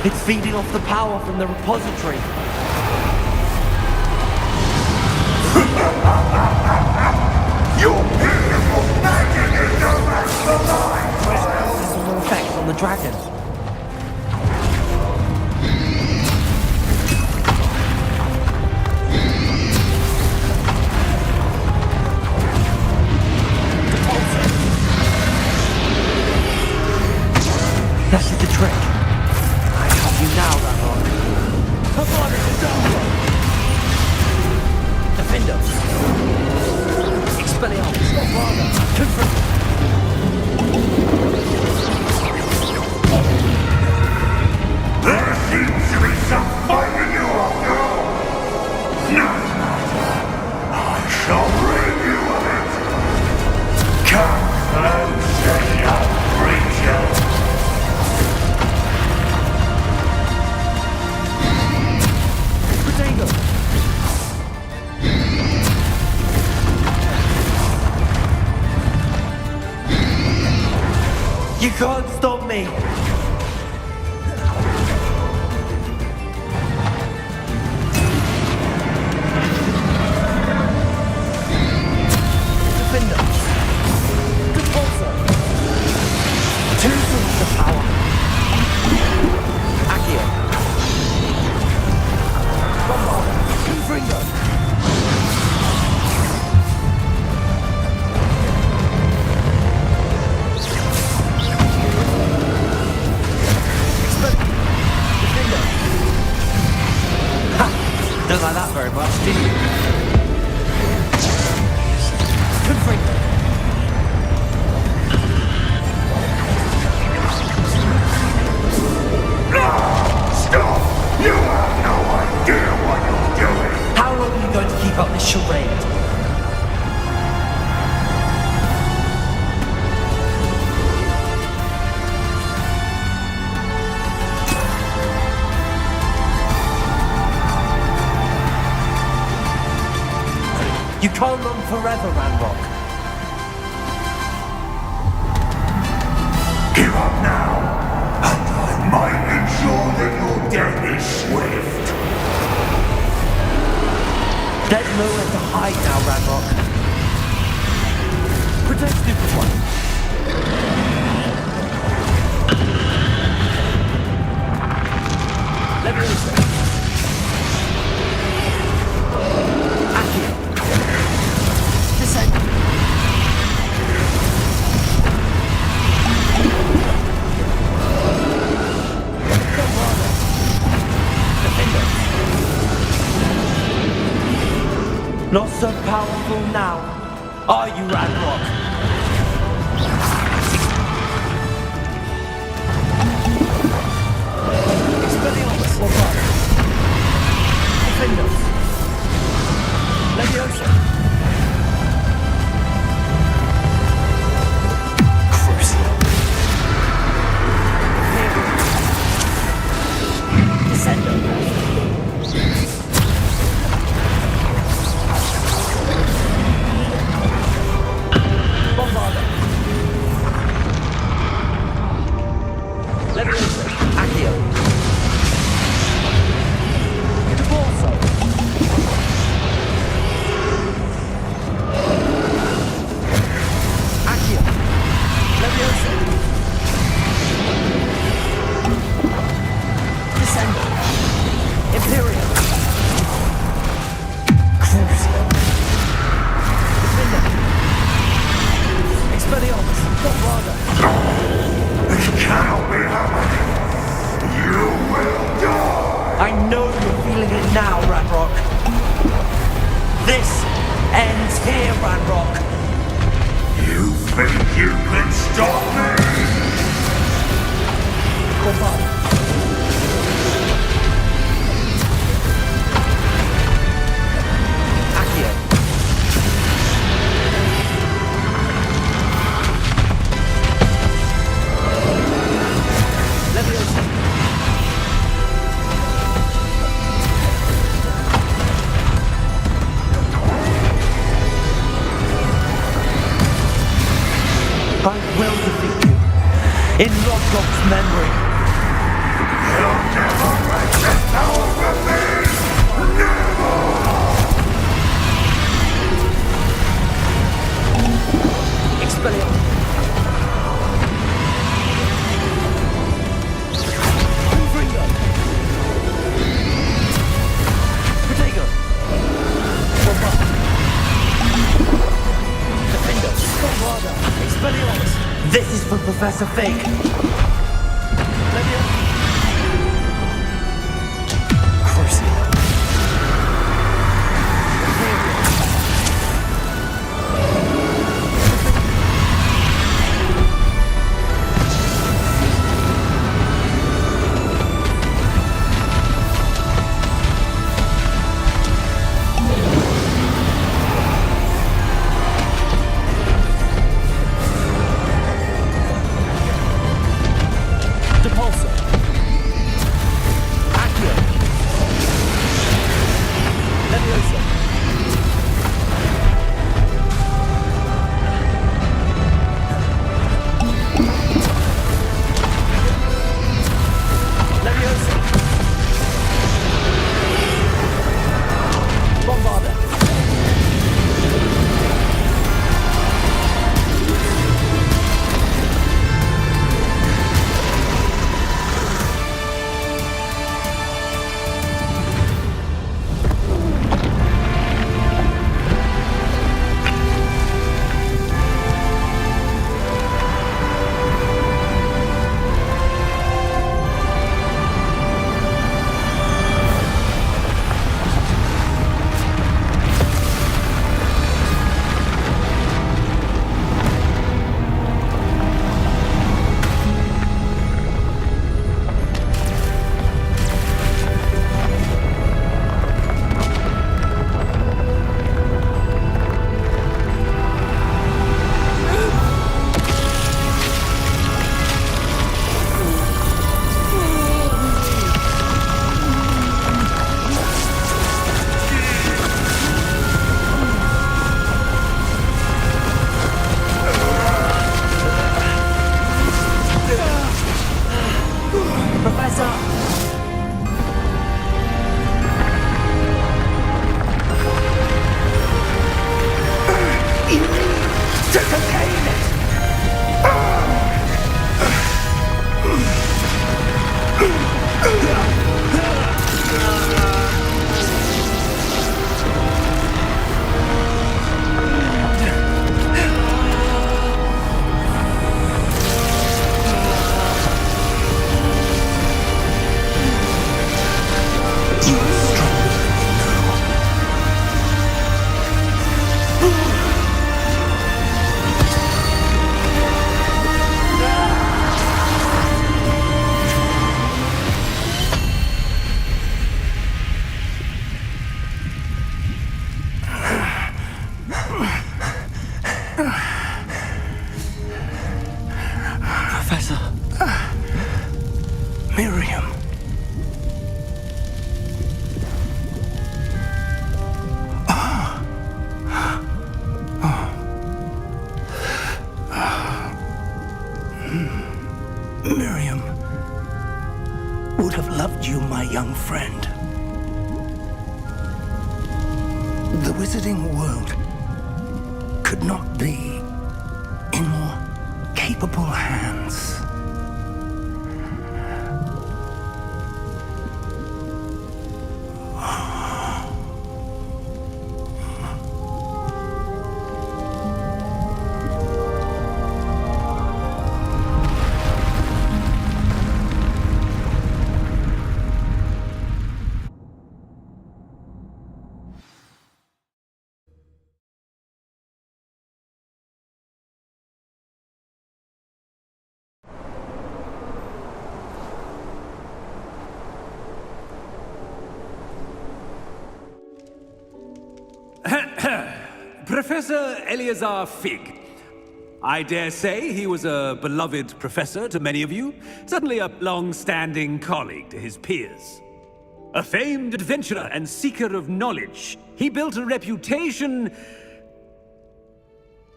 It's feeding off the power from the repository. Your beautiful magic is no match for mine! Has no effect on the dragon. That is the trick. I have you now, Ranrock. Come on, it's over! Defender! Expelliarmus! Father! Confront! There seems to be some fight in you after all! No matter. I shall rid you of it! Come closer, young creature! Potato! You can't stop me! forever, Ranrock. Give up now, and I might ensure that your death is swift. There's nowhere to hide now, Ranrock. Protect Stupid One. Leviosa. Accio. Descend. Not so powerful now, are you, Ranrock? Expelliarmus, Lombardo. Defendos. Leviosa. Crucio. Descendo. Bombardo. Leviosa. Accio. Borso. Accio. Leviosa. Descendo. Imperial. Crucio. Defender. Expelliarmus. Bombardo. This cannot be happening. You will die. I know you're feeling it now, Ranrock. This ends here, Ranrock. You think you can stop me? Bombardo. Accio. Leviosa. I will defeat you. In Lodgok's memory. You'll never break the power from me! Never! Expelliarmus. Confringo. Protego. Bombardo. Defendo. Bombardo. Expelliarmus. This is for Professor Fig. Leviosa. Crucio. You need to contain it! Professor. Miriam. Miriam would have loved you, my young friend. The wizarding world could not be in more capable hands. Professor Eleazar Fig. I dare say he was a beloved professor to many of you, certainly a long-standing colleague to his peers. A famed adventurer and seeker of knowledge, he built a reputation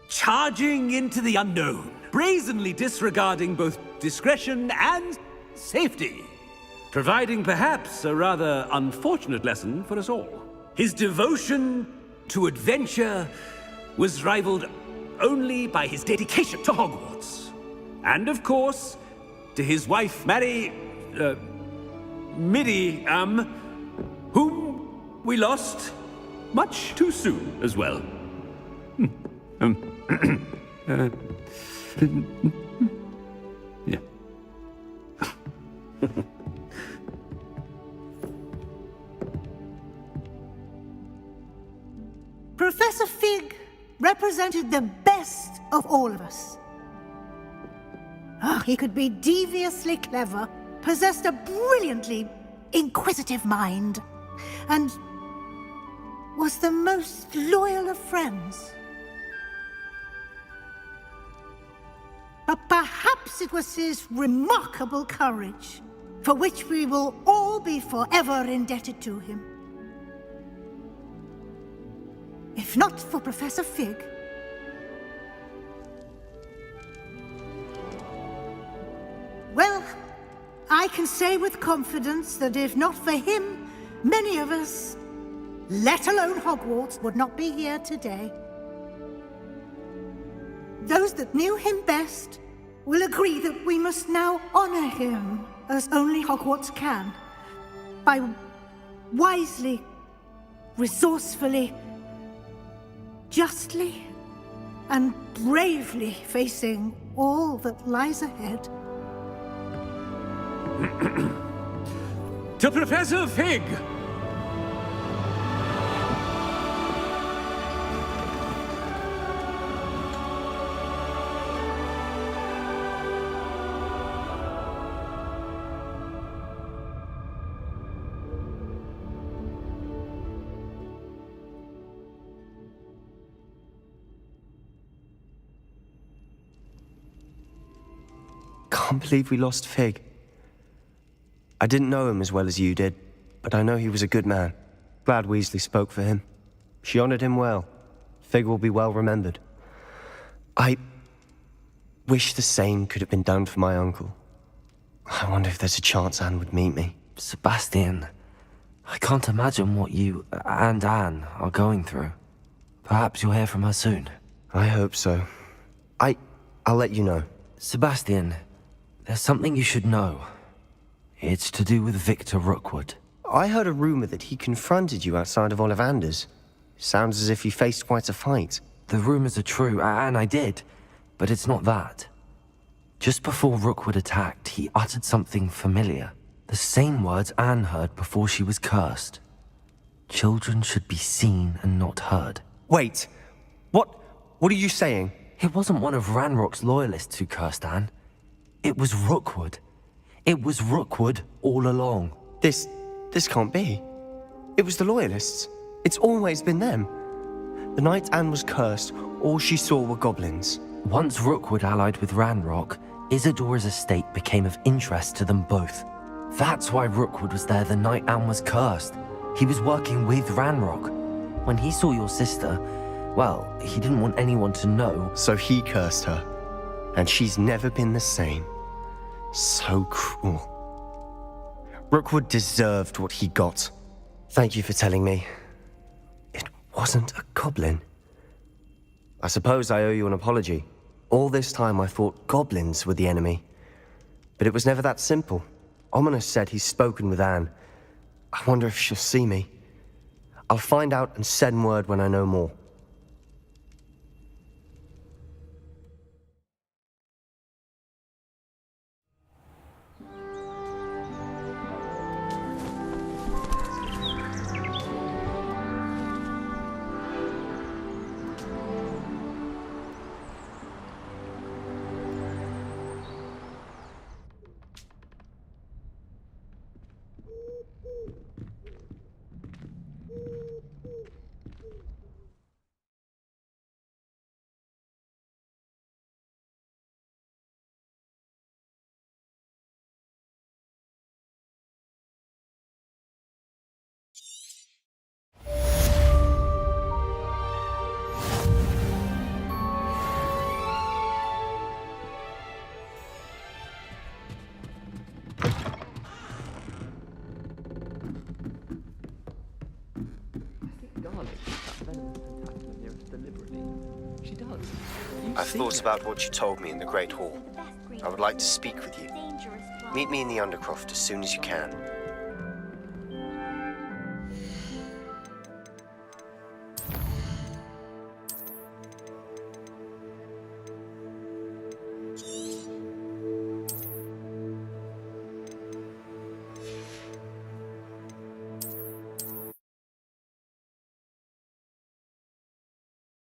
charging into the unknown, brazenly disregarding both discretion and safety, providing perhaps a rather unfortunate lesson for us all. His devotion to adventure was rivaled only by his dedication to Hogwarts. And of course, to his wife, Midi, whom we lost much too soon as well. Yeah. Professor Fig represented the best of all of us. He could be deviously clever, possessed a brilliantly inquisitive mind, and was the most loyal of friends. But perhaps it was his remarkable courage, for which we will all be forever indebted to him. If not for Professor Fig, well, I can say with confidence that if not for him, many of us, let alone Hogwarts, would not be here today. Those that knew him best will agree that we must now honor him as only Hogwarts can, by wisely, resourcefully, justly and bravely facing all that lies ahead. To Professor Fig! Can't believe we lost Fig. I didn't know him as well as you did, but I know he was a good man. Glad Weasley spoke for him. She honored him well. Fig will be well remembered. I wish the same could have been done for my uncle. I wonder if there's a chance Anne would meet me. Sebastian, I can't imagine what you and Anne are going through. Perhaps you'll hear from her soon. I hope so. I'll let you know. Sebastian, there's something you should know. It's to do with Victor Rookwood. I heard a rumor that he confronted you outside of Ollivander's. Sounds as if you faced quite a fight. The rumors are true, and I did, but it's not that. Just before Rookwood attacked, he uttered something familiar. The same words Anne heard before she was cursed. Children should be seen and not heard. Wait, what are you saying? It wasn't one of Ranrock's loyalists who cursed Anne. It was Rookwood. It was Rookwood all along. This can't be. It was the loyalists. It's always been them. The night Anne was cursed, all she saw were goblins. Once Rookwood allied with Ranrock, Isadora's estate became of interest to them both. That's why Rookwood was there the night Anne was cursed. He was working with Ranrock. When he saw your sister, well, he didn't want anyone to know. So he cursed her. And she's never been the same. So cruel. Rookwood deserved what he got. Thank you for telling me. It wasn't a goblin. I suppose I owe you an apology. All this time I thought goblins were the enemy. But it was never that simple. Ominous said he's spoken with Anne. I wonder if she'll see me. I'll find out and send word when I know more. I've thought about what you told me in the Great Hall. I would like to speak with you. Meet me in the Undercroft as soon as you can.